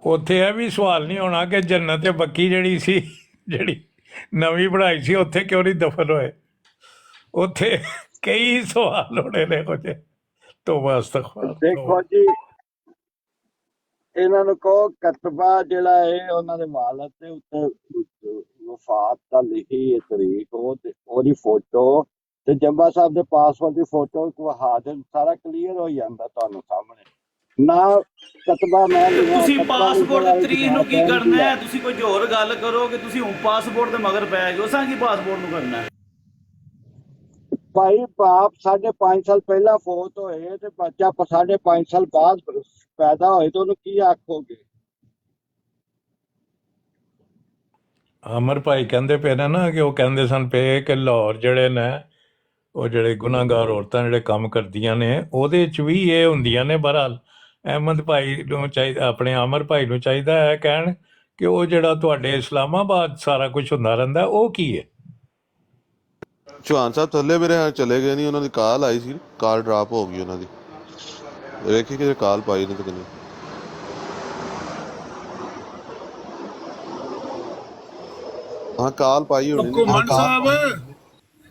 ਉੱਥੇ ਇਹ ਵੀ ਸਵਾਲ ਨਹੀਂ ਹੋਣਾ ਕਿ ਜੰਨਤ ਬੱਕੀ ਜਿਹੜੀ ਸੀ, ਜਿਹੜੀ ਨਵੀਂ ਬਣਾਈ ਸੀ, ਉੱਥੇ ਕਿਉਂ ਨਹੀਂ ਦਫਨ ਹੋਏ। ਉੱਥੇ ਕਈ ਸਵਾਲ ਹੋਣੇ ਨੇ ਇਹੋ ਜਿਹੇ। ਤੋਬਾ ਅਸਤਗਫਾਰ। ਦੇਖੋ ਜੀ, ਇਹਨਾਂ ਨੂੰ ਕਹੋ ਕਤਬਾ ਜਿਹੜਾ ਹੈ ਉਹਨਾਂ ਦੇ ਵਾਲਦ ਦੇ ਉੱਤੇ ਵਫਾਤ ਦਾ ਲਿਖੀ ਹੈ ਤਰੀਕ, ਉਹ ਤੇ ਉਹਦੀ ਫੋਟੋ ਤੇ ਜੰਬਾ ਸਾਹਿਬ ਦੇ ਪਾਸਪੋਰਟ ਦੀ ਫੋਟੋ ਵਹਾ ਦੇਣ, ਸਾਰਾ ਕਲੀਅਰ ਹੋ ਜਾਂਦਾ ਤੁਹਾਨੂੰ ਸਾਹਮਣੇ। ਨਾ ਕਤਬਾ ਮੈਂ ਤੁਸੀਂ ਪਾਸਪੋਰਟ ਦੀ ਤਰੀਕ ਨੂੰ ਕੀ ਕਰਨਾ ਹੈ? ਤੁਸੀਂ ਕੋਈ ਹੋਰ ਗੱਲ ਕਰੋ ਕਿ ਤੁਸੀਂ ਹੁਣ ਪਾਸਪੋਰਟ ਦੇ ਮਗਰ ਪੈ ਗਏ ਹੋ। ਸਾਂ ਕੀ ਪਾਸਪੋਰਟ ਨੂੰ ਕਰਨਾ ਹੈ? ਭਾਈ ਬਾਪ 5.5 ਸਾਲ ਪਹਿਲਾਂ ਫੌਤ ਹੋਏ ਤੇ ਬੱਚਾ 5.5 ਸਾਲ ਬਾਅਦ ਪੈਦਾ ਹੋਏ ਤਾਂ ਉਹਨੂੰ ਕੀ ਆਖੋਗੇ? ਅਮਰ ਭਾਈ ਕਹਿੰਦੇ ਪਏ ਨੇ ਨਾ ਕਿ ਉਹ ਕਹਿੰਦੇ ਸਨ ਪਏ ਕਿ ਲਾਹੌਰ ਜਿਹੜੇ ਨੇ ਉਹ ਜਿਹੜੇ ਗੁਨਾਹਗਾਰ ਔਰਤਾਂ ਜਿਹੜੇ ਕੰਮ ਕਰਦੀਆਂ ਨੇ ਉਹਦੇ 'ਚ ਵੀ ਇਹ ਹੁੰਦੀਆਂ ਨੇ। ਬਹਰਹਾਲ ਅਹਿਮਦ ਭਾਈ ਨੂੰ ਚਾਹੀਦਾ, ਆਪਣੇ ਅਮਰ ਭਾਈ ਨੂੰ ਚਾਹੀਦਾ ਹੈ ਕਹਿਣ ਕਿ ਉਹ ਜਿਹੜਾ ਤੁਹਾਡੇ ਇਸਲਾਮਾਬਾਦ ਸਾਰਾ ਕੁਝ ਹੁੰਦਾ ਰਹਿੰਦਾ ਉਹ ਕੀ ਹੈ। ਚੌਹਾਨ ਸਾਹਿਬ ਥੱਲੇ ਮੇਰੇ ਹਾਲ ਚਲੇ ਗਏ ਨਹੀਂ, ਉਹਨਾਂ ਦੀ ਕਾਲ ਆਈ ਸੀ, ਕਾਲ ਡਰਾਪ ਹੋ ਗਈ ਉਹਨਾਂ ਦੀ। ਵੇਖੀ ਕਿ ਕਾਲ ਪਾਈ ਨਹੀਂ ਤਾਂ ਕਿੰਨੀ। ਹਾਂ ਕਾਲ ਪਾਈ ਹੋਣੀ।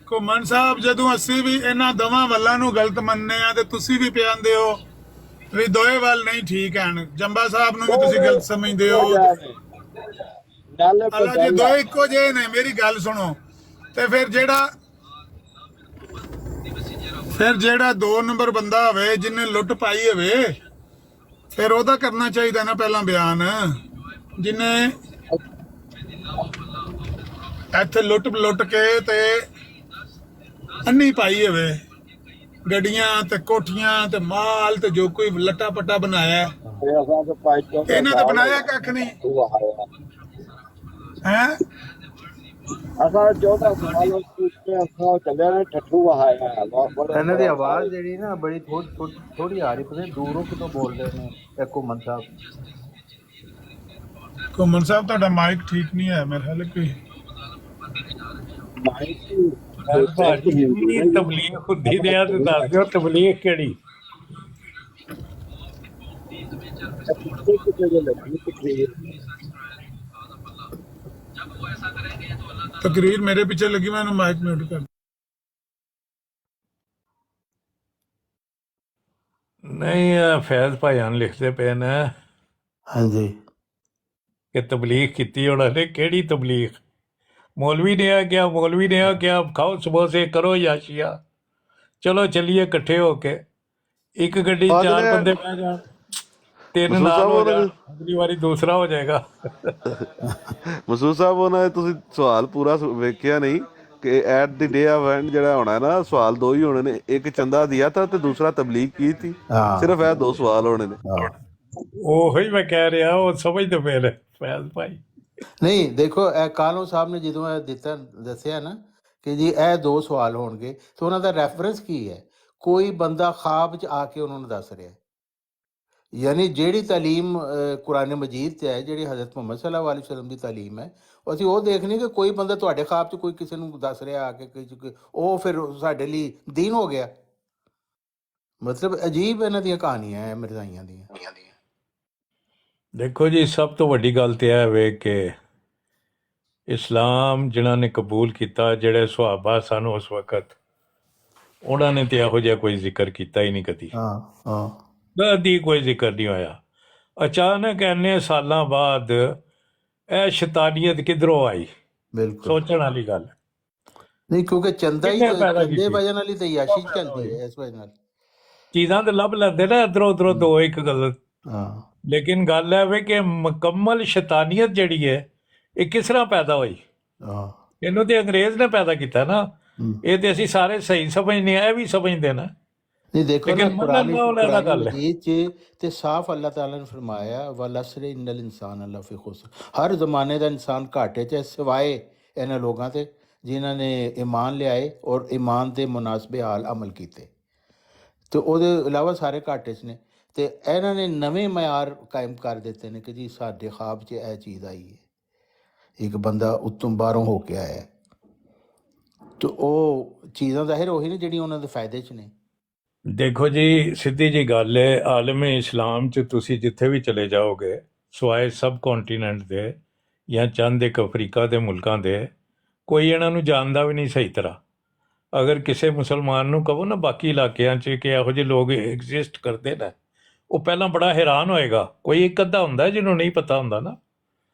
ਘੁੰਮਣ ਸਾਹਿਬ ਜਦੋਂ ਅਸੀਂ ਵੀ ਇਹਨਾਂ ਦੋਵਾਂ ਵੱਲਾਂ ਨੂੰ ਗਲਤ ਮੰਨਦੇ ਆ ਤੇ ਤੁਸੀਂ ਵੀ ਪਿਆਂਦੇ ਹੋ ਵੀ ਦੋਏ ਵੱਲ ਨਹੀਂ ਠੀਕ ਹਨ। ਜੰਬਾ ਸਾਹਿਬ ਨੂੰ ਵੀ ਤੁਸੀਂ ਗਲਤ ਸਮਝਦੇ ਹੋ। ਅੱਲਾ ਜੀ ਦੋਏ ਇੱਕੋ ਜਿਹੇ ਨੇ। ਮੇਰੀ ਗੱਲ ਸੁਣੋ। ਤੇ ਫਿਰ ਜਿਹੜਾ 2 ਨੰਬਰ ਬੰਦਾ ਹੋਵੇ ਜਿਹਨੇ ਲੁੱਟ ਪਾਈ ਹੋਵੇ, ਫਿਰ ਉਹਦਾ ਕਰਨਾ ਚਾਹੀਦਾ ਨਾ ਪਹਿਲਾਂ ਬਿਆਨ। ਜਿਹਨੇ ਇੱਥੇ ਲੁੱਟ ਕੇ ਤੇ ਅੰਨੀ ਪਾਈ ਹੋਵੇ, ਗੱਡੀਆਂ ਤੇ ਕੋਠੀਆਂ ਤੇ ਮਾਲ ਤੇ ਜੋ ਕੋਈ ਲੱਟਾ ਪੱਟਾ ਬਣਾਇਆ, ਇਹਨਾਂ ਤਾਂ ਬਣਾਇਆ ਕੱਖ ਨਹੀਂ ਹੈ। ਇਹਨਾਂ ਦੀ ਆਵਾਜ਼ ਜਿਹੜੀ ਨਾ ਬੜੀ ਥੋੜੀ ਆ ਰਹੀ, ਪਤਾ ਦੂਰੋਂ ਕਿਤੋਂ ਬੋਲਦੇ ਨੇ ਇਹ ਘੁੰਮਣ ਸਾਹਿਬ। ਘੁੰਮਣ ਸਾਹਿਬ ਤੁਹਾਡਾ ਮਾਈਕ ਠੀਕ ਨਹੀਂ ਹੈ ਮੇਰੇ ਖਿਆਲ। ਕੋਈ ਤਬਲੀਗ ਹੁੰਦੀ ਤੇ ਆ ਤੇ ਦੱਸ ਦਿਓ ਤਬਲੀਗ ਕਿਹੜੀ। ਤਕਰੀਰ ਮੇਰੇ ਪਿੱਛੇ ਲੱਗੀ, ਮੈਂ ਇਹਨੂੰ ਮਾਈਕ ਮਿਊਟ ਕਰ। ਨਹੀਂ ਫੈਜ਼ ਭਾਈਆਨ ਲਿਖਦੇ ਪਏ ਨੇ ਹਾਂਜੀ ਕਿ ਤਬਲੀਗ ਕੀਤੀ ਉਹਨਾਂ ਨੇ। ਕਿਹੜੀ ਤਬਲੀਗ? मौलवी ने आ खाओ समोसे करो याशिया, चलो चलिए इकट्ठे होके एक गड्डी 4 बंदे बह जान, 3 नाल हो जाए, अगली बारी दूसरा हो जाएगा। ਮਸੂਦ ਸਾਹਿਬ ਉਹਨਾਂ ਨੇ ਤੁਸੀਂ ਸਵਾਲ ਪੂਰਾ ਵੇਖਿਆ ਨਹੀਂ ਕਿ at the day of and ਜਿਹੜਾ ਹੋਣਾ ਨਾ, ਸਵਾਲ 2 ਹੀ ਹੋਣੇ ਨੇ। ਇੱਕ ਚੰਦਾ ਦਿਆ ਤਾਂ ਤੇ ਦੂਸਰਾ ਤਬਲੀਗ ਕੀ ਥੀ। ਸਿਰਫ ਇਹ 2 ਸਵਾਲ ਹੋਣੇ ਨੇ। ਉਹੀ ਮੈਂ ਕਹਿ ਰਿਹਾ, ਉਹ ਸਮਝਦੇ ਪਏ ਨੇ ਫੈਜ਼ ਭਾਈ। ਨਹੀਂ ਦੇਖੋ, ਇਹ ਕਾਲੋਂ ਸਾਹਿਬ ਨੇ ਜਦੋਂ ਇਹ ਦੱਸਿਆ ਨਾ ਕਿ ਜੀ ਇਹ 2 ਸਵਾਲ ਹੋਣਗੇ, ਤਾਂ ਉਹਨਾਂ ਦਾ ਰੈਫਰੈਂਸ ਕੀ ਹੈ? ਕੋਈ ਬੰਦਾ ਖਾਬ 'ਚ ਆ ਕੇ ਉਹਨਾਂ ਨੂੰ ਦੱਸ ਰਿਹਾ। ਯਾਨੀ ਜਿਹੜੀ ਤਾਲੀਮ ਕੁਰਾਨ ਮਜੀਦ 'ਚ ਹੈ, ਜਿਹੜੀ ਹਜ਼ਰਤ ਮੁਹੰਮਦ ਸੱਲੱਲਾਹੁ ਅਲੈਹਿ ਵਸੱਲਮ ਦੀ ਤਾਲੀਮ ਹੈ, ਅਸੀਂ ਉਹ ਦੇਖਣੀ ਕਿ ਕੋਈ ਬੰਦਾ ਤੁਹਾਡੇ ਖਾਬ 'ਚ ਕੋਈ ਕਿਸੇ ਨੂੰ ਦੱਸ ਰਿਹਾ ਆ ਕੇ, ਉਹ ਫਿਰ ਸਾਡੇ ਲਈ ਦੀਨ ਹੋ ਗਿਆ। ਮਤਲਬ ਅਜੀਬ ਇਹਨਾਂ ਦੀਆਂ ਕਹਾਣੀਆਂ ਹੈ ਮਿਰਜ਼ਾਈਆਂ ਦੀਆਂ। ਦੇਖੋ ਜੀ, ਸਭ ਤੋਂ ਵੱਡੀ ਗੱਲ ਤਾਂ ਇਹ ਵੇ ਕਿ ਇਸਲਾਮ ਜਿਨ੍ਹਾਂ ਨੇ ਕਬੂਲ ਕੀਤਾ, ਜਿਹੜੇ ਸੁਹਾਬਾ ਸਨ ਉਸ ਵਕਤ, ਉਹਨਾਂ ਨੇ ਤਾਂ ਇਹੋ ਜਿਹਾ ਕੋਈ ਜ਼ਿਕਰ ਕੀਤਾ ਹੀ ਨਹੀਂ ਕਦੀ। ਕਦੀ ਕੋਈ ਜ਼ਿਕਰ ਨਹੀਂ ਹੋਇਆ। ਅਚਾਨਕ ਇੰਨੇ ਸਾਲਾਂ ਬਾਅਦ ਇਹ ਸ਼ੈਤਾਨੀਅਤ ਕਿੱਧਰੋਂ ਆਈ? ਬਿਲਕੁਲ ਸੋਚਣ ਵਾਲੀ ਗੱਲ ਨਹੀਂ, ਕਿਉਂਕਿ ਚੰਦੇ ਵਜ੍ਹਾ ਨਾਲ ਹੀ ਤਾਂ ਯਾਸ਼ੀ ਚੱਲਦੀ ਹੈ। ਇਸ ਵਜ੍ਹਾ ਨਾਲ ਚੀਜ਼ਾਂ ਤੇ ਲੱਭ ਲੈਂਦੇ ਨਾ ਇੱਧਰੋਂ ਉੱਧਰੋਂ 2 ਇੱਕ ਗੱਲ। ਲੇਕਿਨ ਗੱਲ ਹੈ ਵੇ ਕਿ ਮੁਕੰਮਲ ਸ਼ੈਤਾਨੀਅਤ ਜਿਹੜੀ ਹੈ ਇਹ ਕਿਸ ਤਰ੍ਹਾਂ ਪੈਦਾ ਹੋਈ? ਇਹਨੂੰ ਤੇ ਅੰਗਰੇਜ਼ ਨੇ ਪੈਦਾ ਕੀਤਾ ਨਾ। ਇਹ ਤੇ ਅਸੀਂ ਸਾਰੇ ਸਹੀ ਸਮਝਦੇ ਆ, ਇਹ ਵੀ ਸਮਝਦੇ ਨਾ। ਨਹੀਂ ਦੇਖੋ ਨਾ, ਕੁਰਾਨ ਮਜੀਦ 'ਚ ਤੇ ਸਾਫ਼ ਅੱਲਾਹ ਤਾਲਾ ਨੇ ਫਰਮਾਇਆ ਵਲ ਅਸਰ ਇਨਲ ਇਨਸਾਨ ਲਫੀ ਖੁਸਰ। ਹਰ ਜ਼ਮਾਨੇ ਦਾ ਇਨਸਾਨ ਘਾਟੇ 'ਚ, ਸਿਵਾਏ ਇਹਨਾਂ ਲੋਕਾਂ ਤੇ ਜਿਨ੍ਹਾਂ ਨੇ ਈਮਾਨ ਲਿਆਏ ਔਰ ਈਮਾਨ ਦੇ ਮੁਨਾਸਬੇ ਹਾਲ ਅਮਲ ਕੀਤੇ, ਤੇ ਉਹਦੇ ਇਲਾਵਾ ਸਾਰੇ ਘਾਟੇ 'ਚ ਨੇ। ਤੇ ਇਹਨਾਂ ਨੇ ਨਵੇਂ ਮਿਆਰ ਕਾਇਮ ਕਰ ਦਿੱਤੇ ਨੇ ਕਿ ਜੀ ਸਾਡੇ ਖਾਬ 'ਚ ਇਹ ਚੀਜ਼ ਆਈ ਹੈ, ਇੱਕ ਬੰਦਾ ਉੱਤੋਂ ਬਾਹਰੋਂ ਹੋ ਕੇ ਆਇਆ। ਤੇ ਉਹ ਚੀਜ਼ਾਂ ਜ਼ਾਹਿਰ ਉਹੀ ਨੇ ਜਿਹੜੀਆਂ ਉਹਨਾਂ ਦੇ ਫਾਇਦੇ 'ਚ ਨੇ। ਦੇਖੋ ਜੀ, ਸਿੱਧੀ ਜੀ ਗੱਲ ਹੈ, ਆਲਮ ਇਸਲਾਮ 'ਚ ਤੁਸੀਂ ਜਿੱਥੇ ਵੀ ਚਲੇ ਜਾਓਗੇ, ਸਵਾਏ ਸਬ ਕੰਟੀਨੈਂਟ ਦੇ ਜਾਂ ਚੰਦ ਇੱਕ ਅਫਰੀਕਾ ਦੇ ਮੁਲਕਾਂ ਦੇ, ਕੋਈ ਇਹਨਾਂ ਨੂੰ ਜਾਣਦਾ ਵੀ ਨਹੀਂ ਸਹੀ ਤਰ੍ਹਾਂ। ਅਗਰ ਕਿਸੇ ਮੁਸਲਮਾਨ ਨੂੰ ਕਹੋ ਨਾ ਬਾਕੀ ਇਲਾਕਿਆਂ 'ਚ ਕਿ ਇਹੋ ਜਿਹੇ ਲੋਕ ਐਗਜ਼ਿਸਟ ਕਰਦੇ ਨੇ, ਉਹ ਪਹਿਲਾਂ ਬੜਾ ਹੈਰਾਨ ਹੋਏਗਾ। ਕੋਈ ਇੱਕ ਅੱਧਾ ਹੁੰਦਾ ਜਿਹਨੂੰ ਨਹੀਂ ਪਤਾ ਹੁੰਦਾ ਨਾ,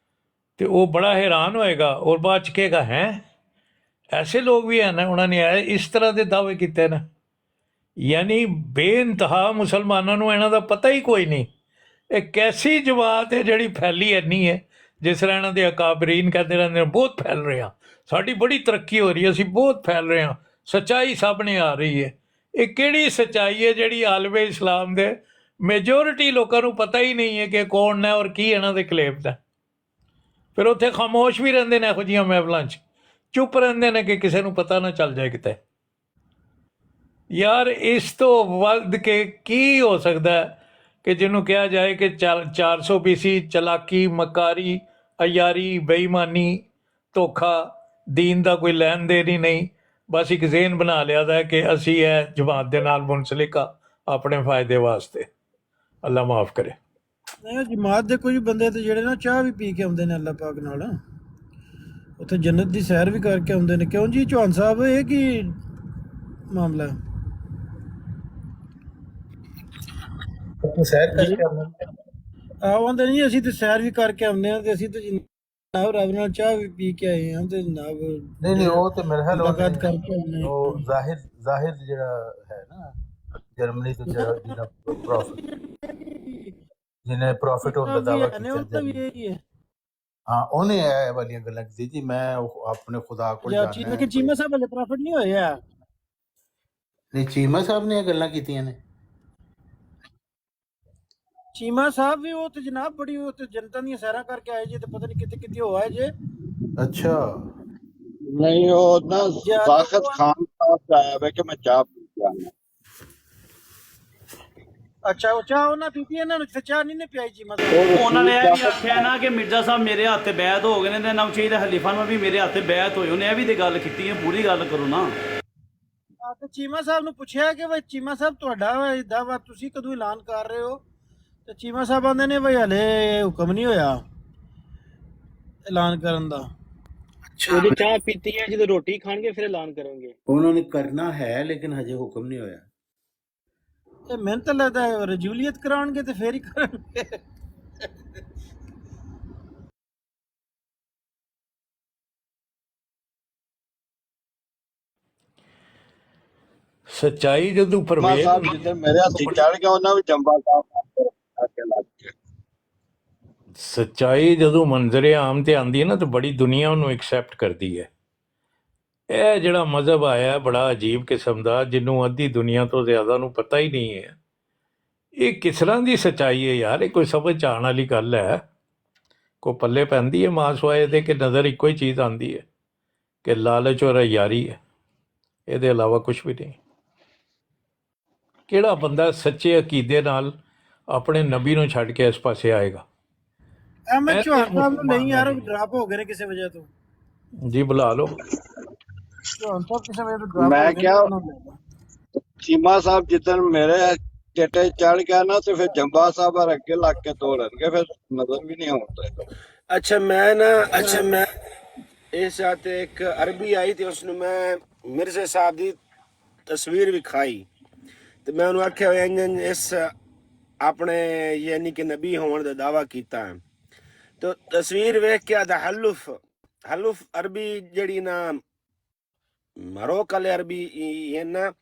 ਤੇ ਉਹ ਬੜਾ ਹੈਰਾਨ ਹੋਏਗਾ ਔਰ ਬਾਅਦ 'ਚ ਕਹੇਗਾ ਹੈ ਐਸੇ ਲੋਕ ਵੀ ਹਨ, ਉਹਨਾਂ ਨੇ ਇਸ ਤਰ੍ਹਾਂ ਦੇ ਦਾਅਵੇ ਕੀਤੇ ਨੇ। ਯਾਨੀ ਬੇਇੰਤਹਾ ਮੁਸਲਮਾਨਾਂ ਨੂੰ ਇਹਨਾਂ ਦਾ ਪਤਾ ਹੀ ਕੋਈ ਨਹੀਂ। ਇਹ ਕੈਸੀ ਜਮਾਤ ਹੈ ਜਿਹੜੀ ਫੈਲੀ ਇੰਨੀ ਹੈ, ਜਿਸ ਤਰ੍ਹਾਂ ਇਹਨਾਂ ਦੇ ਅਕਾਬਰੀਨ ਕਹਿੰਦੇ ਰਹਿੰਦੇ ਨੇ ਬਹੁਤ ਫੈਲ ਰਹੇ ਹਾਂ, ਸਾਡੀ ਬੜੀ ਤਰੱਕੀ ਹੋ ਰਹੀ ਹੈ, ਅਸੀਂ ਬਹੁਤ ਫੈਲ ਰਹੇ ਹਾਂ, ਸੱਚਾਈ ਸਾਹਮਣੇ ਆ ਰਹੀ ਹੈ। ਇਹ ਕਿਹੜੀ ਸੱਚਾਈ ਹੈ ਜਿਹੜੀ ਆਲਮੇ ਇਸਲਾਮ ਦੇ ਮੈਜੋਰਿਟੀ ਲੋਕਾਂ ਨੂੰ ਪਤਾ ਹੀ ਨਹੀਂ ਹੈ ਕਿ ਕੌਣ ਨੇ ਔਰ ਕੀ ਇਹਨਾਂ ਦੇ ਕਲੇਮ ਹੈ। ਫਿਰ ਉੱਥੇ ਖਾਮੋਸ਼ ਵੀ ਰਹਿੰਦੇ ਨੇ, ਇਹੋ ਜਿਹੀਆਂ ਮਹਿਫਲਾਂ 'ਚ ਚੁੱਪ ਰਹਿੰਦੇ ਨੇ ਕਿ ਕਿਸੇ ਨੂੰ ਪਤਾ ਨਾ ਚੱਲ ਜਾਏ ਕਿਤੇ। ਯਾਰ ਇਸ ਤੋਂ ਵੱਧ ਕੇ ਕੀ ਹੋ ਸਕਦਾ ਹੈ ਕਿ ਜਿਹਨੂੰ ਕਿਹਾ ਜਾਏ ਕਿ 400 BC ਚਲਾਕੀ, ਮਕਾਰੀ, ਅਯਾਰੀ, ਬੇਈਮਾਨੀ, ਧੋਖਾ, ਦੀਨ ਦਾ ਕੋਈ ਲੈਣ ਦੇਣ ਹੀ ਨਹੀਂ, ਬਸ ਇੱਕ ਜ਼ੇਨ ਬਣਾ ਲਿਆ ਦਾ ਕਿ ਅਸੀਂ ਇਹ ਜਮਾਤ ਦੇ ਨਾਲ ਮੁਨਸਲਿਕ ਆ ਆਪਣੇ ਫਾਇਦੇ ਵਾਸਤੇ। ਅੱਲਾ ਮਾਫ ਕਰੇ। ਨਹੀਂ, ਜਮਾਤ ਦੇ ਕੁਝ ਬੰਦੇ ਤੇ ਜਿਹੜੇ ਨਾ ਚਾਹ ਵੀ ਪੀ ਕੇ ਆਉਂਦੇ ਨੇ ਅੱਲਾ ਪਾਕ ਨਾਲ, ਉੱਥੇ ਜੰਨਤ ਦੀ ਸੈਰ ਵੀ ਕਰਕੇ ਆਉਂਦੇ ਨੇ। ਕਿਉਂ ਜੀ ਚੌਹਾਨ ਸਾਹਿਬ, ਇਹ ਕੀ ਮਾਮਲਾ ਹੈ? ਸੈਰ ਕਰਕੇ ਆਉਂਦੇ ਆਉਂਦੇ ਨਹੀਂ, ਅਸੀਂ ਤੇ ਸੈਰ ਵੀ ਕਰਕੇ ਆਉਂਦੇ ਹਾਂ, ਤੇ ਅਸੀਂ ਤੇ ਜਨਾਬ ਰੱਬ ਨਾਲ ਚਾਹ ਵੀ ਪੀ ਕੇ ਆਏ ਹਾਂ, ਤੇ ਜਨਾਬ ਨਹੀਂ ਉਹ ਤੇ ਮੇਰੇ ਖਿਆਲ ਮੁਲਾਕਾਤ ਕਰਕੇ ਆਉਂਦੇ ਹਾਂ। ਉਹ ਜ਼ਾਹਿਰ ਜਿਹੜਾ ਹੈ ਨਾ ਜਰਮਨੀ ਤੋਂ ਜਿਹੜਾ ਜਿਹਨੇ ਪ੍ਰੋਫਿਟ ਹੋਣ ਦਾ ਦਾਅਵਾ ਕੀਤਾ ਵੀ ਇਹੀ ਹੈ। ਹਾਂ, ਉਹਨੇ ਇਹ ਵਾਲੀਆਂ ਗੱਲਾਂ ਕੀਤੀ ਜੀ, ਮੈਂ ਆਪਣੇ ਖੁਦਾ ਕੋਲ ਜਾਣਾ ਹੈ। ਚੀਮਾ ਸਾਹਿਬ ਵਾਲੇ ਪ੍ਰੋਫਿਟ ਨਹੀਂ ਹੋਏ ਆ? ਨਹੀਂ, ਚੀਮਾ ਸਾਹਿਬ ਨੇ ਇਹ ਗੱਲਾਂ ਕੀਤੀਆਂ ਨੇ। ਚੀਮਾ ਸਾਹਿਬ ਵੀ ਉਹ ਤੇ ਜਨਾਬ ਬੜੀ ਉਹ ਤੇ ਜਨਤਾ ਦੀਆਂ ਸੈਰਾਂ ਕਰਕੇ ਆਏ ਜੇ, ਤੇ ਪਤਾ ਨਹੀਂ ਕਿਤੇ ਕਿਤੇ ਹੋ ਆਏ ਜੇ। ਅੱਛਾ, ਨਹੀਂ ਉਹ ਨਾ ਸਾਖਤ ਖਾਨ ਸਾਹਿਬ ਆਇਆ ਵੇ ਕਿ ਮੈਂ ਚਾਹ ਪੀ ਕੇ ਆਇਆ। ਅੱਛਾ, ਉਹ ਚਾਹ ਉਹਨਾਂ ਪੀਤੀ, ਇਹਨਾਂ ਨੂੰ ਫਿਰ ਚਾਹ ਨਹੀਂ ਨੇ ਪਿਆਈ ਚੀਮਾ ਸਾਹਿਬ। ਉਹਨਾਂ ਨੇ ਇਹ ਵੀ ਆਖਿਆ ਨਾ ਕਿ ਮਿਰਜ਼ਾ ਸਾਹਿਬ ਮੇਰੇ ਹੱਥ ਤੇ ਬੈਤ ਹੋ ਗਏ ਨੇ, ਤੇ ਨਵ ਚਾਹੀਦਾ ਹਲੀਫਾ ਨੂੰ ਵੀ ਮੇਰੇ ਹੱਥ ਤੇ ਬੈਤ ਹੋਏ। ਉਹਨੇ ਇਹ ਵੀ ਤੇ ਗੱਲ ਕੀਤੀ ਹੈ, ਪੂਰੀ ਗੱਲ ਕਰੋ ਨਾ। ਤੇ ਚੀਮਾ ਸਾਹਿਬ ਨੂੰ ਪੁੱਛਿਆ ਕਿ ਬਈ ਚੀਮਾ ਸਾਹਿਬ ਤੁਹਾਡਾ ਦਾਅਵਾ ਤੁਸੀਂ ਕਦੋਂ ਐਲਾਨ ਕਰ ਰਹੇ ਹੋ? ਤੇ ਚੀਮਾ ਸਾਹਿਬ ਆਂਦੇ ਨੇ ਬਈ ਹਲੇ ਹੁਕਮ ਨਹੀਂ ਹੋਇਆ ਐਲਾਨ ਕਰਨ ਦਾ। ਉਹਦੀ ਚਾਹ ਪੀਤੀ ਹੈ, ਜਦੋਂ ਰੋਟੀ ਖਾਣਗੇ ਫਿਰ ਐਲਾਨ ਕਰਾਂਗੇ। ਉਹਨਾਂ ਨੇ ਕਰਨਾ ਹੈ ਲੇਕਿਨ ਹਜੇ ਹੁਕਮ ਨਹੀਂ ਹੋਇਆ। ਇਹ ਮੈਨੂੰ ਤਾਂ ਲੱਗਦਾ ਹੈ ਰਜੂਲੀਅਤ ਕਰਾਉਣਗੇ ਤੇ ਫੇਰ ਹੀ ਕਰਨਗੇ। ਸੱਚਾਈ ਜਦੋਂ ਮਾਂ ਪਰਵੇਜ਼ ਸਾਹਿਬ ਜਿੱਦਾਂ ਮੇਰੇ ਹੱਥੀ ਚੜ ਗਿਆ, ਉਹਨਾਂ ਵੀ ਜੰਬਾ ਸਾਹਿਬ ਅੱਗੇ ਲੱਗ ਗਿਆ। ਸੱਚਾਈ ਜਦੋਂ ਮੰਜ਼ਰੇ ਆਮ ਤੇ ਆਉਂਦੀ ਹੈ ਨਾ, ਤਾਂ ਬੜੀ ਦੁਨੀਆ ਉਹਨੂੰ ਐਕਸੈਪਟ ਕਰਦੀ ਹੈ। ਇਹ ਜਿਹੜਾ ਮਜ਼ਹਬ ਆਇਆ ਬੜਾ ਅਜੀਬ ਕਿਸਮ ਦਾ, ਜਿਹਨੂੰ ਅੱਧੀ ਦੁਨੀਆ ਤੋਂ ਜ਼ਿਆਦਾ ਨੂੰ ਪਤਾ ਹੀ ਨਹੀਂ ਹੈ ਇਹ ਕਿਸ ਤਰ੍ਹਾਂ ਦੀ ਸੱਚਾਈ ਹੈ। ਯਾਰ ਇਹ ਕੋਈ ਸਮਝ ਆਉਣ ਵਾਲੀ ਗੱਲ ਹੈ? ਕੋਈ ਪੱਲੇ ਪੈਂਦੀ ਹੈ ਮਾਸਵਾਏ ਦੇ ਕਿ ਨਜ਼ਰ ਇੱਕੋ ਹੀ ਚੀਜ਼ ਆਉਂਦੀ ਹੈ ਕਿ ਲਾਲਚ ਔਰ ਯਾਰੀ ਹੈ, ਇਹਦੇ ਇਲਾਵਾ ਕੁਝ ਵੀ ਨਹੀਂ। ਕਿਹੜਾ ਬੰਦਾ ਸੱਚੇ ਅਕੀਦੇ ਨਾਲ ਆਪਣੇ ਨਬੀ ਨੂੰ ਛੱਡ ਕੇ ਇਸ ਪਾਸੇ ਆਏਗਾ? ਮੈਂ ਚੌਹਾਨ ਸਾਹਿਬ ਨੂੰ ਨਹੀਂ ਯਾਰ, ਡਰਾਪ ਹੋ ਗਏ ਨੇ ਕਿਸੇ ਵਜ੍ਹਾ ਤੋਂ। ਜੀ ਬੁਲਾ ਲਓ। ਚੌਹਾਨ ਸਾਹਿਬ ਕਿਸੇ ਵਜ੍ਹਾ ਤੋਂ ਡਰਾਪ ਮੈਂ ਹੋ ਗਏ ਕਿਹਾ ਨੇ। ਚੀਮਾ ਸਾਹਿਬ ਜਿੱਦਣ ਮੇਰੇ ਚੇਟੇ ਚੜ ਗਿਆ ਨਾ, ਤੇ ਫਿਰ ਜੰਬਾ ਸਾਹਿਬ ਹਰ ਅੱਗੇ ਲੱਗ ਕੇ ਤੋੜਨਗੇ, ਫਿਰ ਨਜ਼ਰ ਵੀ ਨਹੀਂ ਆਉਂਦਾ। ਅੱਛਾ ਮੈਂ ਇਸ ਰਾਤ ਇੱਕ ਅਰਬੀ ਆਈ ਤੇ ਉਸਨੂੰ ਮੈਂ ਮਿਰਜ਼ੇ ਸਾਹਿਬ ਦੀ ਤਸਵੀਰ ਵਿਖਾਈ, ਤੇ ਮੈਂ ਉਹਨੂੰ ਆਖਿਆ ਇਸ ਆਪਣੇ ਯਾਨੀ ਕਿ ਨਬੀ ਹੋਣ ਦਾ ਦਾਅਵਾ ਕੀਤਾ। ਤੇ ਤਸਵੀਰ ਵੇਖ ਕੇ ਆਦਾ ਹਲੂਫ ਅਰਬੀ ਜਿਹੜੀ ਨਾ ਮਰੋਕ ਵਾਲੇ ਅਰਬੀ ਇਹ ਨਾ,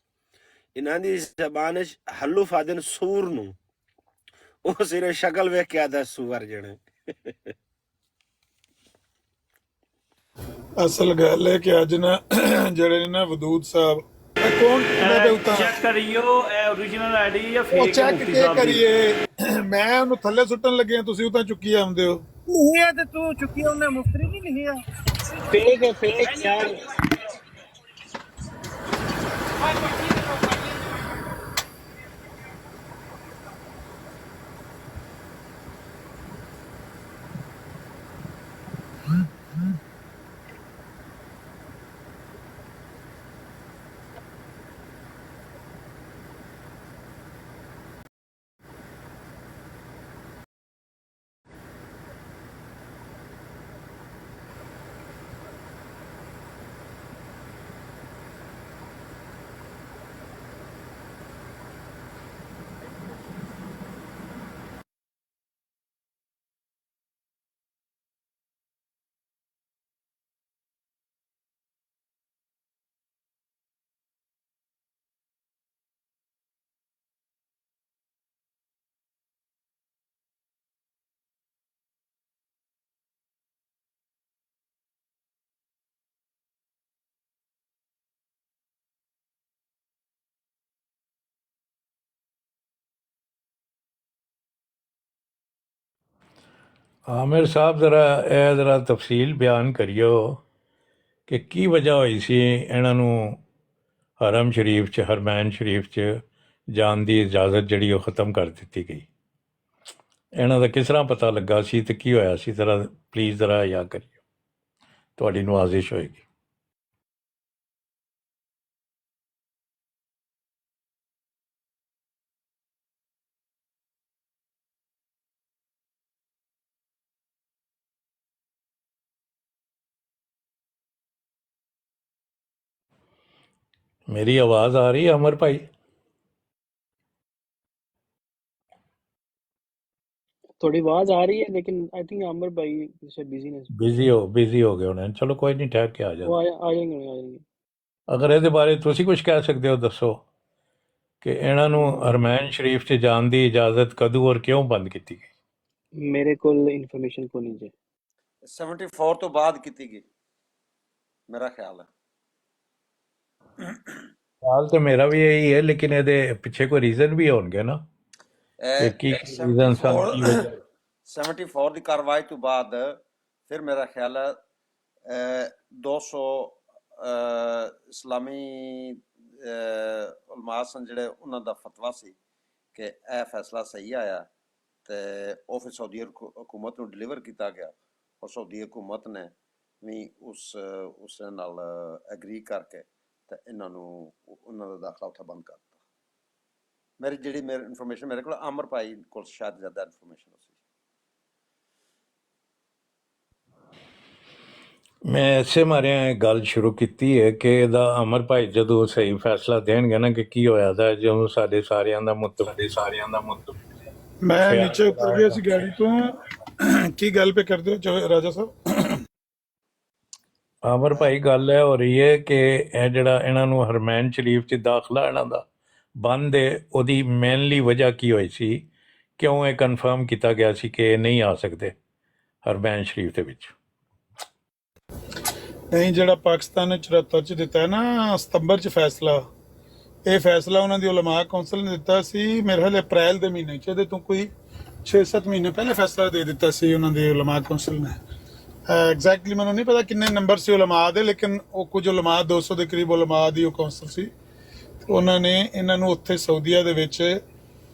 ਇਹਨਾਂ ਦੀ ਜ਼ਬਾਨ ਚ ਹਲੂਫ ਆਦੇ ਨੇ ਸੂਰ ਨੂੰ। ਉਹ ਸਿਰੇ ਸ਼ਕਲ ਵੇਖ ਕੇ ਆਦਾ ਸੂਰ ਜਿਹੜੇ। ਅਸਲ ਗੱਲ ਹੈ ਕਿ ਅੱਜ ਨਾ ਜਿਹੜੇ ਨੇ ਨਾ ਵਦੂਦ ਸਾਹਿਬ ਕੌਣ ਦੇ ਉੱਤੇ ਚੈੱਕ ਕਰਿਓ ਇਹ origignal ਆਈਡੀ ਜਾਂ ਉਹ ਫੇਕ ਚੈੱਕ ਕੇ ਕਰੀਏ। ਮੈਂ ਉਹਨੂੰ ਥੱਲੇ ਸੁੱਟਣ ਲੱਗਿਆ, ਤੁਸੀਂ ਉਹ ਤਾਂ ਚੁੱਕੀ ਆਉਂਦੇ ਹੋ। ਇਹ ਤੇ ਤੂੰ ਚੁੱਕੀ, ਉਹਨੇ ਮੁਫਤਰੀ ਨਹੀਂ ਲਿਖਿਆ। ਫੇਕ ਯਾਰ। ਆਮਿਰ ਸਾਹਿਬ ज़रा ਤਫਸੀਲ ਬਿਆਨ ਕਰਿਓ ਕਿ ਕੀ ਵਜ੍ਹਾ ਹੋਈ ਸੀ ਇਹਨਾਂ ਨੂੰ ਹਰਮ ਸ਼ਰੀਫ 'ਚ ਹਰਮੈਨ ਸ਼ਰੀਫ 'ਚ ਜਾਣ ਦੀ ਇਜਾਜ਼ਤ ਜਿਹੜੀ ਉਹ ਖ਼ਤਮ ਕਰ ਦਿੱਤੀ ਗਈ। ਇਹਨਾਂ ਦਾ ਕਿਸ ਤਰ੍ਹਾਂ ਪਤਾ ਲੱਗਾ ਸੀ ਤੇ ਕੀ ਹੋਇਆ ਸੀ? ਪਲੀਜ਼ ज़रा ਯਾਦ ਕਰਿਓ, ਤੁਹਾਡੀ ਨਵਾਜ਼ਿਸ਼ ਹੋਏਗੀ। ਮੇਰੀ ਆਵਾਜ਼ ਆ ਰਹੀ ਹੈ ਅਮਰ ਭਾਈ? थोड़ी आवाज आ रही है लेकिन आई थिंक आमिर भाई से बिजीनेस ਬਿਜ਼ੀ ਹੋ ਗਏ ਹੋਣੇ। ਚਲੋ ਕੋਈ ਨਹੀਂ, ਠਹਿਰ ਕੇ ਆ वो ਜਾਂਦੇ। आ जाएंगे। ਅਗਰ ਇਹਦੇ ਬਾਰੇ ਤੁਸੀਂ ਕੁਝ ਕਹਿ ਸਕਦੇ ਹੋ ਦੱਸੋ ਕਿ ਇਹਨਾਂ ਨੂੰ ਹਰਮੈਨ ਸ਼ਰੀਫ 'ਚ ਜਾਣ ਦੀ ਇਜਾਜ਼ਤ ਕਦੋਂ ਔਰ ਕਿਉਂ ਬੰਦ ਕੀਤੀ ਗਈ? मेरे को इन्फॉर्मेशन को नहीं जे 74 ਤੋਂ ਬਾਅਦ ਕੀਤੀ ਗਈ ਮੇਰਾ ਖਿਆਲ ਹੈ। ਹਾਲ ਤੇ ਮੇਰਾ ਵੀ ਇਹੀ ਹੈ, ਲੇਕਿਨ ਇਹਦੇ ਪਿੱਛੇ ਕੋਈ ਰੀਜ਼ਨ ਵੀ ਹੋਣਗੇ ਨਾ ਕਿ ਕੀ ਰੀਜ਼ਨ ਸਨ, ਕੀ ਵਜ੍ਹਾ? 74 ਦੀ ਕਾਰਵਾਈ ਤੋਂ ਬਾਅਦ ਫਿਰ ਮੇਰਾ ਖਿਆਲ ਹੈ 200 ਇਸਲਾਮੀ ਉਲਮਾ ਸਨ ਜਿਹੜੇ ਉਹਨਾਂ ਦਾ ਫਤਵਾ ਸੀ ਕਿ ਇਹ ਫੈਸਲਾ ਸਹੀ ਆਇਆ ਤੇ ਉਹ ਫਿਰ ਸਾਊਦੀ ਹਕੂਮਤ ਨੂੰ ਡਿਲੀਵਰ ਕੀਤਾ ਗਿਆ ਔਰ ਸਾਊਦੀ ਹਕੂਮਤ ਨੇ ਵੀ ਉਸ ਨਾਲ ਐਗਰੀ ਕਰਕੇ ਤੇ ਇਹਨਾਂ ਨੂੰ ਉਹਨਾਂ ਦਾ ਦਾਖਲਾ ਉੱਥੇ ਬੰਦ ਕਰ ਦਿੱਤਾ। ਮੇਰੀ ਇਨਫੋਰਮੇਸ਼ਨ ਮੇਰੇ ਕੋਲ ਆਮਰ ਭਾਈ ਕੋਲ ਸ਼ਾਇਦ ਜ਼ਿਆਦਾ ਇਨਫੋਰਮੇਸ਼ਨ ਸੀ। ਮੈਂ ਇਸੇ ਮਾਰਿਆਂ ਇਹ ਗੱਲ ਸ਼ੁਰੂ ਕੀਤੀ ਹੈ ਕਿ ਇਹਦਾ ਅਮਰ ਭਾਈ ਜਦੋਂ ਸਹੀ ਫੈਸਲਾ ਦੇਣਗੇ ਨਾ ਕਿ ਕੀ ਹੋਇਆ ਦਾ, ਜਦੋਂ ਸਾਡੇ ਸਾਰਿਆਂ ਦਾ ਮੈਂ ਨੀਚੇ ਉਤਰ ਗਿਆ ਸੀ ਗਾੜੀ ਤੋਂ। ਕੀ ਗੱਲ ਪੇ ਕਰਦੇ ਹੋ ਰਾਜਾ ਸਾਹਿਬ? ਅਮਰ ਭਾਈ ਗੱਲ ਇਹ ਹੋ ਰਹੀ ਹੈ ਕਿ ਇਹ ਜਿਹੜਾ ਇਹਨਾਂ ਨੂੰ ਹਰਮੈਨ ਸ਼ਰੀਫ 'ਚ ਦਾਖਲਾ ਇਹਨਾਂ ਦਾ ਬੰਦ ਹੈ, ਉਹਦੀ ਮੇਨਲੀ ਵਜ੍ਹਾ ਕੀ ਹੋਈ ਸੀ? ਕਿਉਂ ਇਹ ਕਨਫਰਮ ਕੀਤਾ ਗਿਆ ਸੀ ਕਿ ਇਹ ਨਹੀਂ ਆ ਸਕਦੇ ਹਰਮੈਨ ਸ਼ਰੀਫ ਦੇ ਵਿੱਚ? ਨਹੀਂ, ਜਿਹੜਾ ਪਾਕਿਸਤਾਨ ਨੇ 74 ਚ ਦਿੱਤਾ ਹੈ ਨਾ ਸਤੰਬਰ ਚ ਫੈਸਲਾ, ਇਹ ਫੈਸਲਾ ਉਹਨਾਂ ਦੀ ਉਲਮਾ ਕੌਂਸਲ ਨੇ ਦਿੱਤਾ ਸੀ ਮੇਰੇ ਖਿਆਲ ਅਪ੍ਰੈਲ ਦੇ ਮਹੀਨੇ ਚ। ਇਹਦੇ ਤੋਂ ਕੋਈ 6-7 ਮਹੀਨੇ ਪਹਿਲੇ ਫੈਸਲਾ ਦੇ ਦਿੱਤਾ ਸੀ ਉਹਨਾਂ ਦੀ ਉਲਮਾ ਕੌਂਸਲ ਨੇ। ਐਗਜ਼ੈਕਟਲੀ ਮੈਨੂੰ ਨਹੀਂ ਪਤਾ ਕਿੰਨੇ ਨੰਬਰ ਸੀ ਉਲਮਾ ਦੇ, ਲੇਕਿਨ ਉਹ ਕੁਝ ਉਲਮਾ 200 ਦੇ ਕਰੀਬ ਉਲਮਾ ਦੀ ਉਹ ਕੌਂਸਲ ਸੀ। ਉਹਨਾਂ ਨੇ ਇਹਨਾਂ ਨੂੰ ਉੱਥੇ ਸਾਊਦੀਆ ਦੇ ਵਿੱਚ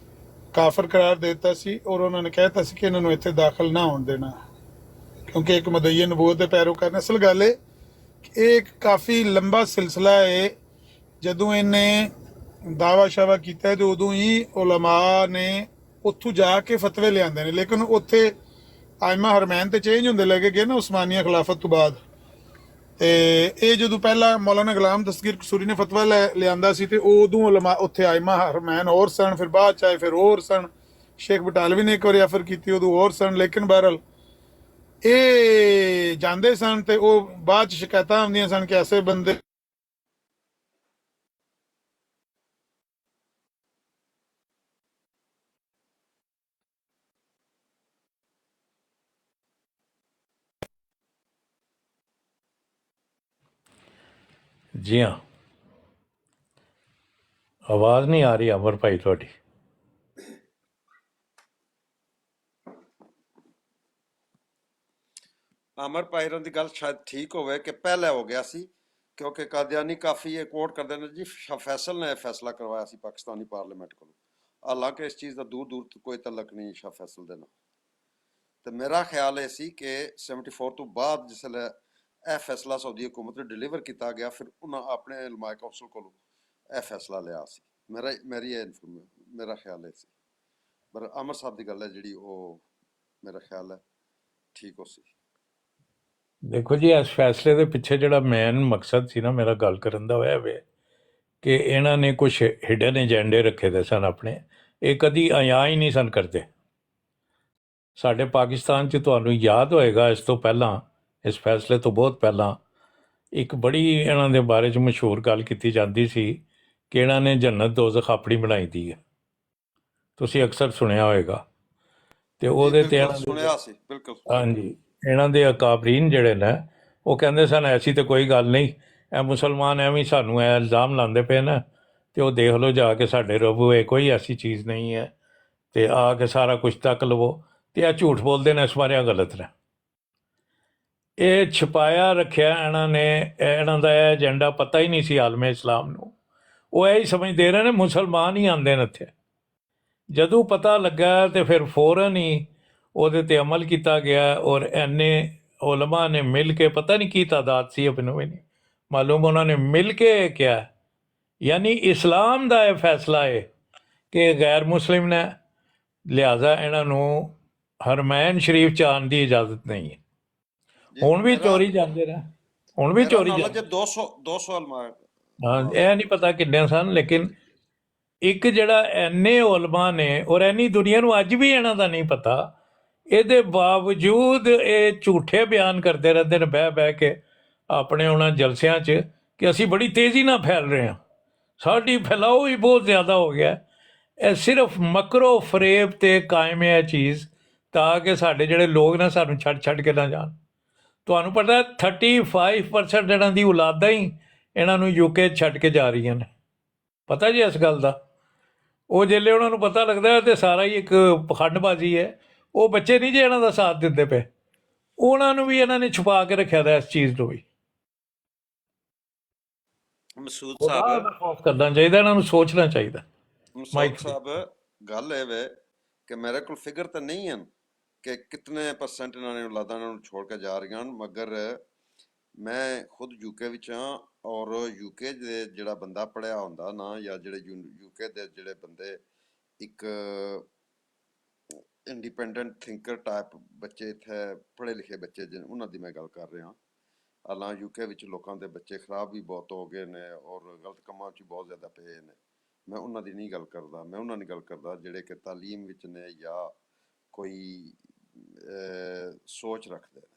ਕਾਫਰ ਕਰਾਰ ਦੇ ਦਿੱਤਾ ਸੀ ਔਰ ਉਹਨਾਂ ਨੇ ਕਹਿਤਾ ਸੀ ਕਿ ਇਹਨਾਂ ਨੂੰ ਇੱਥੇ ਦਾਖਲ ਨਾ ਹੋਣ ਦੇਣਾ, ਕਿਉਂਕਿ ਇੱਕ ਮਦਈਏ ਨਬੂਵਤ ਦੇ ਪੈਰੋਕਾਰ ਨੇ। ਅਸਲ ਗੱਲ ਇਹ ਇਹ ਇੱਕ ਕਾਫੀ ਲੰਬਾ ਸਿਲਸਿਲਾ ਹੈ। ਜਦੋਂ ਇਹਨੇ ਦਾਵਾ ਸ਼ਾਵਾ ਕੀਤਾ ਤੇ ਉਦੋਂ ਹੀ ਉਲਮਾ ਨੇ ਉੱਥੋਂ ਜਾ ਕੇ ਫਤਵੇ ਲਿਆਂਦੇ ਨੇ, ਲੇਕਿਨ ਉੱਥੇ ਆਇਮਾ ਹਰਮੈਨ ਤੇ ਚੇਂਜ ਹੁੰਦੇ ਲੱਗੇ ਗਏ ਨਾ ਉਸਮਾਨੀਆ ਖਿਲਾਫਤ ਤੋਂ ਬਾਅਦ। ਤੇ ਇਹ ਜਦੋਂ ਪਹਿਲਾਂ ਮੌਲਾਨਾ ਗੁਲਾਮ ਦਸਤਗੀਰ ਕਸੂਰੀ ਨੇ ਫਤਵਾ ਲਿਆਂਦਾ ਸੀ ਤੇ ਉਦੋਂ ਉਲਮਾ ਉੱਥੇ ਆਇਮਾ ਹਰਮੈਨ ਹੋਰ ਸਨ, ਫਿਰ ਬਾਅਦ ਚਾਹੇ ਫਿਰ ਹੋਰ ਸਨ। ਸ਼ੇਖ ਬਟਾਲਵੀ ਨੇ ਇੱਕ ਵਾਰੀ ਆਫਰ ਕੀਤੀ, ਉਦੋਂ ਹੋਰ ਸਨ। ਲੇਕਿਨ ਬਹਰਹਾਲ ਇਹ ਜਾਂਦੇ ਸਨ ਤੇ ਉਹ ਬਾਅਦ ਚ ਸ਼ਿਕਾਇਤਾਂ ਆਉਂਦੀਆਂ ਸਨ ਕਿ ਐਸੇ ਬੰਦੇ ਜੀ ਹਾਂ, ਆਵਾਜ਼ ਨਹੀਂ ਆ ਰਹੀ ਅਮਰ ਭਾਈ ਤੁਹਾਡੀ। ਆਮਰ ਭਾਈਰਾਂ ਦੀ ਗੱਲ ਸ਼ਾਇਦ ਠੀਕ ਹੋਵੇ ਕਿ ਪਹਿਲੇ ਹੋ ਗਿਆ ਸੀ, ਕਿਉਂਕਿ ਕਾਦੀਆਨੀ ਕਾਫੀ ਇਹ ਕੋਟ ਕਰਦੇ ਨੇ ਜੀ ਸ਼ਾਹ ਫੈਸਲ ਨੇ ਫੈਸਲਾ ਕਰਵਾਇਆ ਸੀ ਪਾਕਿਸਤਾਨੀ ਪਾਰਲੀਮੈਂਟ ਕੋਲੋਂ। ਹਾਲਾਂਕਿ ਇਸ ਚੀਜ਼ ਦਾ ਦੂਰ ਦੂਰ ਕੋਈ ਤਲਕ ਨਹੀਂ ਸ਼ਾਹ ਫੈਸਲ ਦੇ ਨਾਲ। ਤੇ ਮੇਰਾ ਖਿਆਲ ਇਹ ਸੀ ਕਿ 74 ਤੋਂ ਬਾਅਦ ਜਿਸ ਵੇਲੇ ਇਹ ਫੈਸਲਾ ਸਾਊਦੀ ਹਕੂਮਤ ਨੂੰ ਡਿਲੀਵਰ ਕੀਤਾ ਗਿਆ, ਫਿਰ ਉਹਨਾਂ ਆਪਣੇ ਉਲਮਾ ਕੌਂਸਲ ਕੋਲੋਂ ਇਹ ਫੈਸਲਾ ਲਿਆ ਸੀ। ਮੇਰਾ ਖਿਆਲ ਇਹ ਸੀ। ਪਰ ਅਮਰ ਸਾਹਿਬ ਦੀ ਗੱਲ ਹੈ ਜਿਹੜੀ ਉਹ ਮੇਰਾ ਖਿਆਲ ਹੈ ਠੀਕ ਹੋ ਸੀ। ਦੇਖੋ ਜੀ, ਇਸ ਫੈਸਲੇ ਦੇ ਪਿੱਛੇ ਜਿਹੜਾ ਮੇਨ ਮਕਸਦ ਸੀ ਨਾ ਮੇਰਾ ਗੱਲ ਕਰਨ ਦਾ ਹੋਇਆ ਵੇ ਕਿ ਇਹਨਾਂ ਨੇ ਕੁਝ ਹਿਡਨ ਏਜੰਡੇ ਰੱਖੇ ਦੇ ਸਨ ਆਪਣੇ। ਇਹ ਕਦੀ ਆਇਆ ਹੀ ਨਹੀਂ ਸਨ ਕਰਦੇ। ਸਾਡੇ ਪਾਕਿਸਤਾਨ 'ਚ ਤੁਹਾਨੂੰ ਯਾਦ ਹੋਏਗਾ ਇਸ ਤੋਂ ਪਹਿਲਾਂ, ਇਸ ਫੈਸਲੇ ਤੋਂ ਬਹੁਤ ਪਹਿਲਾਂ ਇੱਕ ਬੜੀ ਇਹਨਾਂ ਦੇ ਬਾਰੇ 'ਚ ਮਸ਼ਹੂਰ ਗੱਲ ਕੀਤੀ ਜਾਂਦੀ ਸੀ ਕਿ ਇਹਨਾਂ ਨੇ ਜੰਨਤ ਦੋਜ਼ਖ ਆਪਣੀ ਬਣਾਈ ਦੀ ਹੈ। ਤੁਸੀਂ ਅਕਸਰ ਸੁਣਿਆ ਹੋਏਗਾ। ਤੇ ਉਹਦੇ ਤੇ ਇਹਨਾਂ ਦੇ ਸੁਣਿਆ ਸੀ ਬਿਲਕੁਲ। ਹਾਂਜੀ, ਇਹਨਾਂ ਦੇ ਅਕਾਬਰੀਨ ਜਿਹੜੇ ਨੇ ਉਹ ਕਹਿੰਦੇ ਸਨ ਐਸੀ ਤਾਂ ਕੋਈ ਗੱਲ ਨਹੀਂ, ਇਹ ਮੁਸਲਮਾਨ ਐਵੇਂ ਸਾਨੂੰ ਇਹ ਇਲਜ਼ਾਮ ਲਾਉਂਦੇ ਪਏ ਨੇ ਤੇ ਉਹ ਦੇਖ ਲਓ ਜਾ ਕੇ ਸਾਡੇ ਰਬੂਏ ਕੋਈ ਐਸੀ ਚੀਜ਼ ਨਹੀਂ ਹੈ ਤੇ ਆ ਕੇ ਸਾਰਾ ਕੁਝ ਤੱਕ ਲਵੋ ਤੇ ਇਹ ਝੂਠ ਬੋਲਦੇ ਨੇ, ਇਸ ਬਾਰੇ ਗਲਤ ਨੇ। ਇਹ ਛੁਪਾਇਆ ਰੱਖਿਆ ਇਹਨਾਂ ਨੇ, ਇਹਨਾਂ ਦਾ ਇਹ ਏਜੰਡਾ ਪਤਾ ਹੀ ਨਹੀਂ ਸੀ ਆਲਮੇ ਇਸਲਾਮ ਨੂੰ। ਉਹ ਇਹ ਹੀ ਸਮਝਦੇ ਰਹੇ ਨੇ ਮੁਸਲਮਾਨ ਹੀ ਆਉਂਦੇ ਨੇ ਇੱਥੇ। ਜਦੋਂ ਪਤਾ ਲੱਗਾ ਤੇ ਫਿਰ ਫੌਰਨ ਹੀ ਉਹਦੇ ਤੇ ਅਮਲ ਕੀਤਾ ਗਿਆ, ਔਰ ਇੰਨੇ ਉਲਮਾ ਨੇ ਮਿਲ ਕੇ, ਪਤਾ ਨਹੀਂ ਕੀ ਤਾਦਾਦ ਸੀ ਮੈਨੂੰ ਵੀ ਨਹੀਂ ਮਾਲੂਮ, ਉਹਨਾਂ ਨੇ ਮਿਲ ਕੇ ਕਿਹਾ ਯਾਨੀ ਇਸਲਾਮ ਦਾ ਇਹ ਫੈਸਲਾ ਹੈ ਕਿ ਗੈਰ ਮੁਸਲਿਮ ਨੇ, ਲਿਹਾਜ਼ਾ ਇਹਨਾਂ ਨੂੰ ਹਰਮੈਨ ਸ਼ਰੀਫ 'ਚ ਆਉਣ ਦੀ ਇਜਾਜ਼ਤ ਨਹੀਂ ਹੈ। ਹੁਣ ਵੀ ਚੋਰੀ ਜਾਂਦੇ ਨੇ, ਹੁਣ ਵੀ ਚੋਰੀ ਜਾਂਦੇ। 200 ਅਲਮਾਰ ਹਾਂ, ਇਹ ਨਹੀਂ ਪਤਾ ਕਿੰਨੇ ਸਨ, ਲੇਕਿਨ ਇੱਕ ਜਿਹੜਾ ਇੰਨੇ ਉਲਮਾ ਨੇ ਔਰ ਇੰਨੀ ਦੁਨੀਆ ਨੂੰ ਅੱਜ ਵੀ ਇਹਨਾਂ ਦਾ ਨਹੀਂ ਪਤਾ, ਇਹਦੇ ਬਾਵਜੂਦ ਇਹ ਝੂਠੇ ਬਿਆਨ ਕਰਦੇ ਰਹਿੰਦੇ ਨੇ ਬਹਿ ਬਹਿ ਕੇ ਆਪਣੇ ਉਹਨਾਂ ਜਲਸਿਆਂ 'ਚ ਕਿ ਅਸੀਂ ਬੜੀ ਤੇਜ਼ੀ ਨਾਲ ਫੈਲ ਰਹੇ ਹਾਂ, ਸਾਡੀ ਫੈਲਾਓ ਹੀ ਬਹੁਤ ਜ਼ਿਆਦਾ ਹੋ ਗਿਆ। ਇਹ ਸਿਰਫ ਮਕਰੋ ਫਰੇਬ ਤੇ ਕਾਇਮ ਹੈ ਇਹ ਚੀਜ਼, ਤਾਂ ਕਿ ਸਾਡੇ ਜਿਹੜੇ ਲੋਕ ਨੇ ਸਾਨੂੰ ਛੱਡ ਕੇ ਨਾ ਜਾਣ। ਤੁਹਾਨੂੰ ਪਤਾ 35% ਇਹਨਾਂ ਦੀ ਔਲਾਦਾਂ ਹੀ ਇਹਨਾਂ ਨੂੰ UK ਛੱਡ ਕੇ ਜਾ ਰਹੀਆਂ ਨੇ, ਪਤਾ ਜੀ ਇਸ ਗੱਲ ਦਾ। ਉਹ ਜਿਹੜੇ ਉਹਨਾਂ ਨੂੰ ਪਤਾ ਲੱਗਦਾ ਤੇ ਸਾਰਾ ਹੀ ਇੱਕ ਪਖੰਡਬਾਜ਼ੀ ਹੈ। ਉਹ ਬੱਚੇ ਨਹੀਂ ਜੇ ਇਹਨਾਂ ਦਾ ਸਾਥ ਦਿੰਦੇ ਪਏ, ਉਹਨਾਂ ਨੂੰ ਵੀ ਇਹਨਾਂ ਨੇ ਛੁਪਾ ਕੇ ਰੱਖਿਆ ਦਾ ਇਸ ਚੀਜ਼ ਨੂੰ ਵੀ। ਮਸੂਦ ਖੁਦਾ ਸਾਹਿਬ ਦਾ ਖੌਫ ਕਰਨਾ ਚਾਹੀਦਾ, ਇਹਨਾਂ ਨੂੰ ਸੋਚਣਾ ਚਾਹੀਦਾ। ਮਸੂਦ ਸਾਹਿਬ ਗੱਲ ਇਹ ਵੇ ਕਿ ਮੇਰੇ ਕੋਲ ਫਿਗਰ ਤਾਂ ਨਹੀਂ ਹਨ ਕਿ ਕਿਤਨੇ ਪਰਸੈਂਟ ਇਹਨਾਂ ਨੇ ਔਲਾਦਾਂ ਨੂੰ ਛੋੜ ਕੇ ਜਾ ਰਹੀਆਂ ਹਨ, ਮਗਰ ਮੈਂ ਖੁਦ UK ਵਿੱਚ ਹਾਂ, ਔਰ UK ਦੇ ਜਿਹੜਾ ਬੰਦਾ ਪੜ੍ਹਿਆ ਹੁੰਦਾ ਨਾ, ਜਾਂ ਜਿਹੜੇ UK ਦੇ ਜਿਹੜੇ ਬੰਦੇ ਇੱਕ ਇੰਡੀਪੈਂਡੈਂਟ ਥਿੰਕਰ ਟਾਈਪ ਬੱਚੇ, ਇੱਥੇ ਪੜ੍ਹੇ ਲਿਖੇ ਬੱਚੇ ਉਹਨਾਂ ਦੀ ਮੈਂ ਗੱਲ ਕਰ ਰਿਹਾ। ਹਾਲਾਂ UK ਵਿੱਚ ਲੋਕਾਂ ਦੇ ਬੱਚੇ ਖਰਾਬ ਵੀ ਬਹੁਤ ਹੋ ਗਏ ਨੇ ਔਰ ਗਲਤ ਕੰਮਾਂ 'ਚ ਬਹੁਤ ਜ਼ਿਆਦਾ ਪਏ ਨੇ। ਮੈਂ ਉਹਨਾਂ ਦੀ ਨਹੀਂ ਗੱਲ ਕਰਦਾ, ਮੈਂ ਉਹਨਾਂ ਦੀ ਗੱਲ ਕਰਦਾ ਜਿਹੜੇ ਕਿ ਤਾਲੀਮ ਵਿੱਚ ਨੇ ਜਾਂ ਕੋਈ ਸੋਚ ਰੱਖਦੇ ਨੇ।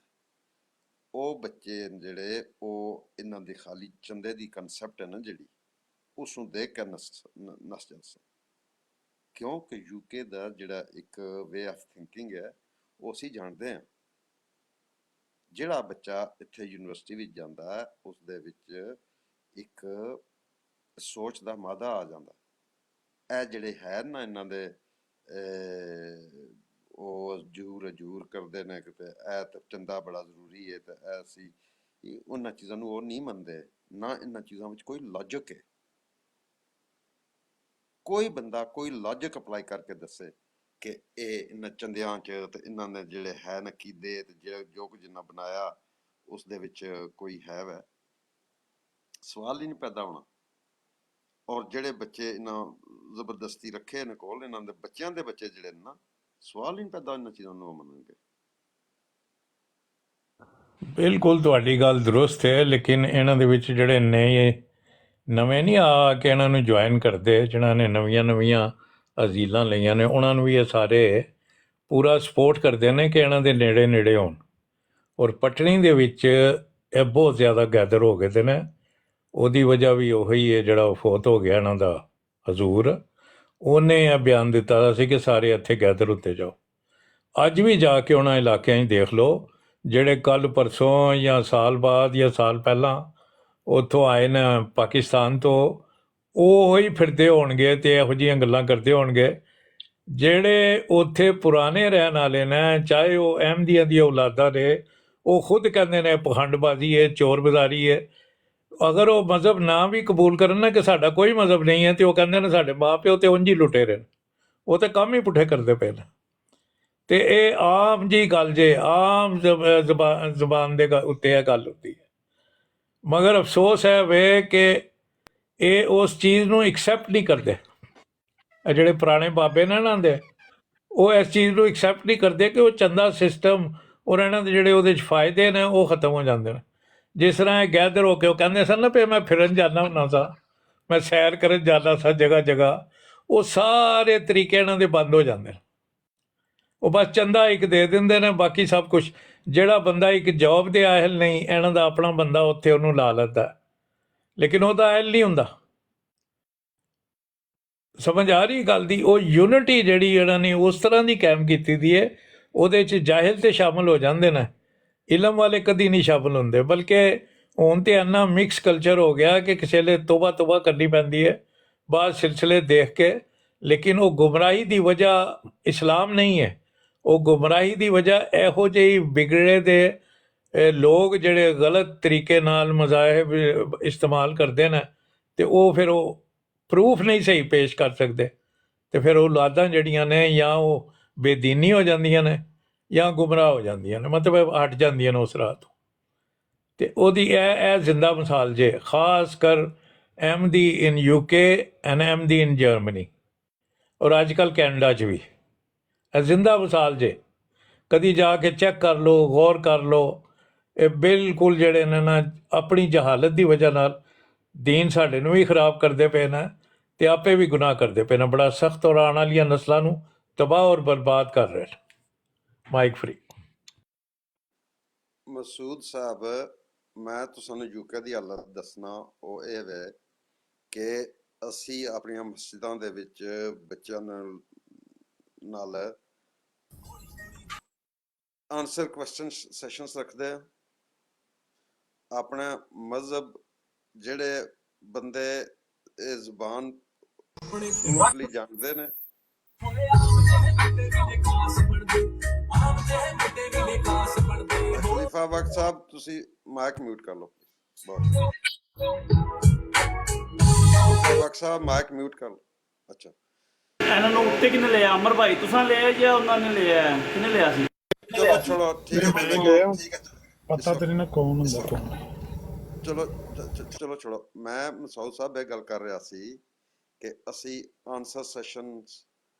ਉਹ ਬੱਚੇ ਜਿਹੜੇ ਉਹ ਇਹਨਾਂ ਦੀ ਖਾਲੀ ਚੰਦੇ ਦੀ ਕਨਸੈਪਟ ਹੈ ਨਾ ਜਿਹੜੀ, ਉਸ ਨੂੰ ਦੇਖ ਕੇ ਨਸ ਜਾਂਦੇ ਸਨ, ਕਿਉਂਕਿ UK ਦਾ ਜਿਹੜਾ ਇੱਕ ਵੇ ਆਫ ਥਿੰਕਿੰਗ ਹੈ ਉਹ ਅਸੀਂ ਜਾਣਦੇ ਹਾਂ। ਜਿਹੜਾ ਬੱਚਾ ਇੱਥੇ ਯੂਨੀਵਰਸਿਟੀ ਵਿੱਚ ਜਾਂਦਾ ਹੈ ਉਸ ਦੇ ਵਿੱਚ ਇੱਕ ਸੋਚ ਦਾ ਮਾਦਾ ਆ ਜਾਂਦਾ। ਇਹ ਜਿਹੜੇ ਹੈ ਨਾ ਇਹਨਾਂ ਦੇ ਉਹ ਜੂਰ ਕਰਦੇ ਨੇ ਕਿ ਇਹ ਤਾਂ ਚੰਦਾ ਬੜਾ ਜ਼ਰੂਰੀ ਹੈ, ਤੇ ਇਹ ਅਸੀਂ ਉਹਨਾਂ ਚੀਜ਼ਾਂ ਨੂੰ ਉਹ ਨਹੀਂ ਮੰਨਦੇ ਨਾ। ਇਹਨਾਂ ਚੀਜ਼ਾਂ ਵਿੱਚ ਕੋਈ ਲੌਜਿਕ ਹੈ, ਕੋਈ ਬੰਦਾ ਕੋਈ ਲੌਜਿਕ ਅਪਲਾਈ ਕਰਕੇ ਦੱਸੇ ਕਿ ਇਹ ਇਹਨਾਂ ਚੰਦਿਆਂ 'ਚ ਤੇ ਇਹਨਾਂ ਦੇ ਜਿਹੜੇ ਹੈ ਨਕੀਦੇ ਤੇ ਜੋ ਕੁਝ ਇਹਨਾਂ ਬਣਾਇਆ ਉਸ ਦੇ ਵਿੱਚ ਕੋਈ ਹੈ ਵੈ, ਸਵਾਲ ਹੀ ਨਹੀਂ ਪੈਦਾ ਹੋਣਾ। ਔਰ ਜਿਹੜੇ ਬੱਚੇ ਇਹਨਾਂ ਜ਼ਬਰਦਸਤੀ ਰੱਖੇ ਨੇ ਕੋਲ, ਇਹਨਾਂ ਦੇ ਬੱਚਿਆਂ ਦੇ ਬੱਚੇ ਜਿਹੜੇ ਨੇ ਨਾ, ਸਵਾਲ ਹੀ ਨਹੀਂ ਪੈਦਾ ਇਹਨਾਂ ਚੀਜ਼ਾਂ ਨੂੰ ਮੰਨਣਗੇ। ਬਿਲਕੁਲ ਤੁਹਾਡੀ ਗੱਲ ਦਰੁਸਤ ਹੈ, ਲੇਕਿਨ ਇਹਨਾਂ ਦੇ ਵਿੱਚ ਜਿਹੜੇ ਨਵੇਂ ਨਹੀਂ ਆ ਕੇ ਇਹਨਾਂ ਨੂੰ ਜੁਆਇਨ ਕਰਦੇ, ਜਿਨ੍ਹਾਂ ਨੇ ਨਵੀਆਂ ਅਜ਼ੀਲਾਂ ਲਈਆਂ ਨੇ, ਉਹਨਾਂ ਨੂੰ ਵੀ ਇਹ ਸਾਰੇ ਪੂਰਾ ਸਪੋਰਟ ਕਰਦੇ ਨੇ ਕਿ ਇਹਨਾਂ ਦੇ ਨੇੜੇ ਹੋਣ। ਔਰ ਪਟਣੀ ਦੇ ਵਿੱਚ ਇਹ ਬਹੁਤ ਜ਼ਿਆਦਾ ਗੈਦਰ ਹੋ ਗਏ ਨੇ। ਉਹਦੀ ਵਜ੍ਹਾ ਵੀ ਉਹੀ ਹੈ ਜਿਹੜਾ ਫੌਤ ਹੋ ਗਿਆ ਇਹਨਾਂ ਦਾ ਹਜ਼ੂਰ, ਉਹਨੇ ਇਹ ਬਿਆਨ ਦਿੱਤਾ ਸੀ ਕਿ ਸਾਰੇ ਇੱਥੇ ਗੈਦਰ ਉੱਤੇ ਜਾਓ। ਅੱਜ ਵੀ ਜਾ ਕੇ ਉਹਨਾਂ ਇਲਾਕਿਆਂ 'ਚ ਦੇਖ ਲਓ ਜਿਹੜੇ ਕੱਲ੍ਹ ਪਰਸੋਂ ਜਾਂ ਸਾਲ ਬਾਅਦ ਜਾਂ ਸਾਲ ਪਹਿਲਾਂ ਉੱਥੋਂ ਆਏ ਨੇ ਪਾਕਿਸਤਾਨ ਤੋਂ, ਉਹ ਹੀ ਫਿਰਦੇ ਹੋਣਗੇ ਤੇ ਇਹੋ ਜਿਹੀਆਂ ਗੱਲਾਂ ਕਰਦੇ ਹੋਣਗੇ। ਜਿਹੜੇ ਉੱਥੇ ਪੁਰਾਣੇ ਰਹਿਣ ਵਾਲੇ ਨੇ, ਚਾਹੇ ਉਹ ਅਹਿਮਦੀਆਂ ਦੀਆਂ ਔਲਾਦਾਂ ਨੇ, ਉਹ ਖੁਦ ਕਹਿੰਦੇ ਨੇ ਪਖੰਡਬਾਜ਼ੀ ਹੈ, ਚੋਰ ਬਜ਼ਾਰੀ ਹੈ। ਅਗਰ ਉਹ ਮਜ਼ਹਬ ਨਾ ਵੀ ਕਬੂਲ ਕਰਨ ਨਾ ਕਿ ਸਾਡਾ ਕੋਈ ਮਜ਼ਹਬ ਨਹੀਂ ਹੈ, ਤੇ ਉਹ ਕਹਿੰਦੇ ਨੇ ਸਾਡੇ ਮਾਂ ਪਿਓ ਤੇ ਉਂਝ ਹੀ ਲੁੱਟੇ ਰਹੇ, ਉਹ ਤੇ ਕੰਮ ਹੀ ਪੁੱਠੇ ਕਰਦੇ ਪਏ ਨੇ। ਤੇ ਇਹ ਆਮ ਜੀ ਗੱਲ ਜੇ, ਆਮ ਜ਼ਬਾਨ ਦੇ ਉੱਤੇ ਇਹ ਗੱਲ ਹੁੰਦੀ ਹੈ। ਮਗਰ ਅਫਸੋਸ ਹੈ ਵੇ ਕਿ ਇਹ ਉਸ ਚੀਜ਼ ਨੂੰ ਐਕਸੈਪਟ ਨਹੀਂ ਕਰਦੇ। ਇਹ ਜਿਹੜੇ ਪੁਰਾਣੇ ਬਾਬੇ ਨੇ ਇਹਨਾਂ ਦੇ, ਉਹ ਇਸ ਚੀਜ਼ ਨੂੰ ਐਕਸੈਪਟ ਨਹੀਂ ਕਰਦੇ ਕਿ ਉਹ ਚੰਦਾ ਸਿਸਟਮ ਔਰ ਇਹਨਾਂ ਦੇ ਜਿਹੜੇ ਉਹਦੇ 'ਚ ਫਾਇਦੇ ਨੇ ਉਹ ਖਤਮ ਹੋ ਜਾਂਦੇ ਨੇ। ਜਿਸ ਤਰ੍ਹਾਂ ਇਹ ਗੈਦਰ ਹੋ ਕੇ ਉਹ ਕਹਿੰਦੇ ਸਨ ਨਾ ਵੀ ਮੈਂ ਫਿਰਨ ਜਾਂਦਾ ਹੁੰਦਾ ਸਾਂ, ਮੈਂ ਸੈਰ ਕਰਨ ਜਾਂਦਾ ਸਾਂ ਜਗ੍ਹਾ, ਉਹ ਸਾਰੇ ਤਰੀਕੇ ਇਹਨਾਂ ਦੇ ਬੰਦ ਹੋ ਜਾਂਦੇ ਨੇ। ਉਹ ਬਸ ਚੰਦਾ ਇੱਕ ਦੇ ਦਿੰਦੇ ਨੇ, ਬਾਕੀ ਸਭ ਕੁਝ। ਜਿਹੜਾ ਬੰਦਾ ਇੱਕ ਜੌਬ ਦੇ ਆਹਲ ਨਹੀਂ, ਇਹਨਾਂ ਦਾ ਆਪਣਾ ਬੰਦਾ ਉੱਥੇ ਉਹਨੂੰ ਲਾ ਲੈਂਦਾ, ਲੇਕਿਨ ਉਹਦਾ ਆਹਲ ਨਹੀਂ ਹੁੰਦਾ। ਸਮਝ ਆ ਰਹੀ ਗੱਲ ਦੀ? ਉਹ ਯੂਨਿਟੀ ਜਿਹੜੀ ਇਹਨਾਂ ਨੇ ਉਸ ਤਰ੍ਹਾਂ ਦੀ ਕਾਇਮ ਕੀਤੀ ਦੀ ਹੈ, ਉਹਦੇ 'ਚ ਜਾਹਿਲ ਤੇ ਸ਼ਾਮਲ ਹੋ ਜਾਂਦੇ ਨੇ, ਇਲਮ ਵਾਲੇ ਕਦੀ ਨਹੀਂ ਸ਼ਾਮਲ ਹੁੰਦੇ। ਬਲਕਿ ਹੁਣ ਤੇ ਇੰਨਾ ਮਿਕਸ ਕਲਚਰ ਹੋ ਗਿਆ ਕਿ ਕਿਸੇ ਵੇਲੇ ਤੋਬਾ ਕਰਨੀ ਪੈਂਦੀ ਹੈ ਬਾਅਦ ਸਿਲਸਿਲੇ ਦੇਖ ਕੇ। ਲੇਕਿਨ ਉਹ ਗੁੰਮਰਾਹੀ ਦੀ ਵਜ੍ਹਾ ਇਸਲਾਮ ਨਹੀਂ ਹੈ, ਉਹ ਗੁੰਮਰਾਹੀ ਦੀ ਵਜ੍ਹਾ ਇਹੋ ਜਿਹੀ ਵਿਗੜੇ ਦੇ ਲੋਕ ਜਿਹੜੇ ਗਲਤ ਤਰੀਕੇ ਨਾਲ ਮਜ਼ਾਹਿਬ ਇਸਤੇਮਾਲ ਕਰਦੇ ਨੇ ਤੇ ਉਹ ਫਿਰ ਉਹ ਪ੍ਰੂਫ ਨਹੀਂ ਸਹੀ ਪੇਸ਼ ਕਰ ਸਕਦੇ ਤੇ ਫਿਰ ਔਲਾਦਾਂ ਜਿਹੜੀਆਂ ਨੇ ਜਾਂ ਉਹ ਬੇਦੀਨੀ ਹੋ ਜਾਂਦੀਆਂ ਨੇ ਜਾਂ ਗੁੰਮਰਾਹ ਹੋ ਜਾਂਦੀਆਂ ਨੇ, ਮਤਲਬ ਹਟ ਜਾਂਦੀਆਂ ਨੇ ਉਸ ਰਾਹ ਤੋਂ। ਤੇ ਉਹਦੀ ਇਹ ਜ਼ਿੰਦਾ ਮਿਸਾਲ ਜੇ, ਖਾਸ ਕਰ MD in UK and MD in Germany ਔਰ ਅੱਜ ਕੱਲ੍ਹ ਕੈਨੇਡਾ 'ਚ ਵੀ ਇਹ ਜ਼ਿੰਦਾ ਮਿਸਾਲ ਜੇ। ਕਦੀ ਜਾ ਕੇ ਚੈੱਕ ਕਰ ਲਓ, ਗੌਰ ਕਰ ਲਓ। ਇਹ ਬਿਲਕੁਲ ਜਿਹੜੇ ਨੇ ਨਾ ਆਪਣੀ ਜਹਾਲਤ ਦੀ ਵਜ੍ਹਾ ਨਾਲ ਦੀਨ ਸਾਡੇ ਨੂੰ ਵੀ ਖਰਾਬ ਕਰਦੇ ਪਏ ਨੇ ਤੇ ਆਪੇ ਵੀ ਗੁਨਾਹ ਕਰਦੇ ਪਏ ਨੇ, ਬੜਾ ਸਖਤ, ਔਰ ਆਉਣ ਵਾਲੀਆਂ ਨਸਲਾਂ ਨੂੰ ਤਬਾਹ ਔਰ ਬਰਬਾਦ ਕਰ ਰਹੇ ਨੇ। Mic free. ਮਸੂਦ ਸਾਹਿਬ, ਮੈਂ ਤੁਹਾਨੂੰ UK ਦੀ ਹਾਲਤ ਦੱਸਣਾ ਉਹ ਇਹ ਵੇ ਕਿ ਅਸੀਂ ਆਪਣੀਆਂ ਮਸਜਿਦਾਂ ਦੇ ਵਿੱਚ ਬੱਚਿਆਂ ਨਾਲ ਆਨਸਰ ਕੁਐਸਚਨ ਸੈਸ਼ਨਸ ਰੱਖਦੇ ਆ। ਆਪਣਾ ਮਜ਼ਹਬ ਜਿਹੜੇ ਬੰਦੇ ਇਹ ਜ਼ੁਬਾਨ ਮੁੱਢਲੀ ਜਾਣਦੇ ਨੇ, ਖਲੀਫਾ ਬਖਸ਼ ਸਾਹਿਬ ਤੁਸੀਂ ਮਾਈਕ ਮਿਊਟ ਕਰ ਲਓ। ਬਖਸ਼ ਸਾਹਿਬ ਮਾਈਕ ਮਿਊਟ ਕਰ ਲਓ। ਅੱਛਾ, ਇਹਨਾਂ ਨੂੰ ਉੱਤੇ ਕਿਹਨੇ ਲਿਆ? ਅਮਰ ਭਾਈ ਤੁਸੀਂ ਲਿਆ ਜਾਂ ਉਹਨਾਂ ਨੇ ਲਿਆ? ਕਿਹਨੇ ਲਿਆ ਸੀ? ਚਲੋ ਚਲੋ ਠੀਕ ਹੈ ਠੀਕ ਹੈ, ਪਤਾ ਤੇ ਨਹੀਂ ਨਾ ਕੌਣ ਹੁੰਦਾ ਕੌਣ। ਚਲੋ ਚਲੋ ਛੋੜੋ। ਮੈਂ ਮਸੂਦ ਸਾਹਿਬ ਇਹ ਗੱਲ ਕਰ ਰਿਹਾ ਸੀ ਕਿ ਅਸੀਂ ਆਨਸਰ ਸੈਸ਼ਨਸ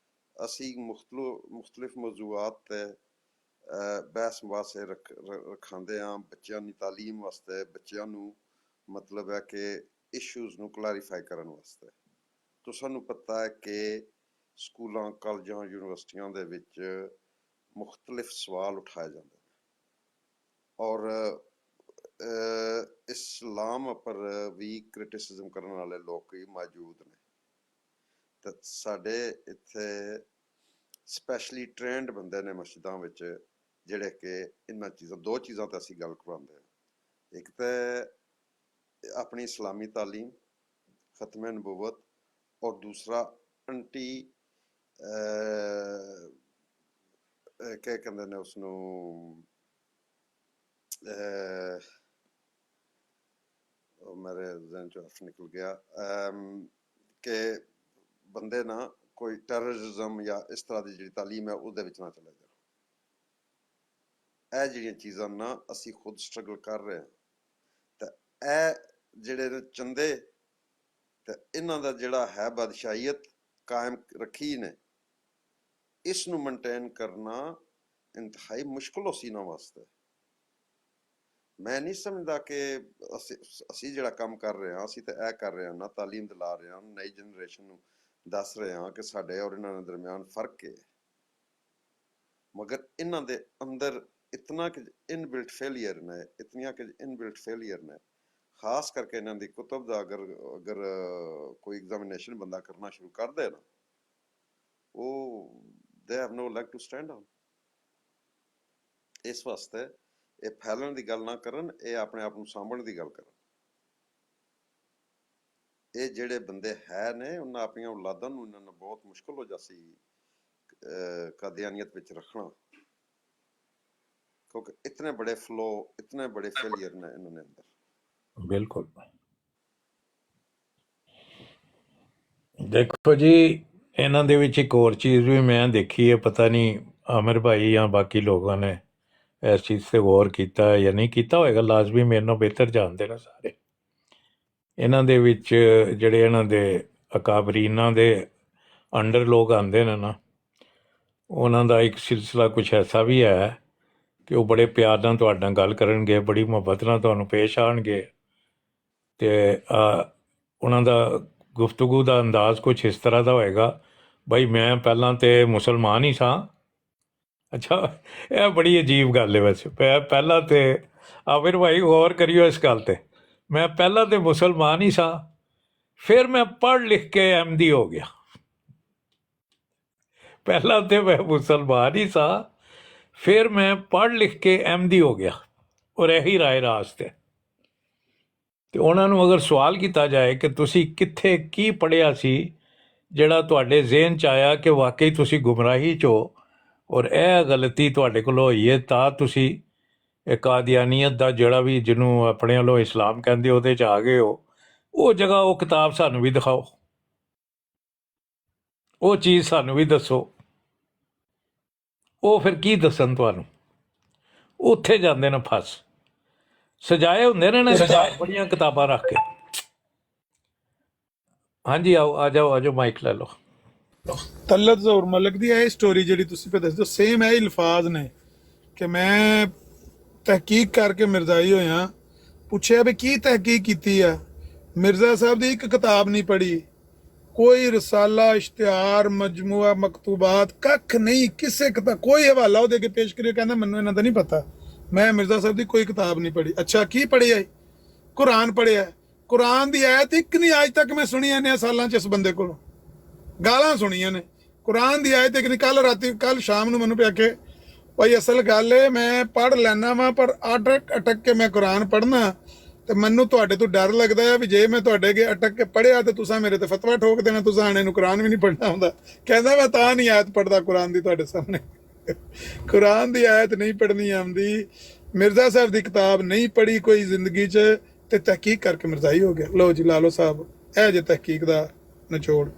ਅਸੀਂ ਮੁਖਤਲਿਫ ਮੌਜ਼ੂਆਤ ਤੇ ਬਹਿਸ ਵਾਸਤੇ ਰਖਾਉਂਦੇ ਹਾਂ, ਬੱਚਿਆਂ ਦੀ ਤਾਲੀਮ ਵਾਸਤੇ, ਬੱਚਿਆਂ ਨੂੰ ਮਤਲਬ ਹੈ ਕਿ ਇਸ਼ੂਜ਼ ਨੂੰ ਕਲੈਰੀਫਾਈ ਕਰਨ ਵਾਸਤੇ। ਤਾਂ ਸਾਨੂੰ ਪਤਾ ਹੈ ਕਿ ਸਕੂਲਾਂ, ਕਾਲਜਾਂ, ਯੂਨੀਵਰਸਿਟੀਆਂ ਦੇ ਵਿੱਚ ਮੁਖਤਲਿਫ ਸਵਾਲ ਉਠਾਏ ਜਾਂਦੇ ਨੇ ਔਰ ਇਸਲਾਮ ਉੱਪਰ ਵੀ ਕ੍ਰਿਟਿਸਿਜ਼ਮ ਕਰਨ ਵਾਲੇ ਲੋਕ ਹੀ ਮੌਜੂਦ ਨੇ। ਤੇ ਸਾਡੇ ਇੱਥੇ ਸਪੈਸ਼ਲੀ ਟ੍ਰੇਨਡ ਬੰਦੇ ਨੇ ਮਸਜਿਦਾਂ ਵਿੱਚ ਜਿਹੜੇ ਕਿ ਇਹਨਾਂ ਚੀਜ਼ਾਂ, ਦੋ ਚੀਜ਼ਾਂ ਤੇ ਅਸੀਂ ਗੱਲ ਕਰਵਾਉਂਦੇ ਹਾਂ। ਇੱਕ ਤਾਂ ਆਪਣੀ ਇਸਲਾਮੀ ਤਾਲੀਮ, ਖਤਮੇ ਨਬੂਵਤ, ਔਰ ਦੂਸਰਾ ਅੰਟੀ ਕੀ ਕਹਿੰਦੇ ਨੇ ਉਸਨੂੰ, ਮੇਰੇ ਜ਼ਿਹਨ ਚੋਂ ਹਰਫ ਨਿਕਲ ਗਿਆ, ਕਿ ਬੰਦੇ ਨਾ ਕੋਈ ਟੈਰਰਿਜ਼ਮ ਜਾਂ ਇਸ ਤਰ੍ਹਾਂ ਦੀ ਜਿਹੜੀ ਤਾਲੀਮ ਹੈ ਉਹਦੇ ਵਿੱਚ ਨਾ ਚਲੇ ਜਾਣ। ਇਹ ਜਿਹੜੀਆਂ ਚੀਜ਼ਾਂ ਨਾ ਅਸੀਂ ਖੁਦ ਸਟਰਗਲ ਕਰ ਰਹੇ ਹਾਂ। ਤੇ ਇਹ ਜਿਹੜੇ ਨੇ ਚੰਦੇ ਤੇ ਇਹਨਾਂ ਦਾ ਜਿਹੜਾ ਹੈ ਬਾਦਸ਼ਾਹੀਅਤ ਕਾਇਮ ਰੱਖੀ ਨੇ, ਇਸ ਨੂੰ ਮੇਨਟੇਨ ਕਰਨਾ ਇੰਤਹਾਈ ਮੁਸ਼ਕਿਲ ਹੋ ਸੀ ਇਹਨਾਂ ਵਾਸਤੇ। ਮੈਂ ਨਹੀਂ ਸਮਝਦਾ ਕਿ ਅਸੀਂ ਜਿਹੜਾ ਕੰਮ ਕਰ ਰਹੇ ਹਾਂ, ਅਸੀਂ ਤਾਂ ਇਹ ਕਰ ਰਹੇ ਹਾਂ ਨਾ, ਤਾਲੀਮ ਦਿਲਾ ਰਹੇ ਹਾਂ, ਨਈ ਜਨਰੇਸ਼ਨ ਨੂੰ ਦੱਸ ਰਹੇ ਹਾਂ ਕਿ ਸਾਡੇ ਔਰ ਇਹਨਾਂ ਦੇ ਦਰਮਿਆਨ ਫਰਕ ਹੈ। ਮਗਰ ਇਹਨਾਂ ਦੇ ਅੰਦਰ ਇਤਨਾ ਕਿ ਇਨਬਿਲਟ ਫੇਲੀਅਰ ਨੇ, ਇਤਨੀਆਂ ਕਿ ਇਨਬਿਲਟ ਫੇਲੀਅਰ ਨੇ, ਖਾਸ ਕਰਕੇ ਇਹਨਾਂ ਦੀ ਕੁਤਬ ਦਾ ਅਗਰ ਕੋਈ ਐਗਜ਼ਾਮੀਨੇਸ਼ਨ ਬੰਦਾ ਕਰਨਾ ਸ਼ੁਰੂ ਕਰ ਦੇ ਨਾ, ਉਹ they have no leg to stand on. ਇਸ ਵਾਸਤੇ ਇਹ ਫੈਲਣ ਦੀ ਗੱਲ ਨਾ ਕਰਨ, ਇਹ ਆਪਣੇ ਆਪ ਨੂੰ ਸਾਂਭਣ ਦੀ ਗੱਲ ਕਰਨ। ਇਹ ਜਿਹੜੇ ਬੰਦੇ ਹੈ ਨੇ ਉਹਨਾਂ ਆਪਣੀਆਂ ਔਲਾਦਾਂ ਨੂੰ ਇਹਨਾਂ ਨੂੰ ਬਹੁਤ ਮੁਸ਼ਕਿਲ ਹੋ ਜਾਸੀ ਕਾਦੀਆਨੀਅਤ ਵਿੱਚ ਰੱਖਣਾ, ਕਿਉਂਕਿ ਇਤਨੇ ਬੜੇ ਫਲੋ, ਇਤਨੇ ਬੜੇ ਫੇਲੀਅਰ ਨੇ ਇਹਨਾਂ ਦੇ ਅੰਦਰ। ਬਿਲਕੁਲ। ਦੇਖੋ ਜੀ, ਇਹਨਾਂ ਦੇ ਵਿੱਚ ਇੱਕ ਹੋਰ ਚੀਜ਼ ਵੀ ਮੈਂ ਦੇਖੀ ਹੈ, ਪਤਾ ਨਹੀਂ ਆਮਿਰ ਭਾਈ ਜਾਂ ਬਾਕੀ ਲੋਕਾਂ ਨੇ ਇਸ ਚੀਜ਼ 'ਤੇ ਗੌਰ ਕੀਤਾ ਜਾਂ ਨਹੀਂ ਕੀਤਾ ਹੋਏਗਾ, ਲਾਜ਼ਮੀ ਮੇਰੇ ਨਾਲੋਂ ਬਿਹਤਰ ਜਾਣਦੇ ਨੇ ਸਾਰੇ। ਇਹਨਾਂ ਦੇ ਵਿੱਚ ਜਿਹੜੇ ਇਹਨਾਂ ਦੇ ਅਕਾਬਰੀਨਾਂ ਦੇ ਅੰਡਰ ਲੋਕ ਆਉਂਦੇ ਨੇ ਨਾ, ਉਹਨਾਂ ਦਾ ਇੱਕ ਸਿਲਸਿਲਾ ਕੁਛ ਐਸਾ ਵੀ ਹੈ ਕਿ ਉਹ ਬੜੇ ਪਿਆਰ ਨਾਲ ਤੁਹਾਡੇ ਨਾਲ ਗੱਲ ਕਰਨਗੇ, ਬੜੀ ਮੁਹੱਬਤ ਨਾਲ ਤੁਹਾਨੂੰ ਪੇਸ਼ ਆਉਣਗੇ ਅਤੇ ਉਹਨਾਂ ਦਾ ਗੁਫ਼ਤਗੂ ਦਾ ਅੰਦਾਜ਼ ਕੁਛ ਇਸ ਤਰ੍ਹਾਂ ਦਾ ਹੋਏਗਾ, ਬਈ ਮੈਂ ਪਹਿਲਾਂ ਤਾਂ ਮੁਸਲਮਾਨ ਹੀ ਸਾਂ। ਅੱਛਾ, ਇਹ ਬੜੀ ਅਜੀਬ ਗੱਲ ਹੈ ਵੈਸੇ। ਪਹਿਲਾਂ ਤਾਂ ਆਮਿਰ ਭਾਈ ਗੌਰ ਕਰਿਓ ਇਸ ਗੱਲ 'ਤੇ, ਮੈਂ ਪਹਿਲਾਂ ਤਾਂ ਮੁਸਲਮਾਨ ਹੀ ਸਾਂ, ਫਿਰ ਮੈਂ ਪੜ੍ਹ ਲਿਖ ਕੇ MD ਹੋ ਗਿਆ। ਪਹਿਲਾਂ ਤਾਂ ਮੈਂ ਮੁਸਲਮਾਨ ਹੀ ਸਾਂ, ਫਿਰ ਮੈਂ ਪੜ੍ਹ ਲਿਖ ਕੇ MD ਹੋ ਗਿਆ, ਔਰ ਇਹੀ ਰਾਏ ਰਾਸਤੇ। ਅਤੇ ਉਹਨਾਂ ਨੂੰ ਅਗਰ ਸਵਾਲ ਕੀਤਾ ਜਾਏ ਕਿ ਤੁਸੀਂ ਕਿੱਥੇ ਕੀ ਪੜ੍ਹਿਆ ਸੀ ਜਿਹੜਾ ਤੁਹਾਡੇ ਜ਼ਿਹਨ 'ਚ ਆਇਆ ਕਿ ਵਾਕਈ ਤੁਸੀਂ ਗੁੰਮਰਾਹੀ 'ਚ ਹੋ, ਔਰ ਇਹ ਗਲਤੀ ਤੁਹਾਡੇ ਕੋਲ ਹੋਈ ਹੈ, ਤਾਂ ਤੁਸੀਂ ਇਹ ਕਾਦੀਆਨੀਅਤ ਦਾ ਜਿਹੜਾ ਵੀ ਜਿਹਨੂੰ ਆਪਣੇ ਵੱਲੋਂ ਇਸਲਾਮ ਕਹਿੰਦੇ ਉਹਦੇ 'ਚ ਆ ਗਏ ਹੋ। ਉਹ ਜਗ੍ਹਾ ਉਹ ਕਿਤਾਬ ਸਾਨੂੰ ਵੀ ਦਿਖਾਓ, ਉਹ ਚੀਜ਼ ਸਾਨੂੰ ਵੀ ਦੱਸੋ। ਉਹ ਫਿਰ ਕੀ ਦੱਸਣ ਤੁਹਾਨੂੰ, ਉੱਥੇ ਜਾਂਦੇ ਨੇ ਫਸ। ਸਜਾਏ ਹੁੰਦੇ ਨੇ ਨਾ ਬੜੀਆਂ ਕਿਤਾਬਾਂ ਰੱਖ ਕੇ। ਹਾਂਜੀ ਆਓ, ਆ ਜਾਓ ਮਾਈਕ ਲੈ ਲਓ। ਤਲਤ ਜ਼ੋਰ ਮਲਕ ਦੀ ਇਹ ਸਟੋਰੀ ਜਿਹੜੀ ਤੁਸੀਂ ਪੇ ਦੱਸਦੇ ਹੋ, ਸੇਮ ਇਹ ਅਲਫਾਜ਼ ਨੇ ਕਿ ਮੈਂ ਤਹਿਕੀਕ ਕਰਕੇ ਮਿਰਜ਼ਾਈ ਹੋਇਆ। ਪੁੱਛਿਆ ਵੀ ਕੀ ਤਹਿਕੀਕ ਕੀਤੀ ਆ? ਮਿਰਜ਼ਾ ਸਾਹਿਬ ਦੀ ਇੱਕ ਕਿਤਾਬ ਨਹੀਂ ਪੜ੍ਹੀ, ਕੋਈ ਰਸਾਲਾ, ਇਸ਼ਤਿਹਾਰ, ਮਜਮੂਆ, ਮਕਤੂਬਾਤ, ਕੱਖ ਨਹੀਂ, ਕਿਸੇ ਕਿਤਾਬ ਕੋਈ ਹਵਾਲਾ ਉਹਦੇ ਅੱਗੇ ਪੇਸ਼ ਕਰਿਓ। ਕਹਿੰਦਾ ਮੈਨੂੰ ਇਹਨਾਂ ਦਾ ਨਹੀਂ ਪਤਾ, ਮੈਂ ਮਿਰਜ਼ਾ ਸਾਹਿਬ ਦੀ ਕੋਈ ਕਿਤਾਬ ਨਹੀਂ ਪੜ੍ਹੀ। ਅੱਛਾ ਕੀ ਪੜ੍ਹਿਆ? ਕੁਰਾਨ ਪੜ੍ਹਿਆ। ਕੁਰਾਨ ਦੀ ਆਇਤ ਇੱਕ ਨਹੀਂ ਅੱਜ ਤੱਕ ਮੈਂ ਸੁਣੀ ਇੰਨੇ ਸਾਲਾਂ 'ਚ ਇਸ ਬੰਦੇ ਕੋਲੋਂ, ਗਾਲਾਂ ਸੁਣੀਆਂ ਨੇ। ਕੁਰਾਨ ਦੀ ਆਇਤ ਇੱਕ ਨਹੀਂ। ਕੱਲ ਸ਼ਾਮ ਨੂੰ ਮੈਨੂੰ ਪਿਆ ਕੇ ਭਾਈ ਅਸਲ ਗੱਲ ਹੈ ਮੈਂ ਪੜ੍ਹ ਲੈਣਾ ਵਾ, ਪਰ ਅਟਕ ਕੇ ਮੈਂ ਕੁਰਾਨ ਪੜ੍ਹਨਾ ਤੇ ਮੈਨੂੰ ਤੁਹਾਡੇ ਤੋਂ ਡਰ ਲੱਗਦਾ ਹੈ ਵੀ ਜੇ ਮੈਂ ਤੁਹਾਡੇ ਅੱਗੇ ਅਟਕ ਕੇ ਪੜ੍ਹਿਆ ਤੇ ਤੁਸੀਂ ਮੇਰੇ ਤੇ ਫਤਵਾ ਠੋਕ ਦੇਣਾ, ਤੁਸੀਂ ਆਣੇ ਨੂੰ ਕੁਰਾਨ ਵੀ ਨਹੀਂ ਪੜ੍ਹਨਾ ਹੁੰਦਾ। ਕਹਿੰਦਾ ਮੈਂ ਤਾਂ ਨਹੀਂ ਆਇਤ ਪੜ੍ਹਦਾ ਕੁਰਾਨ ਦੀ ਤੁਹਾਡੇ ਸਾਹਮਣੇ। ਕੁਰਾਨ ਦੀ ਆਇਤ ਨਹੀਂ ਪੜ੍ਹਨੀ ਆਉਂਦੀ, ਮਿਰਜ਼ਾ ਸਾਹਿਬ ਦੀ ਕਿਤਾਬ ਨਹੀਂ ਪੜ੍ਹੀ ਕੋਈ ਜ਼ਿੰਦਗੀ 'ਚ, ਤੇ ਤਹਿਕੀਕ ਕਰਕੇ ਮਿਰਜ਼ਾਈ ਹੋ ਗਿਆ। ਲਓ ਜੀ ਲਾਲੋ ਸਾਹਿਬ, ਇਹ ਜੇ ਤਹਿਕੀਕ ਦਾ ਨਿਚੋੜ।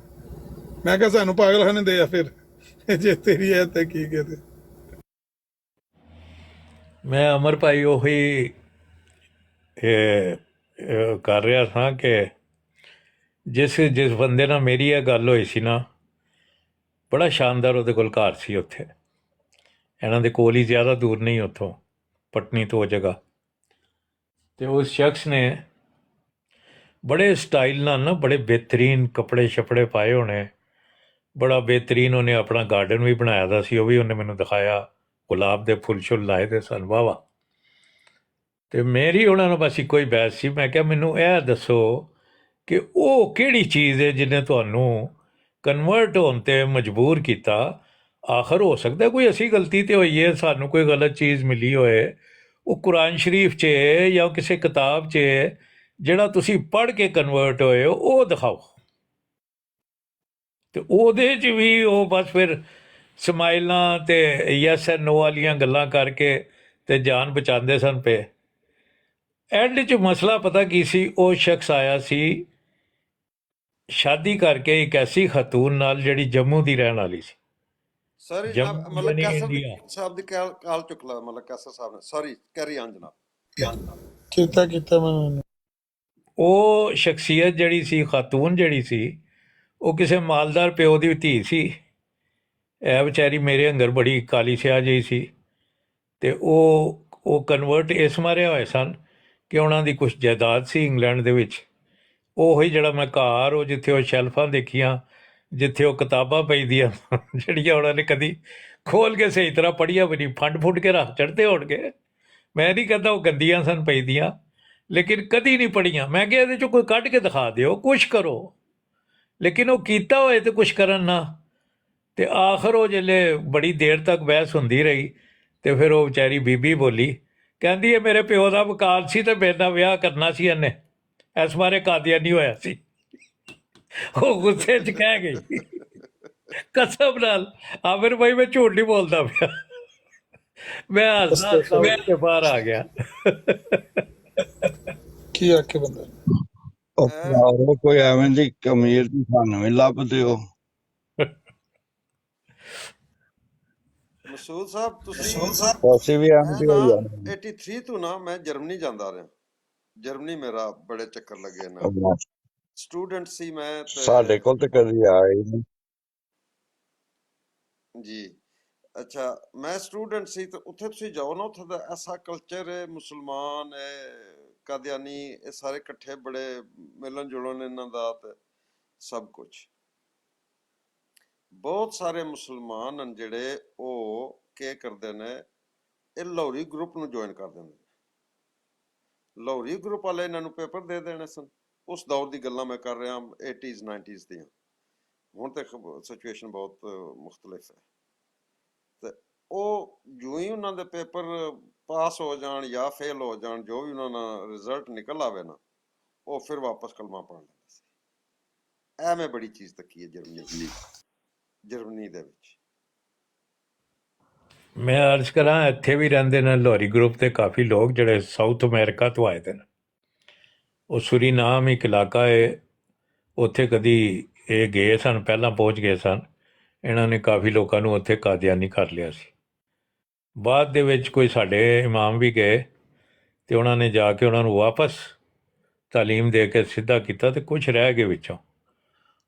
ਮੈਂ ਕਿਹਾ ਸਾਨੂੰ ਪਾਗਲਖਾਨੇ ਦੇ ਆ ਫਿਰ ਜੇ ਤੇਰੀ ਇਹ ਤਹਿਕੀਕ ਹੈ ਤੇ। ਮੈਂ ਅਮਰ ਭਾਈ ਉਹੀ ਕਰ ਰਿਹਾ ਸਾਂ ਕਿ ਜਿਸ ਬੰਦੇ ਨਾਲ ਮੇਰੀ ਇਹ ਗੱਲ ਹੋਈ ਸੀ ਨਾ, ਬੜਾ ਸ਼ਾਨਦਾਰ ਉਹਦੇ ਕੋਲ ਘਰ ਸੀ ਉੱਥੇ, ਇਹਨਾਂ ਦੇ ਕੋਲ ਹੀ, ਜ਼ਿਆਦਾ ਦੂਰ ਨਹੀਂ ਉੱਥੋਂ, ਪਟਨੀ ਤੋਂ ਉਹ ਜਗ੍ਹਾ। ਅਤੇ ਉਸ ਸ਼ਖਸ ਨੇ ਬੜੇ ਸਟਾਈਲ ਨਾਲ ਨਾ, ਬੜੇ ਬਿਹਤਰੀਨ ਕੱਪੜੇ ਛਪੜੇ ਪਾਏ ਹੋਣੇ, ਬੜਾ ਬਿਹਤਰੀਨ ਉਹਨੇ ਆਪਣਾ ਗਾਰਡਨ ਵੀ ਬਣਾਇਆ ਦਾ ਸੀ, ਉਹ ਵੀ ਉਹਨੇ ਮੈਨੂੰ ਦਿਖਾਇਆ, ਗੁਲਾਬ ਦੇ ਫੁੱਲ ਸ਼ੁੱਲ ਲਾਏ ਦੇ ਸਨ ਵਾਹਵਾ। ਅਤੇ ਮੇਰੀ ਉਹਨਾਂ ਨਾਲ ਬਸ ਇੱਕੋ ਹੀ ਬਹਿਸ ਸੀ। ਮੈਂ ਕਿਹਾ ਮੈਨੂੰ ਇਹ ਦੱਸੋ ਕਿ ਉਹ ਕਿਹੜੀ ਚੀਜ਼ ਹੈ ਜਿਹਨੇ ਤੁਹਾਨੂੰ ਕਨਵਰਟ ਹੋਣ 'ਤੇ ਮਜਬੂਰ ਕੀਤਾ। ਆਖਰ ਹੋ ਸਕਦਾ ਕੋਈ ਅਸੀਂ ਗਲਤੀ 'ਤੇ ਹੋਈ ਹੈ, ਸਾਨੂੰ ਕੋਈ ਗਲਤ ਚੀਜ਼ ਮਿਲੀ ਹੋਏ, ਉਹ ਕੁਰਾਨ ਸ਼ਰੀਫ 'ਚ ਜਾਂ ਕਿਸੇ ਕਿਤਾਬ 'ਚ ਜਿਹੜਾ ਤੁਸੀਂ ਪੜ੍ਹ ਕੇ ਕਨਵਰਟ ਹੋਏ ਹੋ, ਉਹ ਦਿਖਾਓ। ਅਤੇ ਉਹਦੇ 'ਚ ਵੀ ਉਹ ਬਸ ਫਿਰ ਸਮਾਈਲਾਂ ਅਤੇ ਯੈਸ ਐਂਡ ਨੋ ਵਾਲੀਆਂ ਗੱਲਾਂ ਕਰਕੇ ਅਤੇ ਜਾਨ ਬਚਾਉਂਦੇ ਸਨ ਪਏ। ਐਂਡ 'ਚ ਮਸਲਾ ਪਤਾ ਕੀ ਸੀ? ਉਹ ਸ਼ਖਸ ਆਇਆ ਸੀ ਸ਼ਾਦੀ ਕਰਕੇ ਇੱਕ ਐਸੀ ਖਾਤੂਨ ਨਾਲ ਜਿਹੜੀ ਜੰਮੂ ਦੀ ਰਹਿਣ ਵਾਲੀ ਸੀ। ਸਰ ਜੰਮੂ ਮਤਲਬ ਯਾਨੀ ਕੈਸਰ ਇੰਡੀਆ। ਸਾਹਿਬ ਦੀ ਕਾਲ ਚੁੱਕ ਲਾ, ਮਤਲਬ ਕੈਸਰ ਸਾਹਿਬ ਨੇ, ਸੌਰੀ ਕੈਰੀ ਆਨ ਜਨਾਬ। ਕੀਤਾ ਮੈਨੂੰ। ਉਹ ਸ਼ਖਸੀਅਤ ਜਿਹੜੀ ਸੀ, ਖਾਤੂਨ ਜਿਹੜੀ ਸੀ, ਉਹ ਕਿਸੇ ਮਾਲਦਾਰ ਪਿਓ ਦੀ ਧੀ ਸੀ। ਇਹ ਵਿਚਾਰੀ ਮੇਰੇ ਅੰਦਰ ਬੜੀ ਕਾਲੀ ਸਿਆਹ ਜਿਹੀ ਸੀ। ਅਤੇ ਉਹ ਕਨਵਰਟ ਇਸ ਮਾਰਿਆ ਹੋਏ ਸਨ ਕਿ ਉਹਨਾਂ ਦੀ ਕੁਛ ਜਾਇਦਾਦ ਸੀ ਇੰਗਲੈਂਡ ਦੇ ਵਿੱਚ। ਉਹੀ ਜਿਹੜਾ ਮੈਂ ਘਰ, ਉਹ ਜਿੱਥੇ ਉਹ ਸ਼ੈਲਫਾਂ ਦੇਖੀਆਂ, ਜਿੱਥੇ ਉਹ ਕਿਤਾਬਾਂ ਪਈਦੀਆਂ ਜਿਹੜੀਆਂ ਉਹਨਾਂ ਨੇ ਕਦੀ ਖੋਲ੍ਹ ਕੇ ਸਹੀ ਤਰ੍ਹਾਂ ਪੜ੍ਹੀਆਂ ਵੀ ਨਹੀਂ, ਫੁੱਟ ਕੇ ਰੱਖ ਚੜ੍ਹਦੇ ਹੋਣਗੇ। ਮੈਂ ਨਹੀਂ ਕਹਿੰਦਾ ਉਹ ਗੰਦੀਆਂ ਸਨ ਪਈਦੀਆਂ, ਲੇਕਿਨ ਕਦੀ ਨਹੀਂ ਪੜ੍ਹੀਆਂ। ਮੈਂ ਕਿਹਾ ਇਹਦੇ 'ਚੋਂ ਕੋਈ ਕੱਢ ਕੇ ਦਿਖਾ ਦਿਓ, ਕੁਛ ਕਰੋ। ਲੇਕਿਨ ਉਹ ਕੀਤਾ ਹੋਏ ਤੇ ਕੁਛ ਕਰਨ ਨਾ। ਅਤੇ ਆਖਰ ਉਹ ਜਿਹੜੇ ਬੜੀ ਦੇਰ ਤੱਕ ਬਹਿਸ ਹੁੰਦੀ ਰਹੀ, ਅਤੇ ਫਿਰ ਉਹ ਵਿਚਾਰੀ ਬੀਬੀ ਬੋਲੀ, ਕਹਿੰਦੀ ਇਹ ਮੇਰੇ ਪਿਓ ਦਾ ਵਕਾਲ ਸੀ ਅਤੇ ਮੇਰੇ ਨਾਲ ਵਿਆਹ ਕਰਨਾ ਸੀ ਇਹਨੇ, ਇਸ ਬਾਰੇ ਕਾਦੀਆਨੀ ਹੋਇਆ ਸੀ। ਉਹ ਗੁੱਸੇ 'ਚ ਕਹਿ ਗਈ, ਕਸਮ ਨਾਲ ਆਮਿਰ ਭਾਈ ਮੈਂ ਝੂਠ ਨਹੀਂ ਬੋਲਦਾ ਪਿਆ। ਮੈਂ ਹੱਸਦਾ ਕੇ ਬਾਹਰ ਆ ਗਿਆ। ਕੀ ਆਖੇ ਬੰਦਾ? ਉਹ ਕੋਈ ਐਵੇਂ ਦੀ ਕਮੀਰ ਦੀ ਸਾਨੂੰ ਵੀ ਲੱਭਦੇ ਹੋ। ਮਸੂਦ ਸਾਹਿਬ ਤੁਸੀਂ ਅਸੀਂ ਵੀ ਐਵੇਂ ਦੀ ਹੋਈ ਜਾਂਦੇ 83 ਤੋਂ ਨਾ ਮੈਂ ਜਰਮਨੀ ਜਾਂਦਾ ਰਿਹਾ। ਜਰਮਨੀ ਮੇਰਾ ਬੜੇ ਚੱਕਰ ਲੱਗੇ ਨਾ, ਸਟੂਡੈਂਟ ਸੀ ਮੈਂ ਤੇ ਸਾਡੇ ਕੋਲ ਤੇ ਕਦੀ ਆਏ ਨਹੀਂ ਜੀ। ਅੱਛਾ ਮੈਂ ਸਟੂਡੈਂਟ ਸੀ ਤੇ ਉੱਥੇ ਤੁਸੀਂ ਜਾਓ ਨਾ, ਉੱਥੇ ਦਾ ਐਸਾ ਕਲਚਰ ਹੈ, ਮੁਸਲਮਾਨ ਹੈ, ਕਾਦੀਆਨੀ, ਇਹ ਸਾਰੇ ਇਕੱਠੇ, ਬੜੇ ਮਿਲਣ ਜੁਲਣ ਇਹਨਾਂ ਦਾ ਤੇ ਸਭ ਕੁਛ। ਬਹੁਤ ਸਾਰੇ ਮੁਸਲਮਾਨ ਹਨ ਜਿਹੜੇ ਉਹ ਕੀ ਕਰਦੇ ਨੇ, ਇਹ ਲਾਹੌਰੀ ਗਰੁੱਪ ਨੂੰ ਜੁਆਇਨ ਕਰ ਦਿੰਦੇ ਨੇ। ਲਾਹੌਰੀ ਗਰੁੱਪ ਵਾਲੇ ਇਹਨਾਂ ਨੂੰ ਪੇਪਰ ਦੇ ਦੇਣੇ ਸਨ। ਉਸ ਦੌਰ ਦੀ ਗੱਲਾਂ ਮੈਂ ਕਰ ਰਿਹਾ, 80s 90s ਦੀਆਂ। ਹੁਣ ਤੇ ਸਿਚੁਏਸ਼ਨ ਬਹੁਤ ਮੁਖਤਲਿਫ ਹੈ। ਤੇ ਉਹ ਜਿਉਂ ਹੀ ਉਹਨਾਂ ਦੇ ਪੇਪਰ ਪਾਸ ਹੋ ਜਾਣ ਜਾਂ ਫੇਲ ਹੋ ਜਾਣ, ਜੋ ਵੀ ਉਹਨਾਂ ਦਾ ਰਿਜ਼ਲਟ ਨਿਕਲ ਆਵੇ ਨਾ, ਉਹ ਫਿਰ ਵਾਪਸ ਕਲਮਾ ਪੜ੍ਹ ਲੈਂਦੇ ਸੀ। ਐਵੇਂ ਬੜੀ ਚੀਜ਼ ਤੱਕੀ ਹੈ ਜਰਮਨੀ ਦੇ ਵਿੱਚ। ਮੈਂ ਅਰਜ਼ ਕਰਾਂ ਇੱਥੇ ਵੀ ਰਹਿੰਦੇ ਨੇ ਲਾਹੌਰੀ ਗਰੁੱਪ ਦੇ ਕਾਫੀ ਲੋਕ ਜਿਹੜੇ ਸਾਊਥ ਅਮਰੀਕਾ ਤੋਂ ਆਏ ਦੇ ਨੇ। ਉਹ ਸੁਰੀਨਾਮ ਇੱਕ ਇਲਾਕਾ ਹੈ, ਉੱਥੇ ਕਦੀ ਇਹ ਗਏ ਸਨ, ਪਹਿਲਾਂ ਪਹੁੰਚ ਗਏ ਸਨ। ਇਹਨਾਂ ਨੇ ਕਾਫੀ ਲੋਕਾਂ ਨੂੰ ਉੱਥੇ ਕਾਦੀਆਨੀ ਕਰ ਲਿਆ ਸੀ। ਬਾਅਦ ਦੇ ਵਿੱਚ ਕੋਈ ਸਾਡੇ ਇਮਾਮ ਵੀ ਗਏ ਅਤੇ ਉਹਨਾਂ ਨੇ ਜਾ ਕੇ ਉਹਨਾਂ ਨੂੰ ਵਾਪਸ ਤਾਲੀਮ ਦੇ ਕੇ ਸਿੱਧਾ ਕੀਤਾ, ਅਤੇ ਕੁਛ ਰਹਿ ਗਏ ਵਿੱਚੋਂ।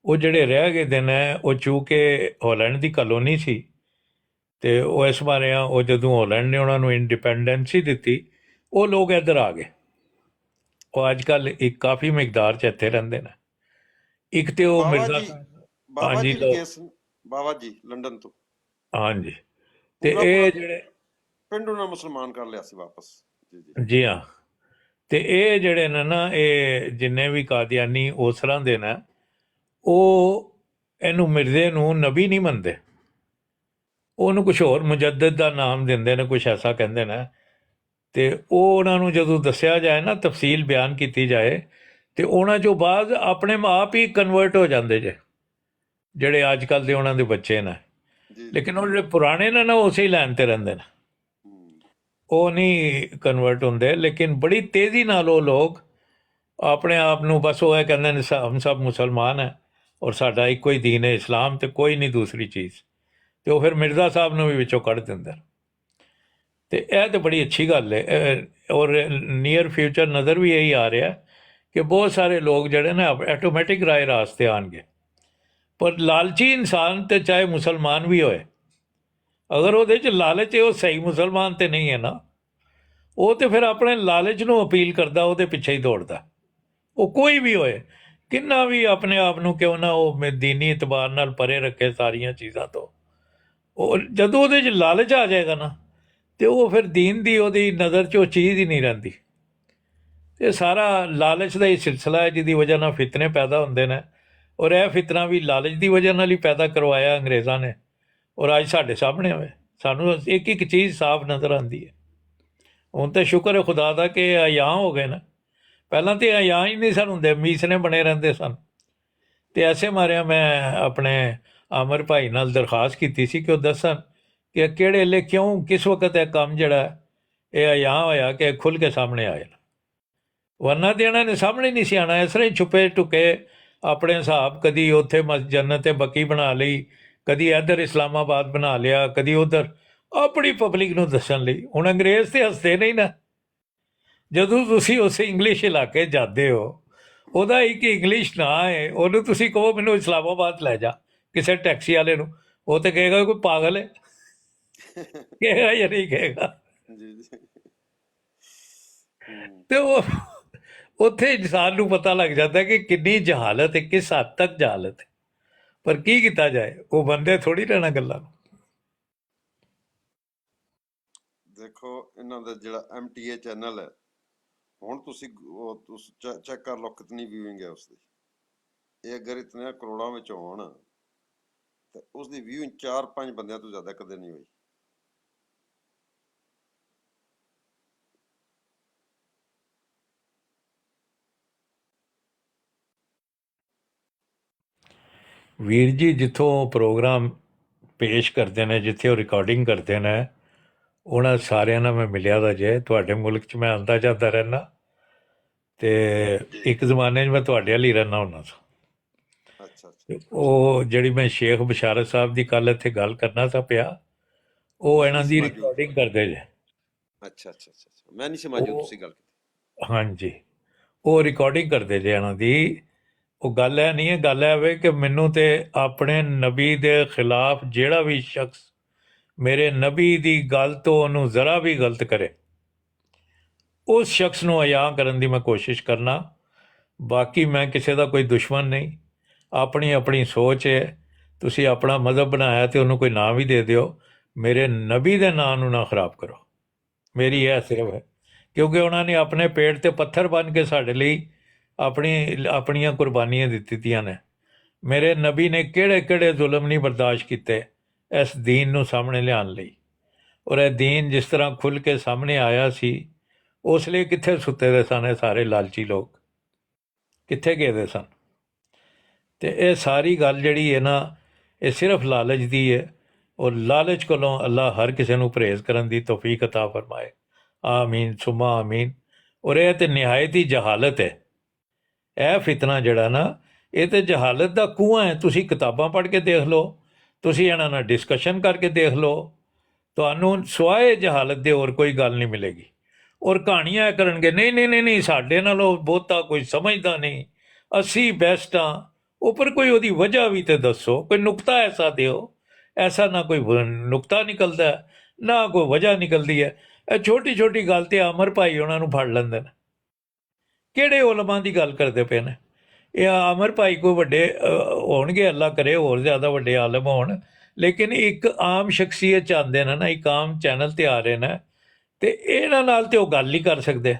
ਉਹ ਜਿਹੜੇ ਰਹਿ ਗਏ ਦੇ ਨੇ ਉਹ ਚੂੰਕਿ ਹਾਲੈਂਡ ਦੀ ਕਲੋਨੀ ਸੀ, ਅਤੇ ਉਹ ਇਸ ਬਾਰੇ ਉਹ ਜਦੋਂ ਹਾਲੈਂਡ ਨੇ ਉਹਨਾਂ ਨੂੰ ਇੰਡੀਪੈਂਡੈਂਸੀ ਦਿੱਤੀ, ਉਹ ਲੋਕ ਇੱਧਰ ਆ ਗਏ। ਉਹ ਅੱਜ ਕੱਲ੍ਹ ਇੱਕ ਕਾਫੀ ਮਿਕਦਾਰ 'ਚ ਇੱਥੇ ਰਹਿੰਦੇ ਨੇ। ਇੱਕ ਤੇ ਉਹ ਮਿਰਜ਼ਾ ਬਾਬਾ ਹਾਂਜੀ ਜੀ ਲੋਕ ਕੇਸ ਬਾਬਾ ਜੀ ਲੰਡਨ ਤੋਂ ਹਾਂਜੀ, ਅਤੇ ਪੂਰਾ ਇਹ ਪੂਰਾ ਜਿਹੜੇ ਪਿੰਡ ਉਹਨਾਂ ਮੁਸਲਮਾਨ ਕਰ ਲਿਆ ਸੀ ਵਾਪਸ। ਜੀ ਜੀ ਜੀ ਹਾਂ, ਅਤੇ ਇਹ ਜਿਹੜੇ ਨੇ ਨਾ, ਇਹ ਜਿੰਨੇ ਵੀ ਕਾਦੀਆਨੀ ਉਸ ਤਰ੍ਹਾਂ ਦੇ ਨੇ, ਉਹ ਇਹਨੂੰ ਮਿਰਜ਼ੇ ਨੂੰ ਨਬੀ ਨਹੀਂ ਮੰਨਦੇ। ਉਹਨੂੰ ਕੁਛ ਹੋਰ ਮੁਜੱਦਦ ਦਾ ਨਾਮ ਦਿੰਦੇ ਨੇ, ਕੁਛ ਐਸਾ ਕਹਿੰਦੇ ਨੇ। ਅਤੇ ਉਹ ਉਹਨਾਂ ਨੂੰ ਜਦੋਂ ਦੱਸਿਆ ਜਾਏ ਨਾ, ਤਫਸੀਲ ਬਿਆਨ ਕੀਤੀ ਜਾਏ, ਅਤੇ ਉਹਨਾਂ 'ਚੋਂ ਬਾਅਦ ਆਪਣੇ ਆਪ ਹੀ ਕਨਵਰਟ ਹੋ ਜਾਂਦੇ ਜੇ, ਜਿਹੜੇ ਅੱਜ ਕੱਲ੍ਹ ਦੇ ਉਹਨਾਂ ਦੇ ਬੱਚੇ ਨੇ। ਜੀ ਜੀ ਲੇਕਿਨ ਉਹ ਜਿਹੜੇ ਪੁਰਾਣੇ ਨੇ ਨਾ, ਉਹ ਉਸੇ ਹੀ ਲਾਈਨ 'ਤੇ ਰਹਿੰਦੇ ਨੇ, ਹੂੰ। ਉਹ ਨਹੀਂ ਕਨਵਰਟ ਹੁੰਦੇ। ਲੇਕਿਨ ਬੜੀ ਤੇਜ਼ੀ ਨਾਲ ਉਹ ਲੋਕ ਆਪਣੇ ਆਪ ਨੂੰ ਬਸ ਉਹ ਇਹ ਕਹਿੰਦੇ ਨੇ ਹਮ ਸਭ ਮੁਸਲਮਾਨ ਹੈ ਔਰ ਸਾਡਾ ਇੱਕੋ ਹੀ ਦੀਨ ਹੈ ਇਸਲਾਮ, ਅਤੇ ਕੋਈ ਨਹੀਂ ਦੂਸਰੀ ਚੀਜ਼। ਅਤੇ ਉਹ ਫਿਰ ਮਿਰਜ਼ਾ ਸਾਹਿਬ ਨੂੰ ਵੀ ਵਿੱਚੋਂ ਕੱਢ ਦਿੰਦੇ। ਅਤੇ ਇਹ ਤਾਂ ਬੜੀ ਅੱਛੀ ਗੱਲ ਹੈ। ਔਰ ਨੀਅਰ ਫਿਊਚਰ ਨਜ਼ਰ ਵੀ ਇਹੀ ਆ ਰਿਹਾ ਕਿ ਬਹੁਤ ਸਾਰੇ ਲੋਕ ਜਿਹੜੇ ਨੇ ਆਟੋਮੈਟਿਕ ਰਾਏ ਰਾਸਤੇ ਆਉਣਗੇ। ਪਰ ਲਾਲਚੀ ਇਨਸਾਨ ਤੇ ਚਾਹੇ ਮੁਸਲਮਾਨ ਵੀ ਹੋਏ, ਅਗਰ ਉਹਦੇ 'ਚ ਲਾਲਚ ਹੈ, ਉਹ ਸਹੀ ਮੁਸਲਮਾਨ ਤੇ ਨਹੀਂ ਹੈ ਨਾ। ਉਹ ਤੇ ਫਿਰ ਆਪਣੇ ਲਾਲਚ ਨੂੰ ਅਪੀਲ ਕਰਦਾ, ਉਹਦੇ ਪਿੱਛੇ ਹੀ ਦੌੜਦਾ। ਉਹ ਕੋਈ ਵੀ ਹੋਏ, ਕਿੰਨਾ ਵੀ ਆਪਣੇ ਆਪ ਨੂੰ ਕਿਉਂ ਨਾ ਉਹ ਦੀਨੀ ਇਤਬਾਰ ਨਾਲ ਪਰੇ ਰੱਖੇ ਸਾਰੀਆਂ ਚੀਜ਼ਾਂ ਤੋਂ, ਉਹ ਜਦੋਂ ਉਹਦੇ 'ਚ ਲਾਲਚ ਆ ਜਾਏਗਾ ਨਾ, ਅਤੇ ਉਹ ਫਿਰ ਦੀਨ ਦੀ ਉਹਦੀ ਨਜ਼ਰ 'ਚ ਉਹ ਚੀਜ਼ ਹੀ ਨਹੀਂ ਰਹਿੰਦੀ। ਇਹ ਸਾਰਾ ਲਾਲਚ ਦਾ ਹੀ ਸਿਲਸਿਲਾ ਹੈ, ਜਿਹਦੀ ਵਜ੍ਹਾ ਨਾਲ ਫਿਤਨੇ ਪੈਦਾ ਹੁੰਦੇ ਨੇ। ਔਰ ਇਹ ਫਿਤਨਾ ਵੀ ਲਾਲਚ ਦੀ ਵਜ੍ਹਾ ਨਾਲ ਹੀ ਪੈਦਾ ਕਰਵਾਇਆ ਅੰਗਰੇਜ਼ਾਂ ਨੇ। ਔਰ ਅੱਜ ਸਾਡੇ ਸਾਹਮਣੇ ਹੋਵੇ, ਸਾਨੂੰ ਇੱਕ ਇੱਕ ਚੀਜ਼ ਸਾਫ਼ ਨਜ਼ਰ ਆਉਂਦੀ ਹੈ। ਹੁਣ ਤਾਂ ਸ਼ੁਕਰ ਹੈ ਖੁਦਾ ਦਾ ਕਿ ਇਹ ਅਯਾਂ ਹੋ ਗਏ ਨੇ। ਪਹਿਲਾਂ ਤਾਂ ਅਯਾਂ ਹੀ ਨਹੀਂ ਸਨ ਹੁੰਦੇ, ਮੀਸਨੇ ਬਣੇ ਰਹਿੰਦੇ ਸਨ। ਅਤੇ ਐਸੇ ਮਾਰਿਆਂ ਮੈਂ ਆਪਣੇ ਆਮਰ ਭਾਈ ਨਾਲ ਦਰਖਾਸਤ ਕੀਤੀ ਸੀ ਕਿ ਉਹ ਦੱਸਣ ਕਿ ਕਿਹੜੇ ਵੇਲੇ ਕਿਉਂ ਕਿਸ ਵਕਤ ਇਹ ਕੰਮ ਜਿਹੜਾ ਇਹ ਅਯਾਂ ਹੋਇਆ ਕਿ ਖੁੱਲ੍ਹ ਕੇ ਸਾਹਮਣੇ ਆਏ। ਵਰਨਾ ਤਾਂ ਇਹਨਾਂ ਨੇ ਸਾਹਮਣੇ ਨਹੀਂ ਸੀ ਆਉਣਾ। ਇਸ ਤਰ੍ਹਾਂ ਹੀ ਛੁਪੇ ਟੁਕੇ ਆਪਣੇ ਹਿਸਾਬ, ਕਦੀ ਉੱਥੇ ਜੰਨਤ ਬਕੀ ਬਣਾ ਲਈ, ਕਦੀ ਇੱਧਰ ਇਸਲਾਮਾਬਾਦ ਬਣਾ ਲਿਆ, ਕਦੀ ਉੱਧਰ, ਆਪਣੀ ਪਬਲਿਕ ਨੂੰ ਦੱਸਣ ਲਈ। ਹੁਣ ਅੰਗਰੇਜ਼ ਤੇ ਹੱਸਦੇ ਨਹੀਂ ਨਾ। ਜਦੋਂ ਤੁਸੀਂ ਉਸ ਇੰਗਲਿਸ਼ ਇਲਾਕੇ ਜਾਂਦੇ ਹੋ, ਉਹਦਾ ਇੱਕ ਇੰਗਲਿਸ਼ ਨਾਂ ਹੈ, ਉਹਨੂੰ ਤੁਸੀਂ ਕਹੋ ਮੈਨੂੰ ਇਸਲਾਮਾਬਾਦ ਲੈ ਜਾ, ਕਿਸੇ ਟੈਕਸੀ ਵਾਲੇ ਨੂੰ, ਉਹ ਤਾਂ ਕਹੇਗਾ ਕੋਈ ਪਾਗਲ ਹੈ, ਕਹੇਗਾ ਜਾਂ ਨਹੀਂ ਕਹੇਗਾ। ਜੀ ਜੀ ਹੂੰ। ਅਤੇ ਉਹ ਉੱਥੇ ਇਨਸਾਨ ਨੂੰ ਪਤਾ ਲੱਗ ਜਾਂਦਾ ਕਿ ਕਿੰਨੀ ਜਹਾਲਤ ਹੈ, ਕਿਸ ਹੱਦ ਤੱਕ ਜਹਾਲਤ ਹੈ। ਪਰ ਕੀ ਕੀਤਾ ਜਾਏ, ਉਹ ਬੰਦੇ ਥੋੜ੍ਹੀ ਰਹਿਣਾ ਗੱਲਾਂ ਨੂੰ। ਦੇਖੋ ਇਹਨਾਂ ਦਾ ਜਿਹੜਾ MTA ਚੈਨਲ ਹੈ, ਹੁਣ ਤੁਸੀਂ ਚੈੱਕ ਕਰ ਲਓ ਕਿਤਨੀ ਵਿਊਇੰਗ ਹੈ ਉਸਦੀ। ਇਹ ਅਗਰ ਇਤਨੇ ਕਰੋੜਾਂ ਵਿੱਚ ਹੋਣ ਤਾਂ ਉਸਦੀ ਵਿਊਇੰਗ 4-5 ਬੰਦਿਆਂ ਤੋਂ ਜ਼ਿਆਦਾ ਕਦੇ ਨਹੀਂ ਹੋਈ। ਵੀਰ ਜੀ, ਜਿੱਥੋਂ ਪ੍ਰੋਗਰਾਮ ਪੇਸ਼ ਕਰਦੇ ਨੇ, ਜਿੱਥੇ ਉਹ ਰਿਕਾਰਡਿੰਗ ਕਰਦੇ ਨੇ, ਉਹਨਾਂ ਸਾਰਿਆਂ ਨਾਲ ਮੈਂ ਮਿਲਿਆ ਦਾ ਜੇ। ਤੁਹਾਡੇ ਮੁਲਕ 'ਚ ਮੈਂ ਆਉਂਦਾ ਜਾਂਦਾ ਰਹਿੰਦਾ, ਅਤੇ ਇੱਕ ਜ਼ਮਾਨੇ 'ਚ ਮੈਂ ਤੁਹਾਡੇ ਵਾਲੀ ਰਹਿੰਦਾ ਹੁੰਦਾ ਸਾਂ। ਅੱਛਾ ਅੱਛਾ ਤੇ ਉਹ ਜਿਹੜੀ ਮੈਂ ਸ਼ੇਖ ਬਸ਼ਾਰਤ ਸਾਹਿਬ ਦੀ ਕੱਲ੍ਹ ਇੱਥੇ ਗੱਲ ਕਰਨਾ ਤਾਂ ਪਿਆ, ਉਹ ਇਹਨਾਂ ਦੀ ਸਮਾਜੂ ਰਿਕਾਰਡਿੰਗ ਕਰਦੇ ਜੇ। ਅੱਛਾ ਅੱਛਾ ਅੱਛਾ ਅੱਛਾ, ਮੈਂ ਨਹੀਂ ਸਮਾਜੂ ਤੁਸੀਂ ਗੱਲ ਕੀਤੀ। ਹਾਂਜੀ, ਉਹ ਰਿਕਾਰਡਿੰਗ ਕਰਦੇ ਜੇ ਇਹਨਾਂ ਦੀ। ਉਹ ਗੱਲ ਇਹ ਨਹੀਂ ਹੈ, ਗੱਲ ਇਹ ਵੇ ਕਿ ਮੈਨੂੰ ਤੇ ਆਪਣੇ ਨਬੀ ਦੇ ਖਿਲਾਫ ਜਿਹੜਾ ਵੀ ਸ਼ਖਸ ਮੇਰੇ ਨਬੀ ਦੀ ਗੱਲ ਤੋਂ ਉਹਨੂੰ ਜ਼ਰਾ ਵੀ ਗਲਤ ਕਰੇ, ਉਸ ਸ਼ਖਸ ਨੂੰ ਅਯਾਂ ਕਰਨ ਦੀ ਮੈਂ ਕੋਸ਼ਿਸ਼ ਕਰਨਾ। ਬਾਕੀ ਮੈਂ ਕਿਸੇ ਦਾ ਕੋਈ ਦੁਸ਼ਮਣ ਨਹੀਂ। ਆਪਣੀ ਆਪਣੀ ਸੋਚ ਹੈ। ਤੁਸੀਂ ਆਪਣਾ ਮਜ਼ਹਬ ਬਣਾਇਆ ਅਤੇ ਉਹਨੂੰ ਕੋਈ ਨਾਂ ਵੀ ਦੇ ਦਿਓ, ਮੇਰੇ ਨਬੀ ਦੇ ਨਾਂ ਨੂੰ ਨਾ ਖਰਾਬ ਕਰੋ। ਮੇਰੀ ਇਹ ਸਿਰਫ ਹੈ, ਕਿਉਂਕਿ ਉਹਨਾਂ ਨੇ ਆਪਣੇ ਪੇਟ 'ਤੇ ਪੱਥਰ ਬੰਨ੍ਹ ਕੇ ਸਾਡੇ ਲਈ ਆਪਣੀਆਂ ਕੁਰਬਾਨੀਆਂ ਦਿੱਤੀਆਂ ਨੇ। ਮੇਰੇ ਨਬੀ ਨੇ ਕਿਹੜੇ ਕਿਹੜੇ ਜ਼ੁਲਮ ਨਹੀਂ ਬਰਦਾਸ਼ਤ ਕੀਤੇ ਇਸ ਦੀਨ ਨੂੰ ਸਾਹਮਣੇ ਲਿਆਉਣ ਲਈ। ਔਰ ਇਹ ਦੀਨ ਜਿਸ ਤਰ੍ਹਾਂ ਖੁੱਲ੍ਹ ਕੇ ਸਾਹਮਣੇ ਆਇਆ ਸੀ, ਉਸ ਲਈ ਕਿੱਥੇ ਸੁੱਤੇ ਦੇ ਸਨ ਇਹ ਸਾਰੇ ਲਾਲਚੀ ਲੋਕ, ਕਿੱਥੇ ਗਏ ਦੇ ਸਨ। ਅਤੇ ਇਹ ਸਾਰੀ ਗੱਲ ਜਿਹੜੀ ਹੈ ਨਾ, ਇਹ ਸਿਰਫ ਲਾਲਚ ਦੀ ਹੈ ਔਰ ਲਾਲਚ ਕੋਲੋਂ ਅੱਲਾ ਹਰ ਕਿਸੇ ਨੂੰ ਪਰਹੇਜ਼ ਕਰਨ ਦੀ ਤੌਫੀਕ ਅਤਾ ਫਰਮਾਏ। ਆਮੀਨ ਸੁਮਾ ਆਮੀਨ। ਔਰ ਇਹ ਤੇ ਨਿਹਾਇਤ ਹੀ ਜਹਾਲਤ ਹੈ। ਇਹ ਫਿਤਨਾ ਜਿਹੜਾ ਨਾ, ਇਹ ਤੇ ਜਹਾਲਤ ਦਾ ਕੂਆ ਹੈ। ਤੁਸੀਂ ਕਿਤਾਬਾਂ ਪੜ੍ਹ ਕੇ ਦੇਖ ਲਓ, ਤੁਸੀਂ ਇਹਨਾਂ ਨਾਲ ਡਿਸਕਸ਼ਨ ਕਰਕੇ ਦੇਖ ਲਓ, ਤੁਹਾਨੂੰ ਸਿਵਾਏ ਜਹਾਲਤ ਦੇ ਹੋਰ ਕੋਈ ਗੱਲ ਨਹੀਂ ਮਿਲੇਗੀ। ਔਰ ਕਹਾਣੀਆਂ ਇਹ ਕਰਨਗੇ, ਨਹੀਂ ਸਾਡੇ ਨਾਲੋਂ ਬਹੁਤਾ ਕੋਈ ਸਮਝਦਾ ਨਹੀਂ, ਅਸੀਂ ਬੈਸਟ ਹਾਂ। ਉੱਪਰ ਕੋਈ ਉਹਦੀ ਵਜ੍ਹਾ ਵੀ ਤੇ ਦੱਸੋ, ਕੋਈ ਨੁਕਤਾ ਐਸਾ ਦਿਓ। ਐਸਾ ਨਾ ਕੋਈ ਨੁਕਤਾ ਨਿਕਲਦਾ ਹੈ, ਨਾ ਕੋਈ ਵਜ੍ਹਾ ਨਿਕਲਦੀ ਹੈ। ਇਹ ਛੋਟੀ ਛੋਟੀ ਗੱਲ ਤੇ ਅਮਰ ਭਾਈ ਉਹਨਾਂ ਨੂੰ ਫੜ ਲੈਂਦੇ ਨੇ। ਕਿਹੜੇ ਉਲਮਾ ਦੀ ਗੱਲ ਕਰਦੇ ਪਏ ਨੇ ਇਹ? ਅਮਰ ਭਾਈ ਕੋਈ ਵੱਡੇ ਹੋਣਗੇ, ਅੱਲਾ ਕਰੇ ਹੋਰ ਜ਼ਿਆਦਾ ਵੱਡੇ ਆਲਮ ਹੋਣ, ਲੇਕਿਨ ਇੱਕ ਆਮ ਸ਼ਖਸੀਅਤ ਚਾਹੁੰਦੇ ਨੇ ਨਾ, ਇੱਕ ਆਮ ਚੈਨਲ ਤੇ ਆ ਰਹੇ ਨੇ, ਤੇ ਇਹਨਾਂ ਨਾਲ ਤੇ ਉਹ ਗੱਲ ਨਹੀਂ ਕਰ ਸਕਦੇ।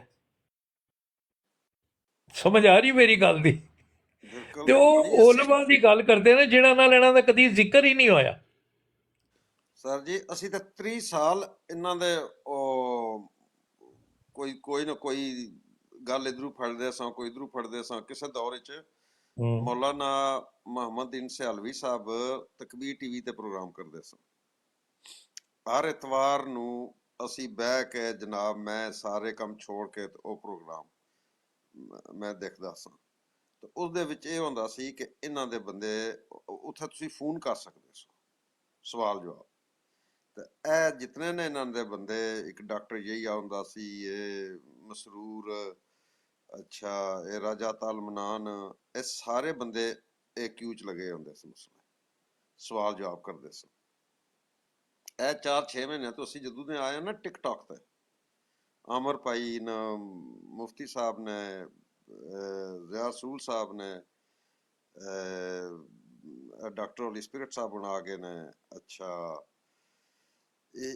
ਸਮਝ ਆ ਰਹੀ ਮੇਰੀ ਗੱਲ ਦੀ? ਬਿਲਕੁਲ ਤੇ ਉਹ ਨਹੀਂ, ਅਸੀਂ ਉਲਮਾ ਦੀ ਗੱਲ ਕਰਦੇ ਨੇ ਜਿਹਨਾਂ ਨਾਲ ਇਹਨਾਂ ਦਾ ਕਦੀ ਜ਼ਿਕਰ ਹੀ ਨਹੀਂ ਹੋਇਆ। ਸਰ ਜੀ ਅਸੀਂ ਤਾਂ 30 ਸਾਲ ਇਹਨਾਂ ਦੇ ਉਹ ਕੋਈ ਨਾ ਕੋਈ ਗੱਲ ਇਧਰੋਂ ਫੜਦੇ ਸਾਂ, ਕੋਈ ਇਧਰੋਂ ਫੜਦੇ ਸਾਂ। ਕਿਸੇ ਦੌਰ 'ਚ ਮੌਲਾਨਾ ਮੁਹੰਮਦ ਸਿਆਲਵੀ ਸਾਹਿਬ ਤਕਬੀਰ ਟੀਵੀ ਤੇ ਪ੍ਰੋਗਰਾਮ ਕਰਦੇ ਸਨ। ਹਰ ਇਤਵਾਰ ਨੂੰ ਅਸੀਂ ਬਹਿ ਕੇ ਜਨਾਬ, ਮੈਂ ਸਾਰੇ ਕੰਮ ਛੋੜ ਕੇ ਤੇ ਉਹ ਪ੍ਰੋਗਰਾਮ ਮੈਂ ਦੇਖਦਾ ਸਾਂ। ਤੇ ਉਸਦੇ ਵਿੱਚ ਇਹ ਹੁੰਦਾ ਸੀ ਕਿ ਇਹਨਾਂ ਦੇ ਬੰਦੇ ਉੱਥੇ ਤੁਸੀਂ ਫੋਨ ਕਰ ਸਕਦੇ ਸੋ, ਸਵਾਲ ਜਵਾਬ। ਤੇ ਇਹ ਜਿਤਨੇ ਨੇ ਇਹਨਾਂ ਦੇ ਬੰਦੇ, ਇੱਕ ਡਾਕਟਰ ਯਹੀਆ ਹੁੰਦਾ ਸੀ, ਇਹ ਮਸਰੂਰ, ਅੱਛਾ ਇਹ ਰਾਜਾ ਤਾਲਮਨਾਨ, ਇਹ ਸਾਰੇ ਬੰਦੇ ਇਹ ਕਿਊ 'ਚ ਲੱਗੇ ਹੁੰਦੇ ਸਨ, ਸਵਾਲ ਜਵਾਬ ਕਰਦੇ ਸਨ। ਇਹ 4-6 ਮਹੀਨਿਆਂ ਤੋਂ ਅਸੀਂ ਜਦੋਂ ਦੇ ਆਏ ਨਾ ਟਿਕਟੌਕ ਤੇ, ਅਮਰ ਭਾਈ ਨੇ, ਮੁਫਤੀ ਸਾਹਿਬ ਨੇ, ਜ਼ਿਆ ਰਸੂਲ ਸਾਹਿਬ ਨੇ, ਡਾਕਟਰ ਹੋਲੀ ਸਪਿਰਿਟ ਸਾਹਿਬ ਹੁਣ ਆ ਗਏ ਨੇ, ਅੱਛਾ ਇਹ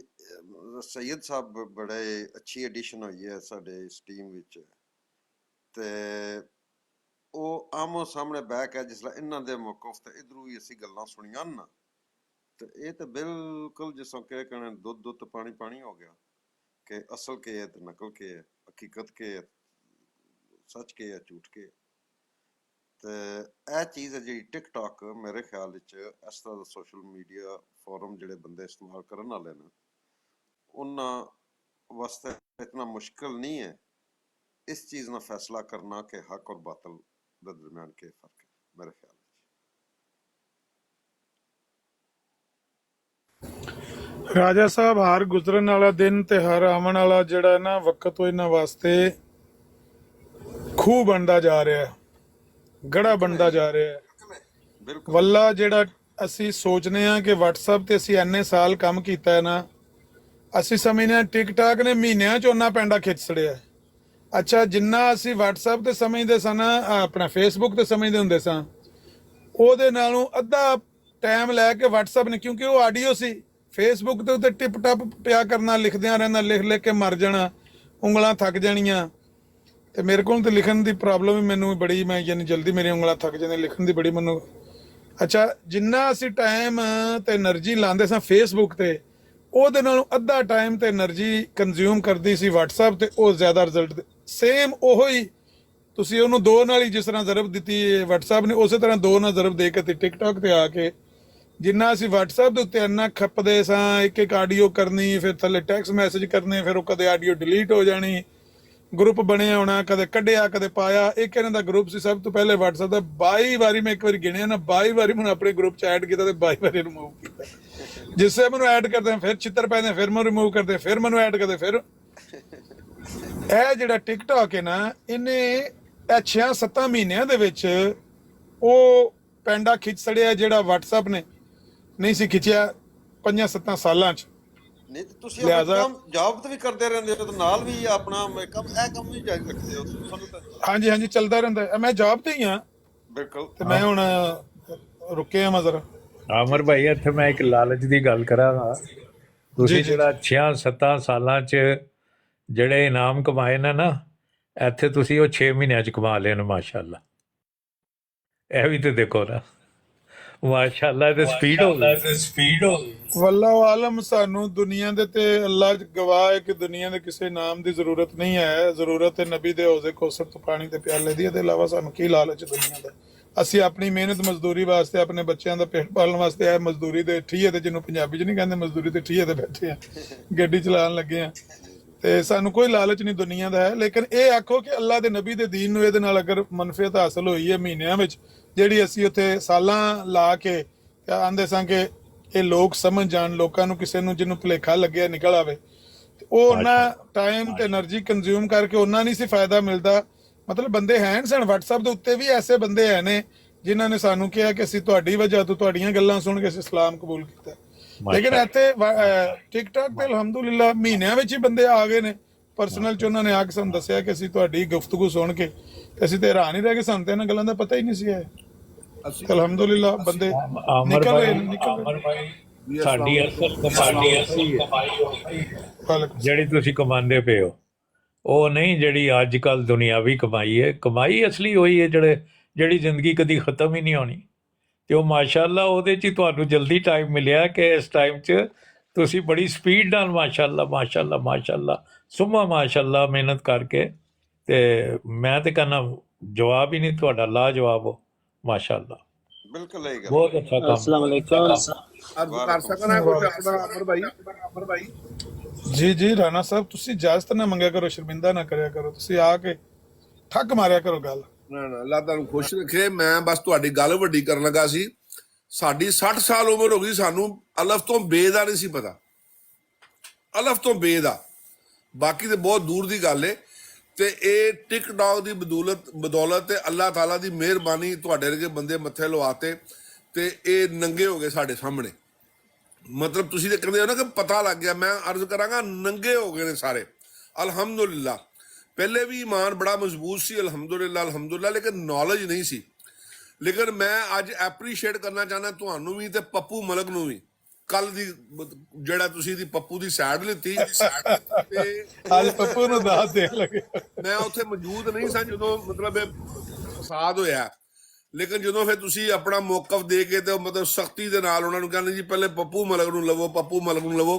ਸੈयद ਸਾਹਿਬ ਬੜੇ ਅੱਛੀ ਐਡੀਸ਼ਨ ਹੋਈ ਹੈ ਸਾਡੇ ਇਸ ਟੀਮ ਵਿੱਚ। ਤੇ ਉਹ ਆਮੋ ਸਾਹਮਣੇ ਬਹਿ ਕੇ ਜਿਸ ਤਰ੍ਹਾਂ ਇਹਨਾਂ ਦੇ ਮੌਕਫ ਤੇ ਇਧਰੋਂ ਵੀ ਅਸੀਂ ਗੱਲਾਂ ਸੁਣੀਆਂ ਨਾ, ਤੇ ਇਹ ਤਾਂ ਬਿਲਕੁਲ ਜਿਸ ਤਰ੍ਹਾਂ ਕਿ ਕਹਿੰਦੇ ਦੁੱਧ ਤੇ ਪਾਣੀ ਪਾਣੀ ਹੋ ਗਿਆ, ਕਿ ਅਸਲ ਕੀ ਹੈ ਤੇ ਨਕਲ ਕੀ ਹੈ, ਹਕੀਕਤ ਕੀ ਹੈ, ਸੱਚ ਕੀ ਹੈ, ਝੂਠ ਕੀ ਹੈ। ਤੇ ਇਹ ਚੀਜ਼ ਹੈ ਜਿਹੜੀ ਟਿਕਟੌਕ, ਮੇਰੇ ਖਿਆਲ ਵਿੱਚ ਇਸ ਤਰ੍ਹਾਂ ਦਾ ਸੋਸ਼ਲ ਮੀਡੀਆ ਫੋਰਮ ਜਿਹੜੇ ਬੰਦੇ ਇਸਤੇਮਾਲ ਕਰਨ ਵਾਲੇ ਨੇ, ਉਹਨਾਂ ਵਾਸਤੇ ਇਤਨਾ ਮੁਸ਼ਕਿਲ ਨਹੀਂ ਹੈ ਇਸ ਚੀਜ਼ ਨਾਲ ਫੈਸਲਾ ਕਰਨਾ ਕਿ ਹੱਕ ਔਰ ਬਾਤਲ ਦੇ ਦਰਮਿਆਨ ਕੀ ਫਰਕ ਹੈ, ਮੇਰੇ ਖਿਆਲ ਵਿੱਚ। ਰਾਜਾ ਸਾਹਿਬ, ਹਰ ਗੁਜ਼ਰਨ ਵਾਲਾ ਦਿਨ ਤੇ ਹਰ ਆਉਣ ਵਾਲਾ ਜਿਹੜਾ ਨਾ ਵਕਤ, ਉਹ ਇਹਨਾਂ ਵਾਸਤੇ ਖੂਹ ਬਣਦਾ ਜਾ ਰਿਹਾ ਹੈ, ਗੜਾ ਬਣਦਾ ਜਾ ਰਿਹਾ ਹੈ। ਬਿਲਕੁਲ ਵੱਲਾ ਜਿਹੜਾ ਅਸੀਂ ਸੋਚਨੇ ਆ ਕਿ WhatsApp ਤੇ ਅਸੀਂ ਇੰਨੇ ਸਾਲ ਕੰਮ ਕੀਤਾ ਹੈ ਨਾ, ਅਸੀਂ ਸਮਝਦੇ ਹਾਂ ਟਿਕਟਾਕ ਨੇ ਮਹੀਨਿਆਂ 'ਚ ਉਹਨਾਂ ਪੈਂਡਾ ਖਿੱਚ ਛੜਿਆ। ਅੱਛਾ, ਜਿੰਨਾ ਅਸੀਂ WhatsApp ਤੇ ਸਮਝਦੇ ਸਨ, ਆਪਣਾ Facebook ਤੇ ਸਮਝਦੇ ਹੁੰਦੇ ਸਾਂ, ਉਹਦੇ ਨਾਲੋਂ ਅੱਧਾ ਟਾਈਮ ਲੈ ਕੇ WhatsApp ਨੇ, ਕਿਉਂਕਿ ਉਹ ਆਡੀਓ ਸੀ। Facebook ਦੇ ਉੱਤੇ ਟਿਪ ਟਪ ਪਿਆ ਕਰਨਾ, ਲਿਖਦਿਆਂ ਰਹਿਣਾ, ਲਿਖ ਲਿਖ ਕੇ ਮਰ ਜਾਣਾ, ਉਂਗਲਾਂ ਥੱਕ ਜਾਣੀਆਂ। ਤੇ ਮੇਰੇ ਕੋਲ ਤੇ ਲਿਖਣ ਦੀ ਪ੍ਰੋਬਲਮ ਵੀ ਮੈਨੂੰ ਬੜੀ, ਮੈਂ ਯਾਨੀ ਜਲਦੀ ਮੇਰੀਆਂ ਉਂਗਲਾਂ ਥੱਕ ਜਾਂਦੀਆਂ, ਲਿਖਣ ਦੀ ਬੜੀ ਮੈਨੂੰ। ਅੱਛਾ, ਜਿੰਨਾ ਅਸੀਂ ਟਾਈਮ ਤੇ એનર્ਜੀ ਲਾਉਂਦੇ ਸਾਂ Facebook ਤੇ, ਉਹਦੇ ਨਾਲੋਂ ਅੱਧਾ ਟਾਈਮ ਤੇ એનર્ਜੀ ਕੰਜ਼ਿਊਮ ਕਰਦੀ ਸੀ WhatsApp ਤੇ, ਉਹ ਜ਼ਿਆਦਾ ਰਿਜ਼ਲਟ ਸੇਮ ਉਹੋ ਹੀ। ਤੁਸੀਂ ਉਹਨੂੰ 2 ਨਾਲ ਹੀ ਜਿਸ ਤਰ੍ਹਾਂ ਜ਼ਰਬ ਦਿੱਤੀ WhatsApp ਨੇ, ਉਸੇ ਤਰ੍ਹਾਂ 2 ਨਾਲ ਜ਼ਰਬ ਦੇ ਕੇ ਤੇ ਟਿਕਟੌਕ ਤੇ ਆ ਕੇ ਜਿੰਨਾ ਅਸੀਂ WhatsApp ਦੇ ਉੱਤੇ ਇੰਨਾ ਖੱਪਦੇ ਸਾਂ, ਇੱਕ ਇੱਕ ਆਡੀਓ ਕਰਨੀ, ਫਿਰ ਥੱਲੇ ਟੈਕਸਟ ਮੈਸੇਜ ਕਰਨੇ, ਫਿਰ ਉਹ ਕਦੇ ਆਡੀਓ ਡਿਲੀਟ ਹੋ ਜਾਣੀ, ਗਰੁੱਪ ਬਣਿਆ ਹੋਣਾ, ਕਦੇ ਕੱਢਿਆ ਕਦੇ ਪਾਇਆ। ਇੱਕ ਇਹਨਾਂ ਦਾ ਗਰੁੱਪ ਸੀ ਸਭ ਤੋਂ ਪਹਿਲੇ WhatsApp ਦਾ, 22 ਵਾਰੀ ਮੈਂ ਇੱਕ ਵਾਰੀ ਗਿਣਿਆ ਨਾ, 22 ਵਾਰੀ ਮੈਨੂੰ ਆਪਣੇ ਗਰੁੱਪ 'ਚ ਐਡ ਕੀਤਾ ਤੇ 22 ਵਾਰੀ ਰਿਮੂਵ ਕੀਤਾ। ਜਿਸੇ ਮੈਨੂੰ ਐਡ ਕਰਦੇ ਫਿਰ ਛਿੱਤਰ ਪੈਂਦੇ, ਫਿਰ ਮੈਨੂੰ ਰਿਮੂਵ ਕਰਦੇ, ਫਿਰ ਮੈਨੂੰ ਐਡ ਕਰਦੇ, ਫਿਰ। ਇਹ ਜਿਹੜਾ ਟਿਕਟੌਕ ਹੈ ਨਾ, ਇਹਨੇ ਇਹ 6-7 ਮਹੀਨਿਆਂ ਦੇ ਵਿੱਚ ਉਹ ਪੈਂਡਾ ਖਿੱਚ ਛੜਿਆ ਜਿਹੜਾ WhatsApp ਨੇ ਨਹੀਂ ਸੀ ਖਿੱਚਿਆ 5-7 ਸਾਲਾਂ 'ਚ। ਨਹੀਂ ਤੇ ਤੁਸੀਂ ਆਪਣਾ ਕੰਮ ਜੌਬ ਤੇ ਵੀ ਕਰਦੇ ਰਹਿੰਦੇ ਹੋ ਤੇ ਨਾਲ ਵੀ ਆਪਣਾ ਕੰਮ, ਇਹ ਕੰਮ ਵੀ ਜਾਰੀ ਰੱਖਦੇ ਹੋ ਸਾਨੂੰ ਤਾਂ? ਹਾਂਜੀ ਹਾਂਜੀ, ਚੱਲਦਾ ਰਹਿੰਦਾ। ਮੈਂ ਜੌਬ ਤੇ ਹੀ ਹਾਂ। ਬਿਲਕੁਲ। ਤੇ ਮੈਂ ਹੁਣ ਰੁਕੇ ਆ ਮਜ਼ਰ। ਆਮਰ ਭਾਈ, ਇੱਥੇ ਮੈਂ ਇੱਕ ਲਾਲਚ ਦੀ ਗੱਲ ਕਰਾਂਗਾ। ਤੁਸੀਂ ਜਿਹੜਾ 6-7 ਸਾਲਾਂ 'ਚ ਜਿਹੜੇ ਇਨਾਮ ਕਮਾਏ ਨੇ ਨਾ, ਇੱਥੇ ਤੁਸੀਂ ਉਹ 6 ਮਹੀਨਿਆਂ 'ਚ ਕਮਾ ਲਏ ਨੇ, ਮਾਸ਼ਾਅੱਲਾ। ਇਹ ਵੀ ਤੇ ਦੇਖੋ ਨਾ, ਮਾਸ਼ਾਅੱਲਾ, ਤੇ ਸਪੀਡ ਹੋ ਗਈ। ਵੱਲਾ ਆਲਮ, ਸਾਨੂੰ ਦੁਨੀਆ ਦੇ ਤੇ ਅੱਲਾ ਗਵਾਹ ਹੈ ਕਿ ਦੁਨੀਆ ਦੇ ਕਿਸੇ ਨਾਮ ਦੀ ਜ਼ਰੂਰਤ ਨਹੀਂ ਹੈ। ਜ਼ਰੂਰਤ ਹੈ ਨਬੀ ਦੇ ਹੌਜ਼ੇ ਕੌਸਰ ਤੋਂ ਪਾਣੀ ਦੇ ਪਿਆਲੇ ਦੀ। ਇਹਦੇ ਇਲਾਵਾ ਸਾਨੂੰ ਕੀ ਲਾਲਚ ਦੁਨੀਆ ਦਾ? ਅਸੀਂ ਆਪਣੀ ਮਿਹਨਤ ਮਜ਼ਦੂਰੀ ਵਾਸਤੇ, ਆਪਣੇ ਬੱਚਿਆਂ ਦਾ ਪੇਟ ਪਾਲਣ ਵਾਸਤੇ ਇਹ ਮਜ਼ਦੂਰੀ ਦੇ ਠੀਏ ਤੇ, ਜਿਹਨੂੰ ਪੰਜਾਬੀ 'ਚ ਨਹੀਂ ਕਹਿੰਦੇ, ਮਜ਼ਦੂਰੀ ਤੇ ਠੀਏ ਤੇ ਬੈਠੇ ਆ, ਗੱਡੀ ਚਲਾਉਣ ਲੱਗੇ ਆ। ਤੇ ਸਾਨੂੰ ਕੋਈ ਲਾਲਚ ਨਹੀਂ ਦੁਨੀਆ ਦਾ ਹੈ, ਲੇਕਿਨ ਇਹ ਆਖੋ ਕਿ ਅੱਲਾ ਦੇ ਨਬੀ ਦੇ ਦੀਨ ਨੂੰ ਇਹਦੇ ਨਾਲ ਅਗਰ ਮਨਫੀਅਤ ਹਾਸਲ ਹੋਈ ਹੈ ਮਹੀਨਿਆਂ ਵਿੱਚ, ਜਿਹੜੀ ਅਸੀਂ ਉੱਥੇ ਸਾਲਾਂ ਲਾ ਕੇ ਆਂਦੇ ਸਾਂ ਕਿ ਇਹ ਲੋਕ ਸਮਝ ਜਾਣ, ਲੋਕਾਂ ਨੂੰ ਕਿਸੇ ਨੂੰ ਜਿਹਨੂੰ ਭੁਲੇਖਾ ਲੱਗਿਆ ਨਿਕਲ ਆਵੇ, ਤੇ ਉਹ ਉਹਨਾਂ ਟਾਈਮ ਤੇ એનર્ਜੀ ਕੰਜ਼ਿਊਮ ਕਰਕੇ ਉਹਨਾਂ ਨਹੀਂ ਸੀ ਫਾਇਦਾ ਮਿਲਦਾ। ਮਤਲਬ ਬੰਦੇ ਹੈਨ ਸਨ WhatsApp ਦੇ ਉੱਤੇ ਵੀ ਐਸੇ ਬੰਦੇ ਹੈ ਨੇ ਜਿਨ੍ਹਾਂ ਨੇ ਸਾਨੂੰ ਕਿਹਾ ਕਿ ਅਸੀਂ ਤੁਹਾਡੀ ਵਜ੍ਹਾ ਤੋਂ, ਤੁਹਾਡੀਆਂ ਗੱਲਾਂ ਸੁਣ ਕੇ ਅਸੀਂ ਇਸਲਾਮ ਕਬੂਲ ਕੀਤਾ। ਲੇਕਿਨ ਇੱਥੇ ਟਿਕਟੌਕ ਤੇ ਅਲਹਮਦੁਲਿਲਾ ਮਹੀਨਿਆਂ ਵਿੱਚ ਹੀ ਬੰਦੇ ਆ ਗਏ ਨੇ, ਪਰਸਨਲ ਚ ਉਹਨਾਂ ਨੇ ਆ ਕੇ ਸਾਨੂੰ ਦੱਸਿਆ ਕਿ ਅਸੀਂ ਤੁਹਾਡੀ ਗੁਫ਼ਤਗੂ ਸੁਣ ਕੇ ਅਸੀਂ ਤੇ ਹੈਰਾਨ ਹੀ ਰਹਿ ਗਏ, ਸਾਨੂੰ ਤੇ ਇਹਨਾਂ ਗੱਲਾਂ ਦਾ ਪਤਾ ਹੀ ਨਹੀਂ ਸੀ ਹੈ। ਅਲਹਮਦੁਲਿਲਾ ਬੰਦੇ ਨਿਕਲ ਰਹੇ। ਸਾਡੀ ਅਸਲ ਕਮਾਈ ਜਿਹੜੀ ਤੁਸੀਂ ਕਮਾਉਂਦੇ ਪਏ ਹੋ ਉਹ ਨਹੀਂ ਜਿਹੜੀ ਅੱਜ ਕੱਲ ਦੁਨਿਆਵੀ ਕਮਾਈ ਹੈ। ਕਮਾਈ ਅਸਲੀ ਹੋਈ ਹੈ ਜਿਹੜੀ ਜ਼ਿੰਦਗੀ ਕਦੀ ਖਤਮ ਹੀ ਨਹੀਂ ਹੋਣੀ। ਤੇ ਉਹ ਮਾਸ਼ਾਅੱਲਾ ਉਹਦੇ 'ਚ ਹੀ ਤੁਹਾਨੂੰ ਜਲਦੀ ਟਾਈਮ ਮਿਲਿਆ ਕਿ ਇਸ ਟਾਈਮ 'ਚ ਤੁਸੀਂ ਬੜੀ ਸਪੀਡ ਨਾਲ ਮਾਸ਼ਾਅੱਲਾ ਸੁਮਾ ਮਾਸ਼ਾਅੱਲਾ ਮਿਹਨਤ ਕਰਕੇ, ਤੇ ਮੈਂ ਤੇ ਕਹਿੰਦਾ ਜਵਾਬ ਹੀ ਨਹੀਂ ਤੁਹਾਡਾ, ਲਾ ਜਵਾਬ ਹੋ ਮਾਸ਼ਾਅੱਲਾ। ਬਿਲਕੁਲ ਇਹ ਗੱਲ ਬਹੁਤ ਅੱਛਾ ਕੰਮ। अस्सलाम वालेकुम। ਅੱਜ ਕਰ ਸਕਣਾ ਕੁਝ ਆਪਣਾ ਅਮਰ ਭਾਈ? ਜੀ ਜੀ ਰਾਣਾ ਸਾਹਿਬ, ਤੁਸੀਂ ਇਜਾਜ਼ਤ ਨਾ ਮੰਗਿਆ ਕਰੋ, ਸ਼ਰਮਿੰਦਾ ਨਾ ਕਰਿਆ ਕਰੋ, ਤੁਸੀਂ ਆ ਕੇ ਠੱਕ ਮਾਰਿਆ ਕਰੋ ਗੱਲ। ਨਾ ਅੱਲਾ ਤੁਹਾਨੂੰ ਖੁਸ਼ ਰੱਖੇ। ਮੈਂ ਬਸ ਤੁਹਾਡੀ ਗੱਲ ਵੱਡੀ ਕਰਨ ਲੱਗਾ ਸੀ। ਸਾਡੀ 60 ਸਾਲ ਉਮਰ ਹੋ ਗਈ, ਸਾਨੂੰ ਅਲਫ ਤੋਂ ਬੇ ਦਾ ਨਹੀਂ ਸੀ ਪਤਾ, ਅਲਫ ਤੋਂ ਬੇ ਦਾ। ਬਾਕੀ ਤੇ ਬਹੁਤ ਦੂਰ ਦੀ ਗੱਲ ਏ। ਤੇ ਇਹ ਟਿਕਟੌਕ ਦੀ ਬਦੌਲਤ ਤੇ ਅੱਲਾਹ ਤਾਲਾ ਦੀ ਮਿਹਰਬਾਨੀ, ਤੁਹਾਡੇ ਵਰਗੇ ਬੰਦੇ ਮੱਥੇ ਲਵਾਤੇ ਤੇ ਇਹ ਨੰਗੇ ਹੋ ਗਏ ਸਾਡੇ ਸਾਹਮਣੇ। ਮਤਲਬ ਤੁਸੀਂ ਤੇ ਕਹਿੰਦੇ ਹੋ ਨਾ ਕਿ ਪਤਾ ਲੱਗ ਗਿਆ, ਮੈਂ ਅਰਜ਼ ਕਰਾਂਗਾ ਨੰਗੇ ਹੋ ਗਏ ਨੇ ਸਾਰੇ ਅਲਹਮਦੁਲਿਲਾ। ਪਹਿਲੇ ਵੀ ਈਮਾਨ ਬੜਾ ਮਜ਼ਬੂਤ ਸੀ ਅਲਹਮਦੁਲਿਲਾ, ਲੇਕਿਨ ਨੌਲੇਜ ਨਹੀਂ ਸੀ। ਲੇਕਿਨ ਮੈਂ ਅੱਜ ਐਪਰੀਸ਼ੀਏਟ ਕਰਨਾ ਚਾਹੁੰਦਾ ਤੁਹਾਨੂੰ ਵੀ ਤੇ ਪੱਪੂ ਮਲਕ ਨੂੰ ਵੀ। ਕੱਲ ਦੀ ਜਿਹੜਾ ਤੁਸੀਂ ਦੀ ਪੱਪੂ ਦੀ ਸਾਈਡ ਲਿੱਤੀ ਤੇ ਅੱਜ ਪੱਪੂ ਨੂੰ ਦਾਤ ਦੇਣ ਲੱਗੇ। ਮੈਂ ਉੱਥੇ ਮੌਜੂਦ ਨਹੀਂ ਸਾਂ ਜਦੋਂ ਮਤਲਬ ਇਹ ਫਸਾਦ ਹੋਇਆ, ਲੇਕਿਨ ਜਦੋਂ ਫਿਰ ਤੁਸੀਂ ਆਪਣਾ ਮੌਕਫ ਦੇ ਕੇ ਤੇ ਮਤਲਬ ਸਖਤੀ ਦੇ ਨਾਲ ਉਹਨਾਂ ਨੂੰ ਕਹਿੰਦੇ ਜੀ ਪਹਿਲੇ ਪੱਪੂ ਮਲਕ ਨੂੰ ਲਵੋ,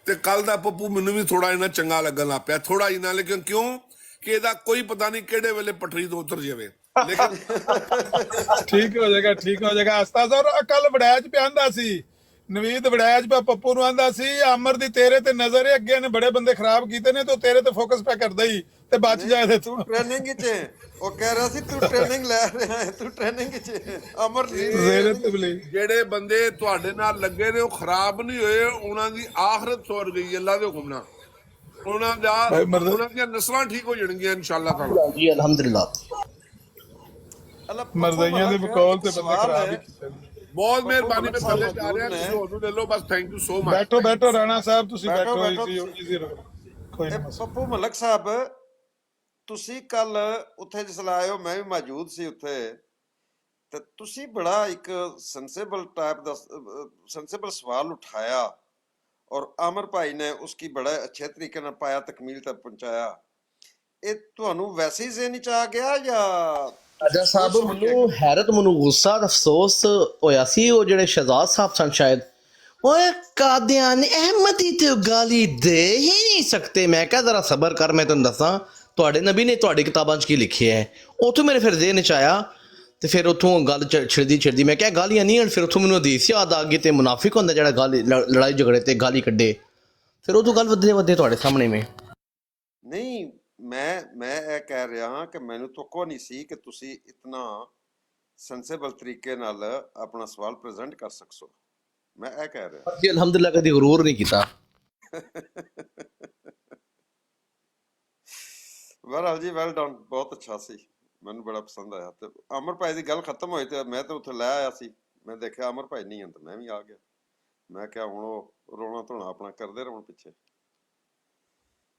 ਤੇ ਕੱਲ ਦਾ ਪੱਪੂ ਮੈਨੂੰ ਵੀ ਥੋੜਾ ਜਿਹਾ ਚੰਗਾ ਲੱਗਣ ਲੱਗ ਪਿਆ, ਥੋੜਾ ਜਿਹਾ। ਲੇਕਿਨ ਕਿਉਂ ਕਿ ਇਹਦਾ ਕੋਈ ਪਤਾ ਨਹੀਂ ਕਿਹੜੇ ਵੇਲੇ ਪਟਰੀ ਤੋਂ ਉਤਰ ਜਾਵੇ। ਲੇਕਿਨ ਠੀਕ ਹੋ ਜਾਏਗਾ ਉਸਤਾਦ ਸਾਹਿਬ। ਕੱਲ ਵੜੈਚ ਪਿਆਂਦਾ ਸੀ, ਨਵੀਦ ਵੜੈਚ ਪੱਪੂ ਨੂੰ ਆਂਦਾ ਸੀ ਅਮਰ ਦੀ ਤੇਰੇ ਤੇ ਨਜ਼ਰ ਹੈ, ਅੱਗੇ ਨੇ ਬੜੇ ਬੰਦੇ ਖਰਾਬ ਕੀਤੇ ਨੇ, ਤੂੰ ਤੇਰੇ ਤੇ ਫੋਕਸ ਪੈ ਕਰਦਾ ਹੀ ਤੇ ਬਚ ਜਾਏ ਤੇ ਤੂੰ ਟ੍ਰੇਨਿੰਗ 'ਚ ਉਹ ਕਹਿ ਰਿਹਾ ਸੀ ਤੂੰ ਟ੍ਰੇਨਿੰਗ ਲੈ ਰਿਹਾ ਹੈ, ਤੂੰ ਟ੍ਰੇਨਿੰਗ 'ਚ ਅਮਰ ਜਿਹੜੇ ਬੰਦੇ ਤੁਹਾਡੇ ਨਾਲ ਲੱਗੇ ਨੇ ਉਹ ਖਰਾਬ ਨਹੀਂ ਹੋਏ, ਉਹਨਾਂ ਦੀ ਆਖਰਤ ਸੁਰ ਗਈ ਅੱਲਾ ਦੇ ਹੁਕਮ ਨਾਲ। ਉਹਨਾਂ ਦੀਆਂ ਨਸਲਾਂ ਠੀਕ ਹੋ ਜਾਣਗੀਆਂ ਇਨਸ਼ਾਅੱਲਾ ਤਾਲਾ ਜੀ ਅਲਹਮਦੁਲਿਲਾ। ਮਰਦਾਈਆਂ ਦੇ ਬਕੌਲ ਤੇ ਬੰਦੇ ਖਰਾਬ ਹੀ ਕੀਤੇ ਨੇ। ਬਹੁਤ ਮਿਹਰਬਾਨੀ। ਮੈਂ ਥੱਲੇ ਜਾ ਰਿਹਾ, ਤੁਸੀਂ ਉਹਨੂੰ ਲੈ ਲਓ ਬਸ। Thank you so much. ਬੈਠੋ ਰਾਣਾ ਸਾਹਿਬ, ਤੁਸੀਂ ਬੈਠੋ ਈਜ਼ੀ ਰਹੋ। ਕੋਈ ਨਹੀਂ ਪੱਪੂ ਮਲਕ ਸਾਹਿਬ, ਤੁਸੀਂ ਕੱਲ ਉੱਥੇ ਜਿਸ ਵੇਲੇ ਆਏ ਹੋ ਮੈਂ ਵੀ ਮੌਜੂਦ ਸੀ ਉੱਥੇ, ਤੇ ਤੁਸੀਂ ਬੜਾ ਇੱਕ सेंसेबल सवाल उठाया और आमिर भाई ने उसकी बड़े अच्छे तरीके ਨਾਲ ਪਾਇਆ, ਤਕਮੀਲ ਤੱਕ ਪਹੁੰਚਾਇਆ। ਇਹ ਤੁਹਾਨੂੰ ਵੈਸੇ ਹੀ ਜ਼ਿਹਨ ਚ ਆ ਗਿਆ ਜਾਂ ਰਾਜਾ ਸਾਹਿਬ? ਮੈਨੂੰ ਹੈਰਤ, ਮੈਨੂੰ ਗੁੱਸਾ ਤੇ ਅਫਸੋਸ ਹੋਇਆ ਸੀ। ਉਹ ਜਿਹੜੇ ਸ਼ਹਜ਼ਾਦ ਸਾਹਿਬ ਸਨ ਸ਼ਾਇਦ, ਓਏ ਕਾਦੀਆਨੀ ਅਹਿਮਦੀ ਤੇ ਗਾਲੀ ਦੇ ਹੀ ਨਹੀਂ ਸਕਤੇ। ਮੈਂ ਕਿਹਾ ਜ਼ਰਾ ਸਬਰ ਕਰ, ਮੈਂ ਤੈਨੂੰ ਦੱਸਾਂ ਤੁਹਾਡੇ ਨਬੀ ਨੇ ਤੁਹਾਡੀ ਕਿਤਾਬਾਂ 'ਚ ਕੀ ਲਿਖਿਆ ਹੈ। ਉੱਥੋਂ ਮੇਰੇ ਫਿਰ ਜ਼ਿਹਨ 'ਚ ਆਇਆ ਤੇ ਫਿਰ ਉੱਥੋਂ ਗੱਲ ਛਿੜਦੀ ਮੈਂ ਕਿਹਾ ਗਾਲੀਆਂ ਨਹੀਂ ਹਨ। ਫਿਰ ਉੱਥੋਂ ਮੈਨੂੰ ਹਦੀਸ ਯਾਦ ਆ ਗਈ ਤੇ ਮੁਨਾਫਿਕ ਹੁੰਦਾ ਜਿਹੜਾ ਗਾਲੀ ਲੜਾਈ ਝਗੜੇ ਤੇ ਗਾਲੀ ਕੱਢੇ। ਫਿਰ ਉਦੋਂ ਗੱਲ ਵਧਦੇ ਤੁਹਾਡੇ ਸਾਹਮਣੇ ਮੈਂ ਨਹੀਂ, ਮੈਂ ਇਹ ਕਹਿ ਰਿਹਾ ਹਾਂ ਕਿ ਮੈਨੂੰ ਤੁੱਕੋ ਨਹੀਂ ਸੀ ਕਿ ਤੁਸੀਂ ਇਤਨਾ ਸੈਂਸੇਬਲ ਤਰੀਕੇ ਨਾਲ ਆਪਣਾ ਸਵਾਲ ਪ੍ਰੈਜ਼ੈਂਟ ਕਰ ਸਕੋ। ਮੈਂ ਇਹ ਕਹਿ ਰਿਹਾ ਜੀ ਅਲਹਮਦੁਲਿਲਾ ਕਦੀ ਗਰੂਰ ਨਹੀਂ ਕੀਤਾ। ਬਹਰਾਲ ਜੀ, ਵੈਲ ਡਨ, ਬਹੁਤ ਅੱਛਾ ਸੀ, ਮੈਨੂੰ ਬੜਾ ਪਸੰਦ ਆਇਆ। ਤੇ ਅਮਰ ਭਾਈ ਦੀ ਗੱਲ ਖਤਮ ਹੋਈ ਤੇ ਮੈਂ ਤਾਂ ਉੱਥੇ ਲੈ ਆਇਆ ਸੀ, ਮੈਂ ਦੇਖਿਆ ਅਮਰ ਭਾਈ ਨਹੀਂ ਹਨ ਤੇ ਮੈਂ ਵੀ ਆ ਗਿਆ। ਮੈਂ ਕਿਹਾ ਹੁਣ ਉਹ ਰੋਣਾ ਧੋਣਾ ਆਪਣਾ ਕਰਦੇ ਰਹਣ ਪਿੱਛੇ।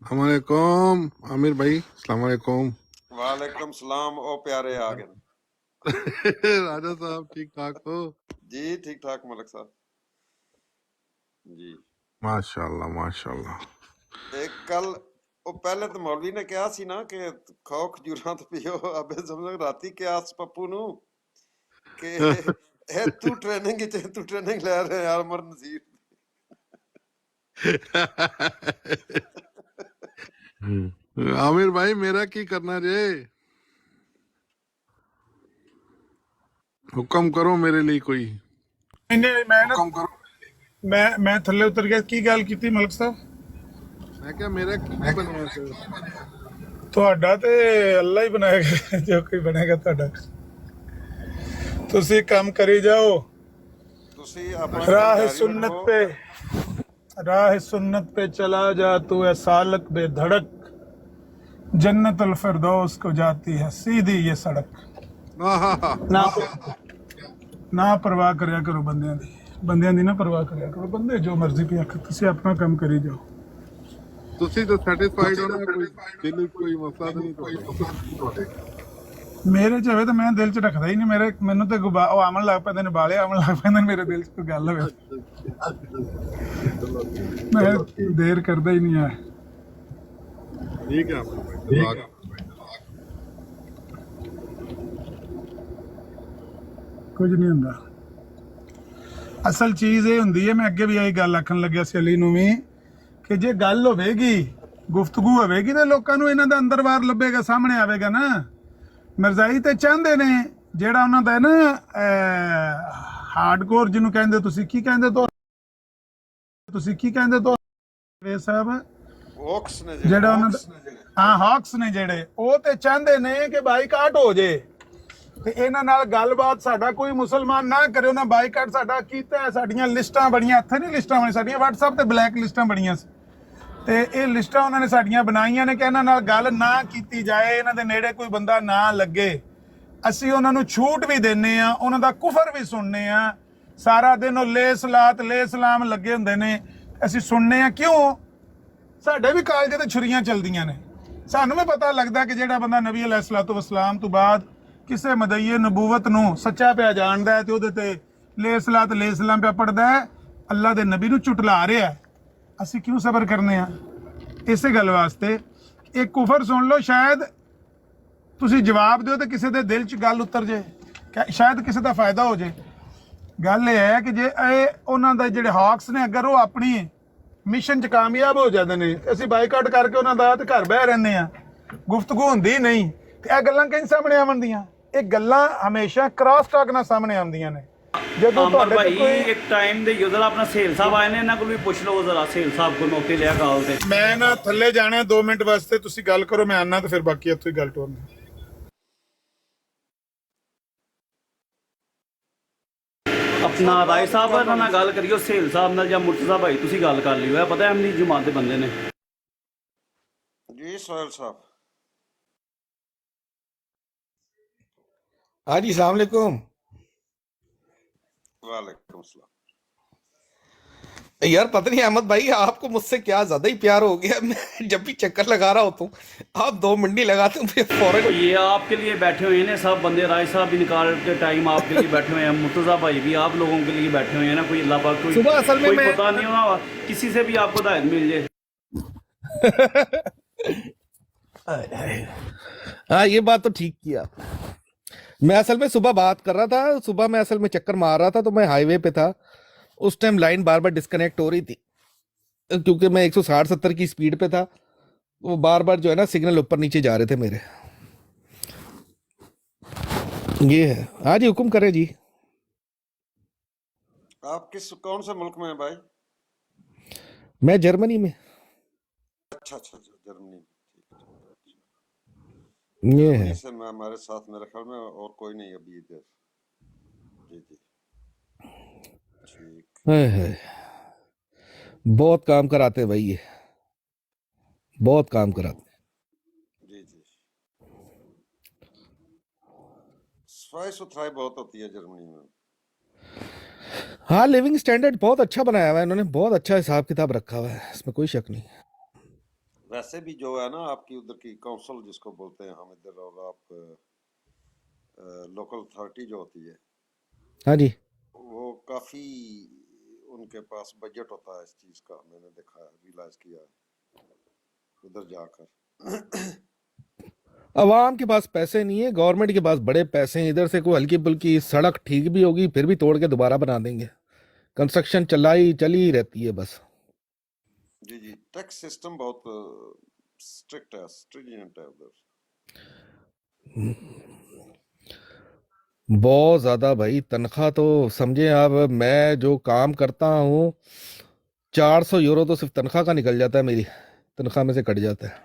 अस्सलामुअलैकुम आमिर भाई, अस्सलामुअलैकुम। वालेकुम सलाम। ओ प्यारे आ गए। राजा साहब ठीक ठाक हो? जी ठीक ठाक मलिक साहब जी, माशाल्लाह माशाल्लाह। एक कल ਉਹ ਪਹਿਲੇ ਤਾਂ ਮੌਲਵੀ ਨੇ ਕਿਹਾ ਸੀ ਨਾ ਕਿ ਖਾਓ ਖਜੂਰਾਂ ਤੇ ਪੀਓ ਅਬੇ ਜ਼ਮਜ਼ਮ, ਰਾਤੀ ਕਿਹਾ ਪੱਪੂ ਨੂੰ ਕਿ ਇਹ ਤੂੰ ਟ੍ਰੇਨਿੰਗ ਲੈ ਰਿਹਾ ਯਾਰ ਅਮਰ ਨਜ਼ੀਰ। आमिर भाई मेरा की करना रे? ਹੁਕਮ ਕਰੋ ਮੇਰੇ ਲਈ ਕੋਈ ਇਹਨੇ ਮੈਂ ਨਾ ਹੁਕਮ ਕਰੋ। ਮੈਂ ਥੱਲੇ ਉਤਰ ਗਿਆ। ਕੀ ਗੱਲ ਕੀਤੀ ਮਲਕ ਸਾਹਿਬ? ਮੈਂ ਕਿਹਾ ਮੇਰਾ ਕੀ ਬਣਿਆ ਸਰ? ਤੁਹਾਡਾ ਤੇ ਅੱਲਾ ਹੀ ਬਣਾਏਗਾ ਜੋ ਕੋਈ ਬਣੇਗਾ ਤੁਹਾਡਾ। ਤੁਸੀਂ ਕੰਮ ਕਰੀ ਜਾਓ। ਤੁਸੀਂ ਆਪਣਾ راہ ਜਾਰੀ سنت ਰੱਖੋ। پہ راہ سنت پہ چلا جا تو اے سالک بے دھڑک، جنت الفردوس کو جاتی ہے سیدھی یہ سڑک۔ ਨਾ ਪਰਵਾਹ ਕਰਿਆ ਕਰੋ ਬੰਦਿਆਂ ਦੀ ਨਾ ਪਰਵਾਹ ਕਰਿਆ ਕਰੋ। ਬੰਦੇ ਜੋ ਮਰਜ਼ੀ ਪਿਆ ਤੁਸੀਂ ਆਪਣਾ ਕੰਮ ਕਰੀ ਜਾਓ। ਤੁਸੀਂ ਤਾਂ ਸੈਟੀਸਫਾਈਡ ਹੋ ਨਾ? ਕੋਈ ਦਿਲ ਕੋਈ ਮਸਲਾ ਤਾਂ ਨਹੀਂ ਤੁਹਾਡੇ? ਮੇਰੇ ਚ ਹੋਵੇ ਤਾਂ ਮੈਂ ਦਿਲ ਚ ਰੱਖਦਾ ਹੀ ਨਹੀਂ। ਮੈਨੂੰ ਤੇ ਉਹ ਆਮਣ ਲੱਗ ਪੈਂਦੇ ਨੇ, ਬਾਲੇ ਆਮਣ ਲੱਗ ਪੈਂਦੇ ਨੇ ਮੇਰੇ ਦਿਲ ਚ ਕੋਈ ਗੱਲ ਹੋਵੇ। ਮੈਂ ਦੇਰ ਕਰਦਾ ਹੀ ਨਹੀਂ ਆ। ਠੀਕ ਹੈ। ਕੁਝ ਨਹੀਂ ਹੁੰਦਾ। ਅਸਲ ਚੀਜ਼ ਇਹ ਹੁੰਦੀ ਹੈ, ਮੈਂ ਅੱਗੇ ਵੀ ਇਹੀ ਗੱਲ ਆਖਣ ਲੱਗਿਆ ਸੀ ਅਲੀ ਨੂੰ ਵੀ, ਕਿ ਜੇ ਗੱਲ ਹੋਵੇਗੀ, ਗੁਫ਼ਤਗੂ ਹੋਵੇਗੀ ਤੇ ਲੋਕਾਂ ਨੂੰ ਇਹਨਾਂ ਦਾ ਅੰਦਰਵਾਰ ਲੱਭੇਗਾ, ਸਾਹਮਣੇ ਆਵੇਗਾ ਨਾ। ਮਿਰਜ਼ਾਈ ਤੇ ਚਾਹੁੰਦੇ ਨੇ ਜਿਹੜਾ ਉਹਨਾਂ ਦਾ ਨਾ ਹਾਰਡਕੋਰ ਜਿਹਨੂੰ ਕਹਿੰਦੇ, ਤੁਸੀਂ ਕੀ ਕਹਿੰਦੇ ਵੇ ਸਾਹਿਬ, ਹੌਕਸ ਨੇ ਜਿਹੜਾ ਉਹਨਾਂ ਦਾ ਹੌਕਸ ਨੇ ਜਿਹੜੇ, ਉਹ ਤੇ ਚਾਹੁੰਦੇ ਨੇ ਕਿ ਬਾਈਕਾਟ ਹੋ ਜੇ ਤੇ ਇਹਨਾਂ ਨਾਲ ਗੱਲਬਾਤ ਸਾਡਾ ਕੋਈ ਮੁਸਲਮਾਨ ਨਾ ਕਰੇ। ਉਹਨਾਂ ਬਾਈਕਾਟ ਸਾਡਾ ਕੀਤਾ ਹੈ। ਸਾਡੀਆਂ ਲਿਸਟਾਂ ਬੜੀਆਂ, ਇੱਥੇ ਨਹੀਂ ਲਿਸਟਾਂ ਬਣੀਆਂ, ਸਾਡੀਆਂ WhatsApp ਤੇ ਬਲੈਕ ਲਿਸਟਾਂ ਬਣੀਆਂ ਸੀ ਤੇ ਇਹ ਲਿਸਟਾਂ ਉਹਨਾਂ ਨੇ ਸਾਡੀਆਂ ਬਣਾਈਆਂ ਨੇ ਕਿ ਇਹਨਾਂ ਨਾਲ ਗੱਲ ਨਾ ਕੀਤੀ ਜਾਏ, ਇਹਨਾਂ ਦੇ ਨੇੜੇ ਕੋਈ ਬੰਦਾ ਨਾ ਲੱਗੇ। ਅਸੀਂ ਉਹਨਾਂ ਨੂੰ ਛੂਟ ਵੀ ਦਿੰਨੇ ਆ, ਉਹਨਾਂ ਦਾ ਕੁਫਰ ਵੀ ਸੁਣਨੇ ਆ। ਸਾਰਾ ਦਿਨ ਉਹ ਲੇ ਸਲਾਤ ਲੇ ਸਲਾਮ ਲੱਗੇ ਹੁੰਦੇ ਨੇ, ਅਸੀਂ ਸੁਣਨੇ ਆ। ਕਿਉਂ? ਸਾਡੇ ਵੀ ਕਾਲਜ ਤੇ ਛੁਰੀਆਂ ਚੱਲਦੀਆਂ ਨੇ। ਸਾਨੂੰ ਵੀ ਪਤਾ ਲੱਗਦਾ ਕਿ ਜਿਹੜਾ ਬੰਦਾ ਨਬੀ ਅਲੈਹਿਸਸਲਾਤੁ ਵਸਲਾਮ ਤੋਂ ਬਾਅਦ ਕਿਸੇ ਮਦਈਏ ਨਬੂਵਤ ਨੂੰ ਸੱਚਾ ਪਿਆ ਜਾਣਦਾ ਹੈ ਤੇ ਉਹਦੇ ਤੇ ਲੇ ਸਲਾਤ ਲੇ ਸਲਾਮ ਪਿਆ ਪੜਦਾ ਹੈ, ਅੱਲਾ ਦੇ ਨਬੀ ਨੂੰ ਝੁਟਲਾ ਰਿਹਾ ਹੈ। ਅਸੀਂ ਕਿਉਂ ਸਬਰ ਕਰਨੇ ਆ? ਇਸੇ ਗੱਲ ਵਾਸਤੇ ਇਹ ਕੁਫਰ ਸੁਣ ਲਓ, ਸ਼ਾਇਦ ਤੁਸੀਂ ਜਵਾਬ ਦਿਓ ਤੇ ਕਿਸੇ ਦੇ ਦਿਲ 'ਚ ਗੱਲ ਉਤਰ ਜੇ, ਸ਼ਾਇਦ ਕਿਸੇ ਦਾ ਫਾਇਦਾ ਹੋ ਜੇ। ਗੱਲ ਇਹ ਹੈ ਕਿ ਜੇ ਇਹ ਉਹਨਾਂ ਦੇ ਜਿਹੜੇ ਹੌਕਸ ਨੇ, ਅਗਰ ਉਹ ਆਪਣੀ ਮਿਸ਼ਨ 'ਚ ਕਾਮਯਾਬ ਹੋ ਜਾਂਦੇ ਨੇ, ਅਸੀਂ ਬਾਈਕਾਟ ਕਰਕੇ ਉਹਨਾਂ ਦਾ ਤੇ ਘਰ ਬਹਿ ਰਹਿੰਦੇ ਆ, ਗੁਫ਼ਤਗੂ ਹੁੰਦੀ ਨਹੀਂ ਤੇ ਇਹ ਗੱਲਾਂ ਕਿੰਝ ਸਾਹਮਣੇ ਆਉਂਦੀਆਂ? ਇਹ ਗੱਲਾਂ ਹਮੇਸ਼ਾ ਕ੍ਰਾਸ ਟਾਕ ਨਾਲ ਸਾਹਮਣੇ ਆਉਂਦੀਆਂ ਨੇ। ਜਦੋਂ ਤੁਹਾਡੇ ਤੁਹਾਡੇ ਭਾਈ ਕੋਈ ਇੱਕ ਟਾਈਮ ਦੇ ਜਦੋਂ ਆਪਣਾ ਸੇਲ ਸਾਹਿਬ ਆਏ ਨੇ, ਇਹਨਾਂ ਕੋਲ ਵੀ ਪੁੱਛ ਲਓ ਜ਼ਰਾ, ਸੇਲ ਸਾਹਿਬ ਕੋਲ ਨੌਕਰੀ ਲਿਆ ਕਾਲ ਤੇ। ਮੈਂ ਨਾ ਥੱਲੇ ਜਾਣਾ 2 ਮਿੰਟ ਵਾਸਤੇ, ਤੁਸੀਂ ਗੱਲ ਕਰੋ, ਮੈਂ ਆਨਾ ਤੇ ਫਿਰ ਬਾਕੀ ਇੱਥੋਂ ਹੀ ਗੱਲ ਟੋਰਨੀ। ਆਪਣਾ ਰਾਏ ਸਾਹਿਬ ਨਾਲ ਗੱਲ ਕਰਿਓ, ਸੇਲ ਸਾਹਿਬ ਨਾਲ ਜਾਂ ਮੁਰਤਜ਼ਾ ਭਾਈ ਤੁਸੀਂ ਗੱਲ ਕਰ ਲਿਓ। ਇਹ ਪਤਾ ਅਮਨੀ ਜਮਾਤ ਦੇ ਬੰਦੇ ਨੇ ਜੀ। ਸੋਹਲ ਸਾਹਿਬ हाँ जी सलाम अलैकुम। वालेकुम सलाम। यार पता नहीं अहमद भाई, आपको मुझसे क्या ज्यादा ही प्यार हो गया। मैं जब भी चक्कर लगा रहा होता हूँ, आप 2 मिनट लगाते हो, फिर फौरन ये आपके लिए बैठे हुए हैं सब बंदे। राय साहब भी निकाल के टाइम आपके लिए बैठे हुए हैं, मुर्तज़ा भाई भी आप लोगों के लिए बैठे हुए हैं ना। कोई अल्लाह पाक कोई सुबह असल में कोई मैं पता नहीं होना, किसी से भी आपको हिदायत मिल जाए। हाँ ये बात तो ठीक किया। मैं असल में सुबह बात कर रहा था, सुबह मैं असल में चक्कर मार रहा था, तो मैं हाईवे पे था। उस टाइम लाइन बार बार डिस्कनेक्ट हो रही थी क्योंकि मैं 160-70 की स्पीड पे था। वो बार बार जो है ना सिग्नल ऊपर नीचे जा रहे थे मेरे। ये है। हाँ जी हुक्म करें जी। आप कौन से मुल्क में हैं भाई? मैं जर्मनी में। अच्छा, जर्मनी। ये है। से मैं हमारे साथ मेरे ख्याल में और कोई नहीं अभी इधर। जी ठीक है। बहुत काम कराते भाई, ये बहुत काम कराते। जी सफाई सुथराई बहुत होती है जर्मनी में। हाँ लिविंग स्टैंडर्ड बहुत अच्छा बनाया हुआ है इन्होंने, बहुत अच्छा हिसाब किताब रखा हुआ है, इसमें कोई शक नहीं। वैसे भी जो है ना आपकी उधर की काउंसिल जिसको बोलते हैं हम इधर, और आप लोकल अथॉरिटी जो होती है, हाँ जी, वो काफी उनके पास बजट होता है इस चीज का। मैंने देखा है, रियलाइज किया है उधर जाकर। अवाम के पास पैसे नहीं है, गवर्नमेंट के पास बड़े पैसे हैं। इधर से कोई हल्की फुल्की सड़क ठीक भी होगी फिर भी तोड़ के दोबारा बना देंगे। कंस्ट्रक्शन चली ही रहती है बस। जी टैक्स सिस्टम बहुत स्ट्रिक्ट है, स्ट्रिंजेंट है उधर। बहुत ज्यादा भाई, तनख्वाह तो समझे आप, मैं जो काम करता हूँ 400 यूरो तो सिर्फ तनख्वाह का निकल जाता है, मेरी तनख्वाह में से कट जाता है।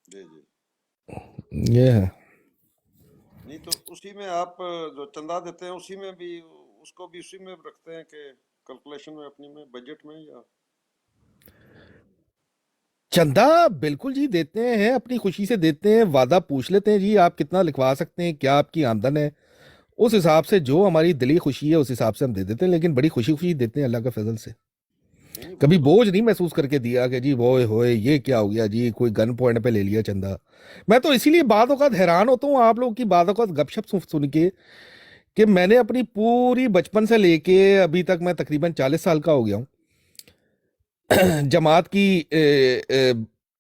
जी जी। ये है। नहीं तो उसी में आप जो चंदा देते हैं उसी में भी, उसको भी उसी में रखते हैं कि कैलकुलेशन में अपनी में बजट में, या चंदा बिल्कुल जी देते हैं, अपनी खुशी से देते हैं, वादा पूछ लेते हैं जी आप कितना लिखवा सकते हैं, क्या आपकी आमदन है, उस हिसाब से जो हमारी दिली खुशी है उस हिसाब से हम दे देते हैं, लेकिन बड़ी खुशी खुशी देते हैं अल्लाह के फजल से। नहीं वो कभी तो बोझ नहीं महसूस करके दिया कि जी वो होए ये क्या हो गया जी, कोई गन पॉइंट पे ले लिया चंदा। मैं तो इसीलिए बाद औक़ात हैरान होता हूँ आप लोगों की बाद औक़ात गपशप सुन के, कि मैंने अपनी पूरी बचपन से लेके अभी तक, मैं तकरीबन 40 साल का हो गया हूँ, जमात की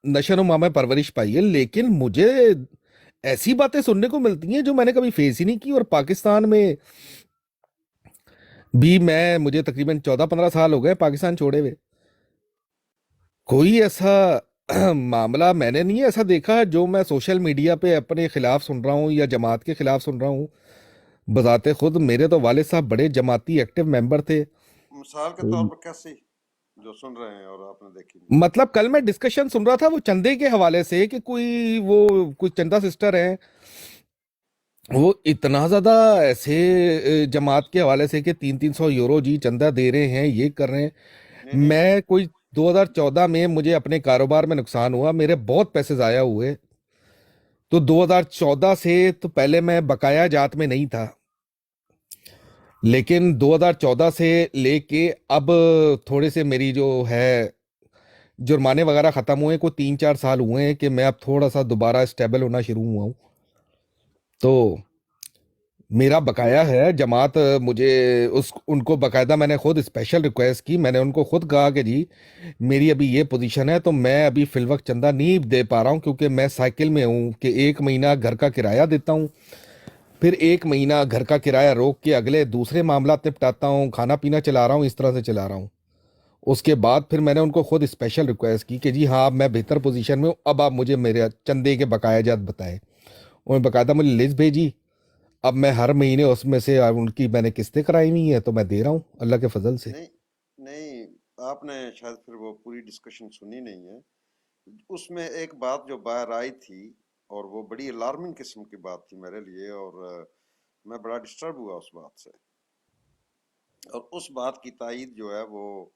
नशर नुमा में परवरिश पाई है, लेकिन मुझे ऐसी बातें सुनने को मिलती हैं जो मैंने कभी फेस ही नहीं की। और पाकिस्तान में भी मुझे तकरीबन 14-15 साल हो गए पाकिस्तान छोड़े हुए, कोई ऐसा मामला मैंने नहीं ऐसा देखा जो मैं सोशल मीडिया पे अपने खिलाफ सुन रहा हूँ या जमात के खिलाफ सुन रहा हूँ। बजाते खुद मेरे तो वालिद साहब बड़े जमाती एक्टिव मेंबर थे। मिसाल के तौर पर कैसे जो सुन रहे हैं और आपने देखी नहीं? मतलब कल मैं डिस्कशन सुन रहा था वो चंदे के हवाले से, कि कोई चंदा सिस्टर है, वो इतना ज्यादा ऐसे जमात के हवाले से कि 300-300 यूरो जी चंदा दे रहे हैं, ये कर रहे हैं। नहीं नहीं मैं कोई 2014 में मुझे अपने कारोबार में नुकसान हुआ, मेरे बहुत पैसे ज़ाया हुए, तो 2014 से तो पहले मैं बकाया जात में नहीं था, लेकिन 2014 से लेके अब थोड़े से मेरी जो है जुर्माने वगैरह ख़त्म हुए, को 3-4 साल हुए हैं कि मैं अब थोड़ा सा दोबारा स्टेबल होना शुरू हुआ हूँ, तो मेरा बकाया है। जमात मुझे उनको बकायदा मैंने खुद स्पेशल रिक्वेस्ट की, मैंने उनको खुद कहा कि जी मेरी अभी ये पोजीशन है, तो मैं अभी फिलवक्त चंदा नहीं दे पा रहा हूँ, क्योंकि मैं साइकिल में हूँ कि 1 महीना घर का किराया देता हूँ, फिर 1 महीना घर का किराया रोक के अगले दूसरे मामला निपटाता हूँ, खाना पीना चला रहा हूँ, इस तरह से चला रहा हूँ। उसके बाद फिर मैंने उनको खुद स्पेशल रिक्वेस्ट की कि जी हाँ, अब मैं बेहतर पोजीशन में हूँ, अब आप मुझे मेरे चंदे के बकाया जात बताएं। उन्होंने बाकायदा मुझे लिस्ट भेजी, अब मैं हर महीने उसमें से उनकी मैंने किस्तें कराई हुई हैं, तो मैं दे रहा हूँ अल्लाह के फजल से। नहीं नहीं, आपने शायद फिर वो पूरी डिस्कशन सुनी नहीं है। उसमें एक बात जो बाहर आई थी और वो बड़ी अलार्मिंग किस्म की बात थी मेरे लिए, और मैं बड़ा डिस्टर्ब हुआ उस बात से, और उस बात की तायीद जो है वो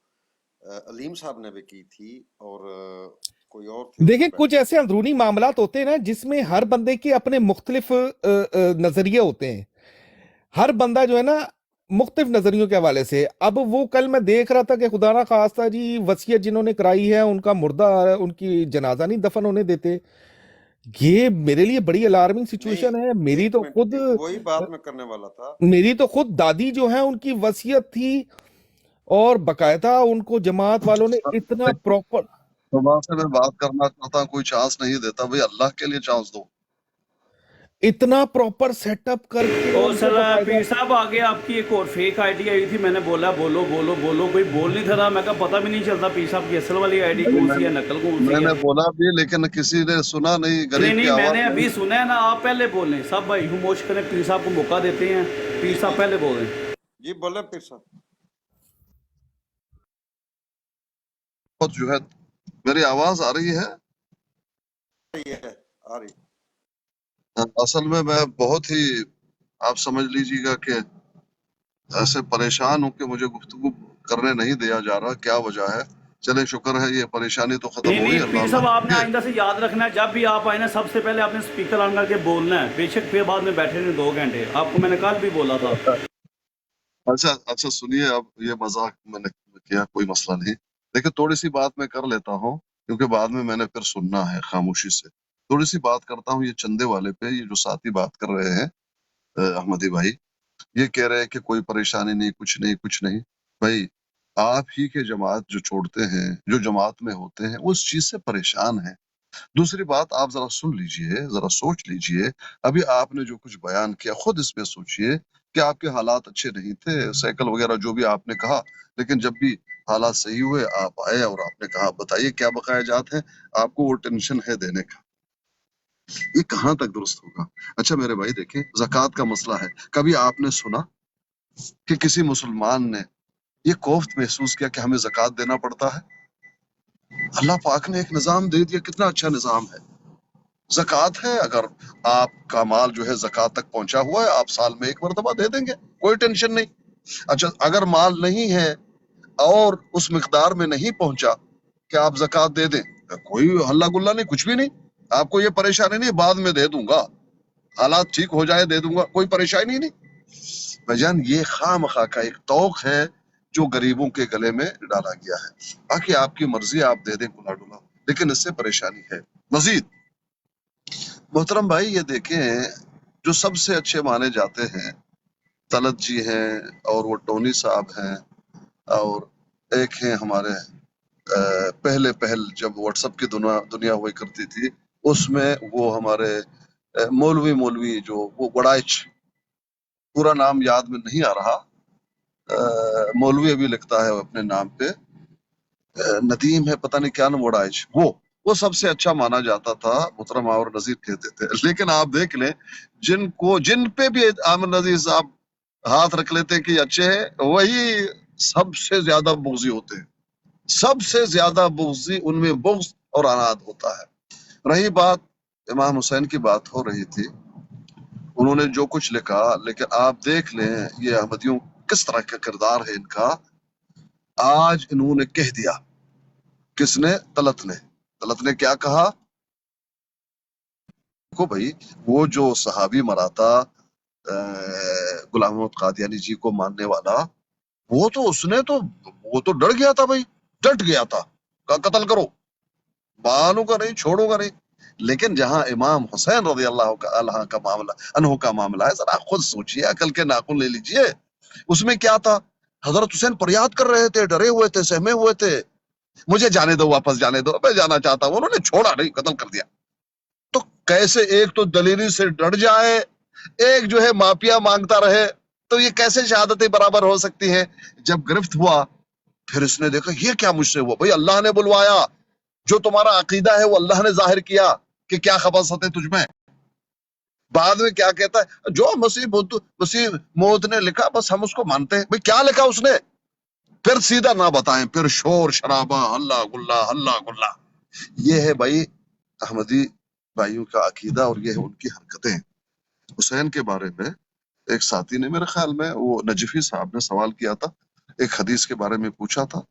अलीम साहब ने भी की थी, और कोई और थे देखिए उसमें कुछ बैठे। ऐसे अंदरूनी मामलात होते हैं ना जिसमें हर बंदे के अपने मुख्तलिफ नजरिए होते हैं, हर बंदा जो है ना मुख्तलिफ नजरियों के हवाले से। अब वो कल मैं देख रहा था कि खुदा ना खास्ता जी वसीयत जिन्होंने कराई है उनका मुर्दा, उनकी जनाजा नहीं दफन होने देते, ये मेरे लिए बड़ी अलार्मिंग नहीं सिचुएशन है। मेरी एक तो मिनट, खुद वही बात मैं करने वाला था। मेरी तो खुद दादी जो है उनकी वसीयत थी, और बकायदा उनको जमात वालों ने इतना प्रॉपर सुबह से मैं बात करना चाहता हूँ, कोई चांस नहीं देता भाई, अल्लाह के लिए चांस दो। इतना प्रॉपर सेटअप करके और उनको सर बकायदा पीर साहब आगे आपकी एक और फेक आईडी आई थी, मैंने बोला बोलो बोलो बोलो, कोई बोल नहीं था रहा, मैं कहा पता भी नहीं चलता पीर साहब की असल वाली आईडी भाई कौन सी है, नकल कौन सी है। मैंने बोला भी, लेकिन किसी ने सुना नहीं, नहीं गरीब की नहीं, आवाज मैंने अभी नहीं। सुना है ना, आप पहले बोलें, सब भाई खामोश करें, पीर साहब को मौका देते हैं, पीर साहब पहले बोलें। जी बोले पीर साहब। बहुत जो है, मेरी आवाज आ रही है? ये है आ रही। असल में मैं बहुत ही, आप समझ लीजिएगा कि ऐसे परेशान हूं कि मुझे गुफ्तगू करने नहीं दिया जा रहा, क्या वजह है? चले शुक्र है ये परेशानी तो खत्म नहीं हो नहीं गई, पीर अल्लाह साहब ना आपने आइंदा से याद रखना है, जब भी आप आए ना सबसे पहले आपने स्पीकर ऑन करके बोलना है, बेशक फिर बाद में बैठे रहे 2 घंटे, आपको मैंने कल भी बोला था। अच्छा अच्छा सुनिए, अब ये मजाक मैंने किया, कोई मसला नहीं। देखिए थोड़ी सी बात मैं कर लेता हूँ, क्योंकि बाद में मैंने फिर सुनना है खामोशी से। थोड़ी सी बात करता हूँ ये चंदे वाले पे। ये जो साथी बात कर रहे हैं अहमदी भाई, ये कह रहे हैं कि कोई परेशानी नहीं, कुछ नहीं कुछ नहीं। भाई आप ही के जमात जो छोड़ते हैं, जो जमात में होते हैं, उस चीज से परेशान है। दूसरी बात, आप जरा सुन लीजिए, जरा सोच लीजिए, अभी आपने जो कुछ बयान किया खुद इसमें सोचिए कि आपके हालात अच्छे नहीं थे, साइकिल वगैरह जो भी आपने कहा, लेकिन जब भी हालात सही हुए आप आए और आपने कहा बताइए क्या बकाया जात है, आपको वो टेंशन है देने का। ये कहाँ तक दुरुस्त होगा? अच्छा मेरे भाई देखें, ज़कात का मसला है, कभी आपने सुना कि किसी मुसलमान ने ये कोफ्त महसूस किया कि हमें ज़कात देना पड़ता है? अल्लाह पाक ने एक निज़ाम दे दिया, कितना अच्छा निज़ाम है। ज़कात है, अगर आपका माल जो है ज़कात तक पहुंचा हुआ है, आप साल में एक मरतबा दे देंगे, कोई टेंशन नहीं। अच्छा अगर माल नहीं है और उस मिकदार में नहीं पहुंचा कि आप ज़कात दे दें, कोई हल्ला गुल्ला नहीं, कुछ भी नहीं, आपको ये परेशानी नहीं, बाद में दे दूंगा, हालात ठीक हो जाए दे दूंगा, कोई परेशानी नहीं। भाईजान ये खामखा का एक तौक है जो गरीबों के गले में डाला गया है। बाकी आपकी मर्जी, आप दे दें खुला डुला, लेकिन इससे परेशानी है। मजीद मोहतरम भाई ये देखें, जो सबसे अच्छे माने जाते हैं तलत जी हैं और वो टोनी साहब हैं, और एक हैं हमारे पहल जब व्हाट्सएप की दुनिया हुई करती थी, उसमें वो हमारे मौलवी जो वो बड़ाइच, पूरा नाम याद में नहीं आ रहा, मौलवी अभी लिखता है अपने नाम पे, नदीम है पता नहीं क्या नाम, बड़ाइच, वो सबसे अच्छा माना जाता था, मुहतरम आमिर नजीर कहते थे। लेकिन आप देख लें, जिन पे भी आमिर नजीर साहब हाथ रख लेते कि अच्छे हैं, वही सबसे ज्यादा बुग़्ज़ी होते हैं, सबसे ज्यादा बुग़्ज़ी उनमें बुग़्ज़ और अनाद होता है। रही बात इमाम हुसैन की, बात हो रही थी, उन्होंने जो कुछ लिखा, लेकिन आप देख लें ये अहमदियों किस तरह का किरदार है इनका। आज इन्होंने कह दिया, किसने? तलत ने क्या कहा? को भाई वो जो सहाबी मरा था गुलाम मोहम्मद कादियानी जी को मानने वाला, वो तो डर गया था भाई, डट गया था, कत्ल करो, मानूंगा नहीं, छोड़ूंगा नहीं। लेकिन जहां इमाम हुसैन रज़ी अल्लाह अन्हु का मामला है, जरा खुद सोचिए, अकल के नाखून ले लीजिए। उसमें क्या था? हजरत हुसैन फरियाद कर रहे थे, डरे हुए थे, सहमे हुए थे, मुझे जाने दो, वापस जाने दो, मैं जाना चाहता हूं। उन्होंने छोड़ा नहीं, कत्ल कर दिया। तो कैसे एक तो दलीली से डर जाए, एक जो है माफिया मांगता रहे, तो ये कैसे शहादतें बराबर हो सकती हैं? जब गिरफ्त हुआ, फिर इसने देखा ये क्या मुझसे हुआ? भाई अल्लाह ने बुलवाया, जो तुम्हारा अकीदा है वो अल्लाह ने जाहिर किया कि क्या खबासत है तुझमें। बाद में क्या कहता है? जो मसीह मौत ने लिखा बस हम उसको मानते हैं। भाई क्या लिखा उसने? फिर सीधा ना बताएं, फिर शोर शराबा, हल्ला गुल्ला। ये है भाई अहमदी भाइयों का अकीदा, और ये है उनकी हरकतें। हुसैन के बारे में एक साथी ने, मेरे ख्याल में वो नजफी साहब ने सवाल किया था, एक हदीस के बारे में पूछा था,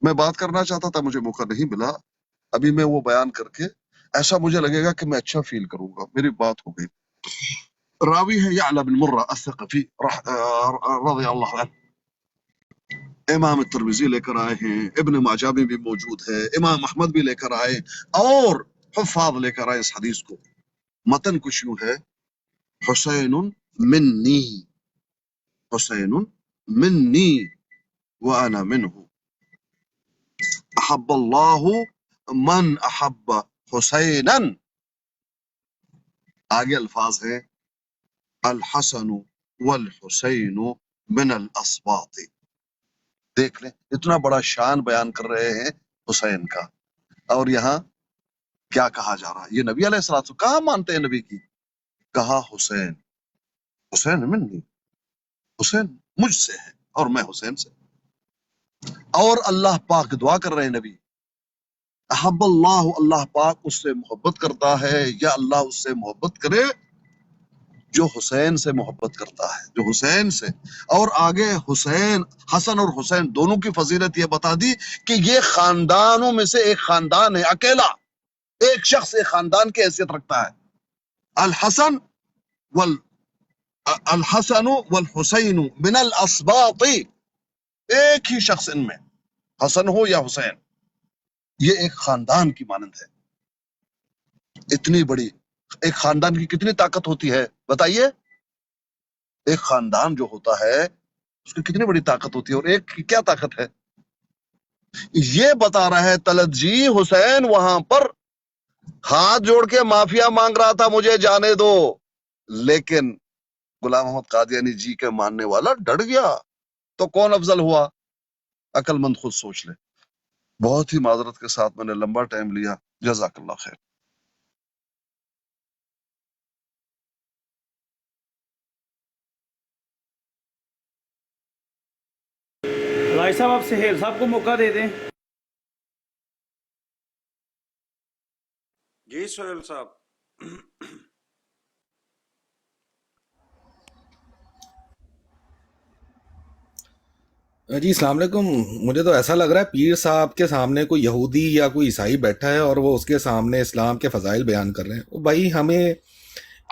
मैं बात करना चाहता था, मुझे मौका नहीं मिला। अभी मैं वो बयान करके ऐसा मुझे लगेगा कि मैं अच्छा फील करूंगा, मेरी बात हो गई। रावी है यअला बिन मुर्रा अस-सक़फ़ी रज़ियल्लाहु अन्हु, इमाम तिर्मिज़ी लेकर आए हैं, इब्न माजा में भी मौजूद है, इमाम अहमद भी लेकर आए, और हुफ़ाज़ लेकर आए इस हदीस को। मतन कुछ यूं है, हुसैनुन मिन्नी व अना मिन्हु, अहब्बल्लाहु मन अहब्ब हुसैनन। आगे अल्फाज है, अल हसनु वल हुसैनु मिन अल अस्बात। देख लें, इतना बड़ा शान बयान कर रहे हैं हुसैन का, और यहाँ क्या कहा जा रहा है? ये नबी अलैहिस्सलाम कहाँ मानते हैं नबी की? कहा हुसैन मिन्नी, हुसैन मुझसे है और मैं हुसैन से। और अल्लाह पाक दुआ कर रहे हैं नबी, अहब्बल्लाहु, अल्लाह पाक उससे मोहब्बत करता है, या अल्लाह उससे मोहब्बत करे जो हुसैन से मोहब्बत करता है, जो हुसैन से। और आगे हुसैन, हसन और हुसैन दोनों की फजीलत ये बता दी कि ये खानदानों में से एक खानदान है, अकेला एक शख्स एक खानदान की हैसियत रखता है। अल हसनु वल हुसैनु मिनल अस्बाती, एक ही शख्स इनमें, हसन हो या हुसैन, ये एक खानदान की मानंद है। इतनी बड़ी एक खानदान की कितनी ताकत होती है बताइए? एक खानदान जो होता है उसकी कितनी बड़ी ताकत होती है, और एक की क्या ताकत है ये बता रहा है तलत जी। हुसैन वहां पर हाथ जोड़ के माफिया मांग रहा था, मुझे जाने दो, लेकिन गुलाम मोहम्मद कादियानी जी के मानने वाला डर गया। तो कौन अफजल हुआ? अक्लमंद खुद सोच ले। बहुत ही माजरत के साथ मैंने लंबा टाइम लिया, जज़ाकल्लाह खैर। भाई साहब आप सहेल साहब को मौका दे दें। जी सोहेल साहब। जी अस्सलाम वालेकुम। मुझे तो ऐसा लग रहा है पीर साहब के सामने कोई यहूदी या कोई ईसाई बैठा है और वो उसके सामने इस्लाम के फ़ज़ाइल बयान कर रहे हैं। वो भाई हमें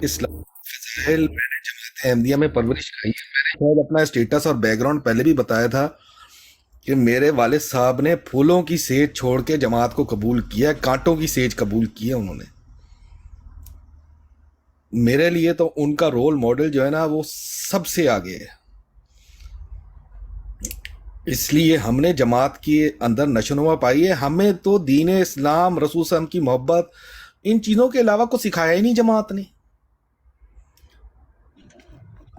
इस्लाम के फ़ज़ाइल, मैंने जमात अहमदिया में परवरिश खाई है। मैंने शायद अपना स्टेटस और बैकग्राउंड पहले भी बताया था कि मेरे वालिद साहब ने फूलों की सेज छोड़ के जमात को कबूल किया, कांटों की सेज कबूल की है उन्होंने। मेरे लिए तो उनका रोल मॉडल जो है ना वो सबसे आगे है। इसलिए हमने जमात के अंदर नशोनुमा पाई है। हमें तो दीन इस्लाम, रसूल सल्लल्लाहु अलैहि वसल्लम की मोहब्बत, इन चीज़ों के अलावा कुछ सिखाया ही नहीं जमात ने।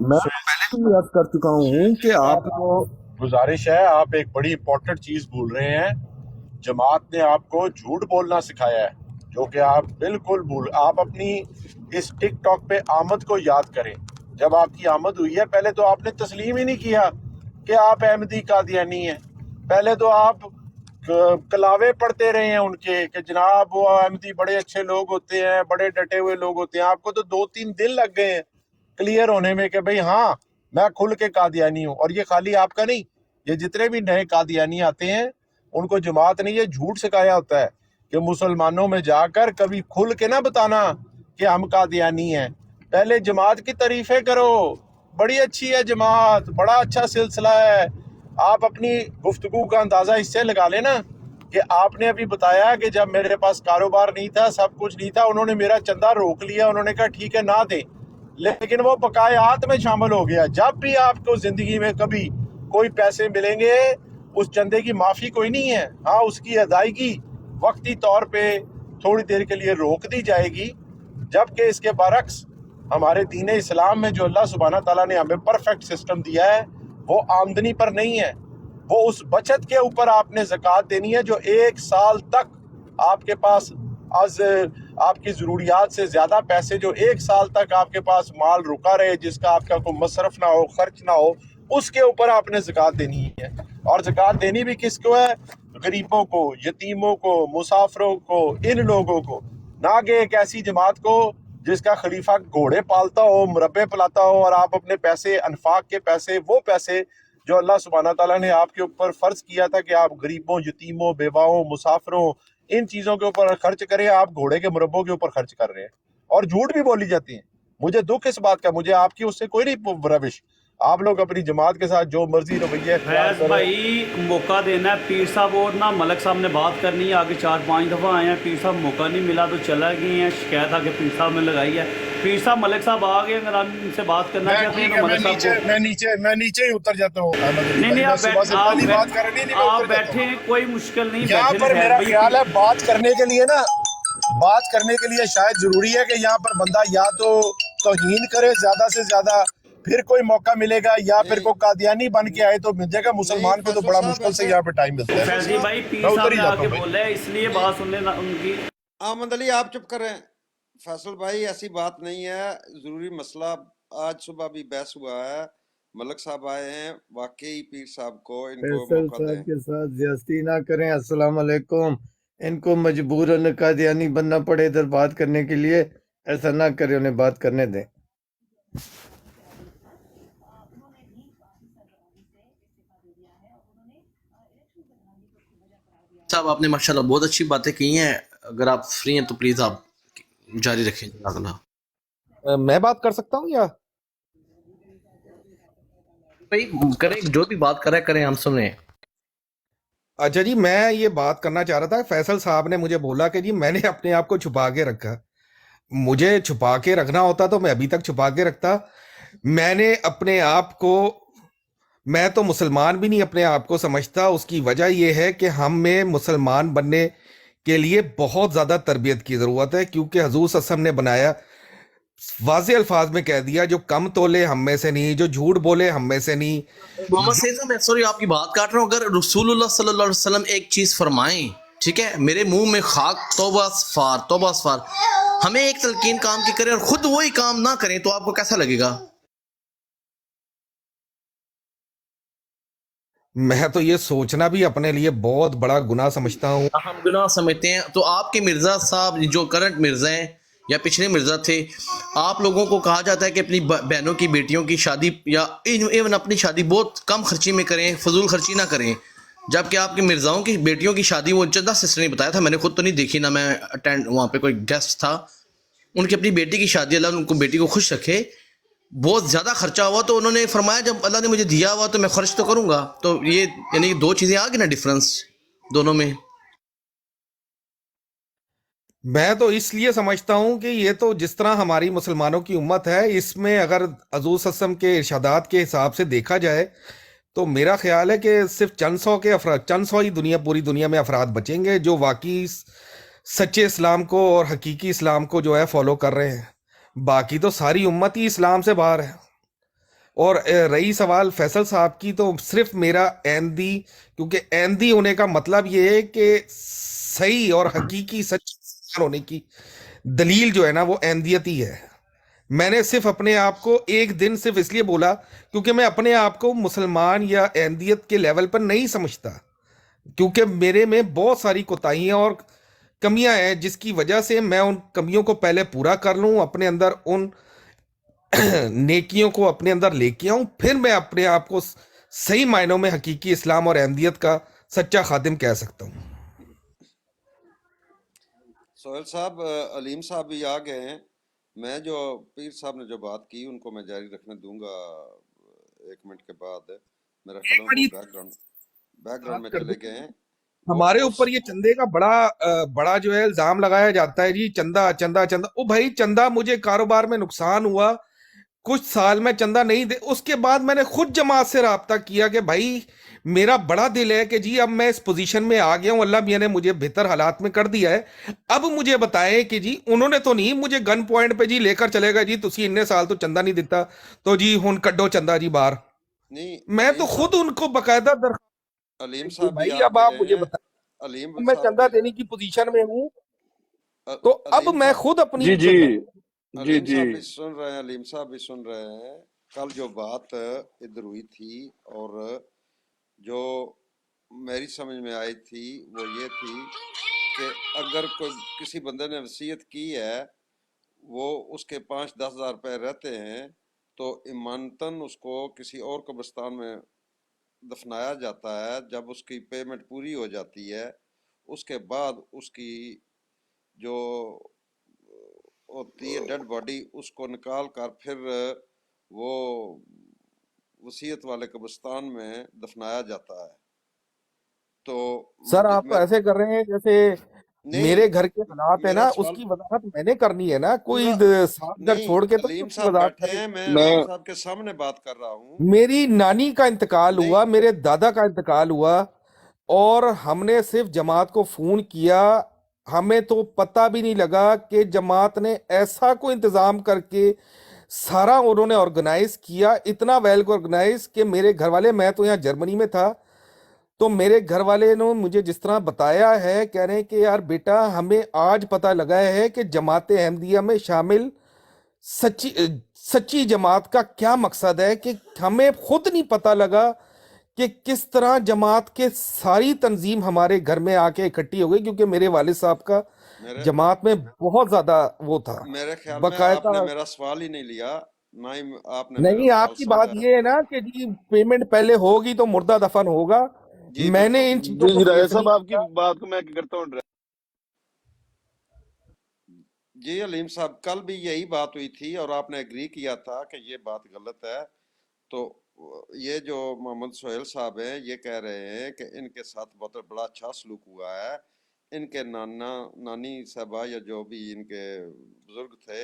मैं पहले भी याद कर चुका हूँ कि आपको गुजारिश है, आप एक बड़ी इंपॉर्टेंट चीज भूल रहे हैं। जमात ने आपको झूठ बोलना सिखाया है, जो कि आप बिल्कुल आप अपनी इस टिकटॉक पे आमद को याद करें। जब आपकी आमद हुई है, पहले तो आपने तस्लीम ही नहीं किया कि आप अहमदी कादियानी हैं। पहले तो आप कलावे पढ़ते रहे हैं उनके कि जनाब वो अहमदी बड़े अच्छे लोग होते हैं, बड़े डटे हुए लोग होते हैं। आपको तो 2-3 दिन लग गए हैं क्लियर होने में कि भाई हाँ मैं खुल के कादियानी हूँ। और ये खाली आपका नहीं, ये जितने भी नए कादियानी आते हैं उनको जमात ने ये झूठ सिखाया होता है कि मुसलमानों में जाकर कभी खुल के ना बताना कि हम कादियानी हैं। पहले जमात की तारीफें करो, बड़ी अच्छी है जमात, बड़ा अच्छा सिलसिला है। आप अपनी गुफ्तगू का अंदाज़ा इससे लगा लेना कि आपने अभी बताया कि जब मेरे पास कारोबार नहीं था, सब कुछ नहीं था, उन्होंने मेरा चंदा रोक लिया, उन्होंने कहा ठीक है ना दें, लेकिन वो बकायात में शामिल हो गया। जब भी आपको ज़िंदगी में कभी कोई पैसे मिलेंगे, उस चंदे की माफ़ी कोई नहीं है। हाँ, उसकी अदायगी वक्ती तौर पे थोड़ी देर के लिए रोक दी जाएगी, जबकि इसके बरक्स हमारे दीन इस्लाम में जो अल्लाह सुब्हाना ताला ने हमें परफेक्ट सिस्टम दिया है वो आमदनी पर नहीं है, वो उस बचत के ऊपर आपने ज़कात देनी है जो 1 साल तक आपके पास आपकी ज़रूरियात से ज़्यादा पैसे, जो 1 साल तक आपके पास माल रुका रहे, जिसका आपका कोई मसरफ ना हो, खर्च ना हो, उसके ऊपर आपने ज़कात देनी है। और ज़कात देनी भी किसको है? गरीबों को, यतीमों को, मुसाफिरों को, इन लोगों को, ना कि एक ऐसी जमात को जिसका खलीफा घोड़े पालता हो, मुरब्बे पलाता हो, और आप अपने पैसे, अनफाक के पैसे, वो पैसे जो अल्लाह सुब्हाना ताला ने आपके ऊपर फ़र्ज किया था कि आप गरीबों, यतीमों, बेवाओं, मुसाफिरों, इन चीज़ों के ऊपर खर्च करें, आप घोड़े के मुरब्बों के ऊपर खर्च कर रहे हैं। और झूठ भी बोली जाती है। मुझे दुख इस बात का, मुझे आपकी उससे कोई नहीं रविश। आप लोग अपनी जमात के साथ जो मर्जी रवैया फैज भाई मौका देना है। पीर साहब और ना मलक साहब ने बात करनी है, आगे 4-5 दफ़ा आए हैं, पीर साहब मौका नहीं मिला तो चला गए हैं। शिकायत आके पीर साहब ने लगाई है। पीर साहब, मलक साहब आ गए, अगर आप इनसे बात करना चाहते हैं तो मलक साहब मैं नीचे ही उतर जाता हूँ। नहीं, आप बैठे, कोई मुश्किल नहीं। यहाँ पर मेरा ख्याल है बात करने के लिए ना, बात करने के लिए शायद जरूरी है कि यहाँ पर बंदा या तो तौहीन करे ज्यादा से ज्यादा, फिर कोई मौका मिलेगा, या फिर कोई कादियानी बन के आए तो मिल जाएगा। मुसलमान को तो बड़ा मुश्किल से यहाँ पे टाइम मिलता है। फैजी भाई पीर साहब ने आके बोला है, इसलिए बात सुनने ना उनकी। आमद अली आप चुप करें। फैसल भाई ऐसी बात नहीं है, ज़रूरी मसला। आज सुबह भी बहस हुआ है, मलक साहब आए हैं, वाकई पीर साहब को इनको मौका दें। के साथ ज्यादती ना करें। अस्सलाम वालेकुम। इनको मजबूरन कादियानी बनना पड़े इधर बात करने के लिए, ऐसा ना करें, उन्हें बात करने दें। साहब आपने माशाल्लाह बहुत अच्छी बातें की हैं। अगर आप फ्री हैं तो प्लीज आप जारी रखें। जज़ाकल्लाह। मैं बात कर सकता हूँ या भाई करें, जो भी बात करें करें, हम सुने। अच्छा जी, मैं ये बात करना चाह रहा था। फैसल साहब ने मुझे बोला कि जी मैंने अपने आप को छुपा के रखा। मुझे छुपा के रखना होता तो मैं अभी तक छुपा के रखता। मैंने अपने आप को, मैं तो मुसलमान भी नहीं अपने आप को समझता। उसकी वजह यह है कि हम में मुसलमान बनने के लिए बहुत ज़्यादा तरबियत की ज़रूरत है, क्योंकि हजूर सल्लल्लाहु अलैहि वसल्लम ने बनाया, वाज़े अल्फाज में कह दिया, जो कम तोले हम में से नहीं, जो झूठ बोले हम में से नहीं। मोहम्मद सैयद साहब, मैं सॉरी आपकी बात काट रहा हूँ। अगर रसूलुल्लाह सल्लल्लाहु अलैहि वसल्लम एक चीज़ फरमाएं, ठीक है, मेरे मुंह में खाक, तौबा अस्फार, हमें एक तलकीन काम की करें और खुद वही काम ना करें तो आपको कैसा लगेगा? मैं तो ये सोचना भी अपने लिए बहुत बड़ा गुनाह समझता हूँ। हम गुनाह समझते हैं। तो आपके मिर्ज़ा साहब जो करंट मिर्ज़ा हैं या पिछले मिर्ज़ा थे, आप लोगों को कहा जाता है कि अपनी बहनों की बेटियों की शादी या इवन अपनी शादी बहुत कम खर्ची में करें, फजूल खर्ची ना करें, जबकि आपके मिर्ज़ाओं की बेटियों की शादी वो चंदा सिस्टर ने बताया था, मैंने खुद तो नहीं देखी ना, मैं अटेंड वहाँ पे कोई गेस्ट था, उनकी अपनी बेटी की शादी, अल्लाह उनको बेटी को खुश रखे, बहुत ज़्यादा खर्चा हुआ तो उन्होंने फरमाया जब अल्लाह ने मुझे दिया हुआ तो मैं खर्च तो करूँगा। तो ये यानी दो चीज़ें आ गई ना डिफरेंस दोनों में। मैं तो इसलिए समझता हूँ कि ये तो जिस तरह हमारी मुसलमानों की उम्मत है, इसमें अगर हजूर सल्लल्लाहु अलैहि वसल्लम के इरशादात के हिसाब से देखा जाए तो मेरा ख्याल है कि सिर्फ चंद सौ ही पूरी दुनिया में अफराद बचेंगे जो वाकई सच्चे इस्लाम को और हकीकी इस्लाम को जो है फॉलो कर रहे हैं। बाकी तो सारी उम्मत ही इस्लाम से बाहर है। और रही सवाल फैसल साहब की, तो सिर्फ मेरा एंदी, क्योंकि एंदी होने का मतलब ये है कि सही और हकीकी सच्चे होने की दलील जो है ना वो एंदियत ही है। मैंने सिर्फ अपने आप को एक दिन सिर्फ इसलिए बोला क्योंकि मैं अपने आप को मुसलमान या एंदियत के लेवल पर नहीं समझता, क्योंकि मेरे में बहुत सारी कोताहियां और कमियां हैं जिसकी वजह से मैं उन कमियों को पहले पूरा कर लूं, अपने अंदर उन नेकियों को अपने अंदर लेके आऊं, फिर मैं अपने आप को सही मायनों में हकीकी इस्लाम और अहमदियत का सच्चा खादिम कह सकता हूं। सोहेल साहब, अलीम साहब भी आ गए हैं। मैं जो पीर साहब ने जो बात की उनको मैं जारी रखने दूंगा 1 मिनट के बाद। मेरा ख्याल है वो बैकग्राउंड में चले गए हैं। हमारे ऊपर ये चंदे का बड़ा जो है इल्जाम लगाया जाता है जी, चंदा चंदा चंदा। ओ भाई, चंदा मुझे कारोबार में नुकसान हुआ, कुछ साल में चंदा नहीं दे, उसके बाद मैंने खुद जमात से राब्ता किया कि भाई मेरा बड़ा दिल है कि जी अब मैं इस पोजीशन में आ गया हूं, अल्लाह मियां ने मुझे बेहतर हालात में कर दिया है, अब मुझे बताएं कि जी उन्होंने तो नहीं मुझे गन पॉइंट पे जी लेकर चलेगा जी तुसी इन्ने साल तो चंदा नहीं दिता तो जी हुन कड्डो चंदा जी बाहर। नहीं, मैं तो खुद उनको बकायदा अलीम साहब भाई भी अब आप मुझे बताएं, अलीम मैं साहब चंदा भी देने की पोजीशन में हूं तो अब अलीम मैं साहब खुद अपनी जी जी अलीम साहब भी सुन रहे हैं, अलीम साहब भी सुन रहे हैं। कल जो बात इधर हुई थी और जो मेरी समझ में आई थी वो ये थी कि अगर कोई किसी बंदे ने वसीयत की है, वो उसके 5-10 हज़ार रुपये रहते हैं तो इमानतन उसको किसी और कब्रिस्तान में दफनाया जाता है। जब उसकी पेमेंट पूरी हो जाती है उसके बाद उसकी जो होती है डेड बॉडी उसको निकाल कर फिर वो वसीयत वाले कब्रिस्तान में दफनाया जाता है। तो सर आप तो ऐसे कर रहे हैं जैसे मेरे घर के हालात है मेरा ना, सवाल उसकी वजाहत मैंने करनी है ना, कोई पूरा साथ घर नहीं, छोड़ के तो अलीम उसकी साहब वजाहत बैठे करे। हैं, मैं अलीम साहब के सामने बात कर रहा हूँ। मेरी नानी का इंतकाल नहीं, हुआ, मेरे दादा का इंतकाल हुआ और हमने सिर्फ जमात को फोन किया, हमें तो पता भी नहीं लगा कि जमात ने ऐसा कोई इंतजाम करके सारा उन्होंने ऑर्गेनाइज किया, इतना वेल ऑर्गेनाइज कि मेरे घर वाले, मैं तो यहाँ जर्मनी में था, तो मेरे घर वाले ने मुझे जिस तरह बताया है, कह रहे हैं कि यार बेटा हमें आज पता लगा है कि जमात अहमदिया में शामिल सच्ची जमात का क्या मकसद है, कि हमें खुद नहीं पता लगा कि किस तरह जमात के सारी तंजीम हमारे घर में आके इकट्ठी हो गई, क्योंकि मेरे वालिद साहब का जमात में बहुत ज्यादा वो था मेरे ख्याल में बकायदा। आपने मेरा सवाल ही नहीं लिया, ना ही आपने नहीं, मेरा सवाल आपकी बात समझा। ये है ना कि जी पेमेंट पहले होगी तो मुर्दा दफन होगा, जी मैंने इन चीजों को राजा फेस नहीं साहब आपकी किया। बात को मैं करता हूँ। जी अलीम साहब, कल भी यही बात हुई थी और आपने एग्री किया था कि ये बात गलत है। तो ये जो मोहम्मद सोहेल साहब हैं ये कह रहे हैं कि इनके साथ बहुत बड़ा अच्छा सलूक हुआ है, इनके नानी साहबा या जो भी इनके बुजुर्ग थे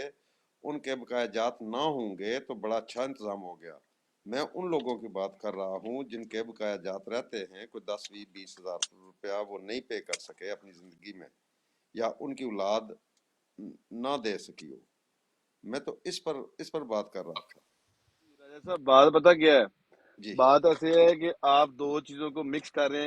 उनके बकाया जात ना होंगे तो बड़ा अच्छा इंतज़ाम हो गया। मैं उन लोगों की बात कर रहा हूँ जिनके बकाया जात रहते हैं, कोई 10-20 हज़ार रुपया वो नहीं पे कर सके अपनी ज़िंदगी में, या उनकी औलाद ना दे सकी हो। मैं तो इस पर बात कर रहा था। राजा साहब बात पता क्या है, जी बात ऐसे है कि आप दो चीजों को मिक्स कर रहे हैं।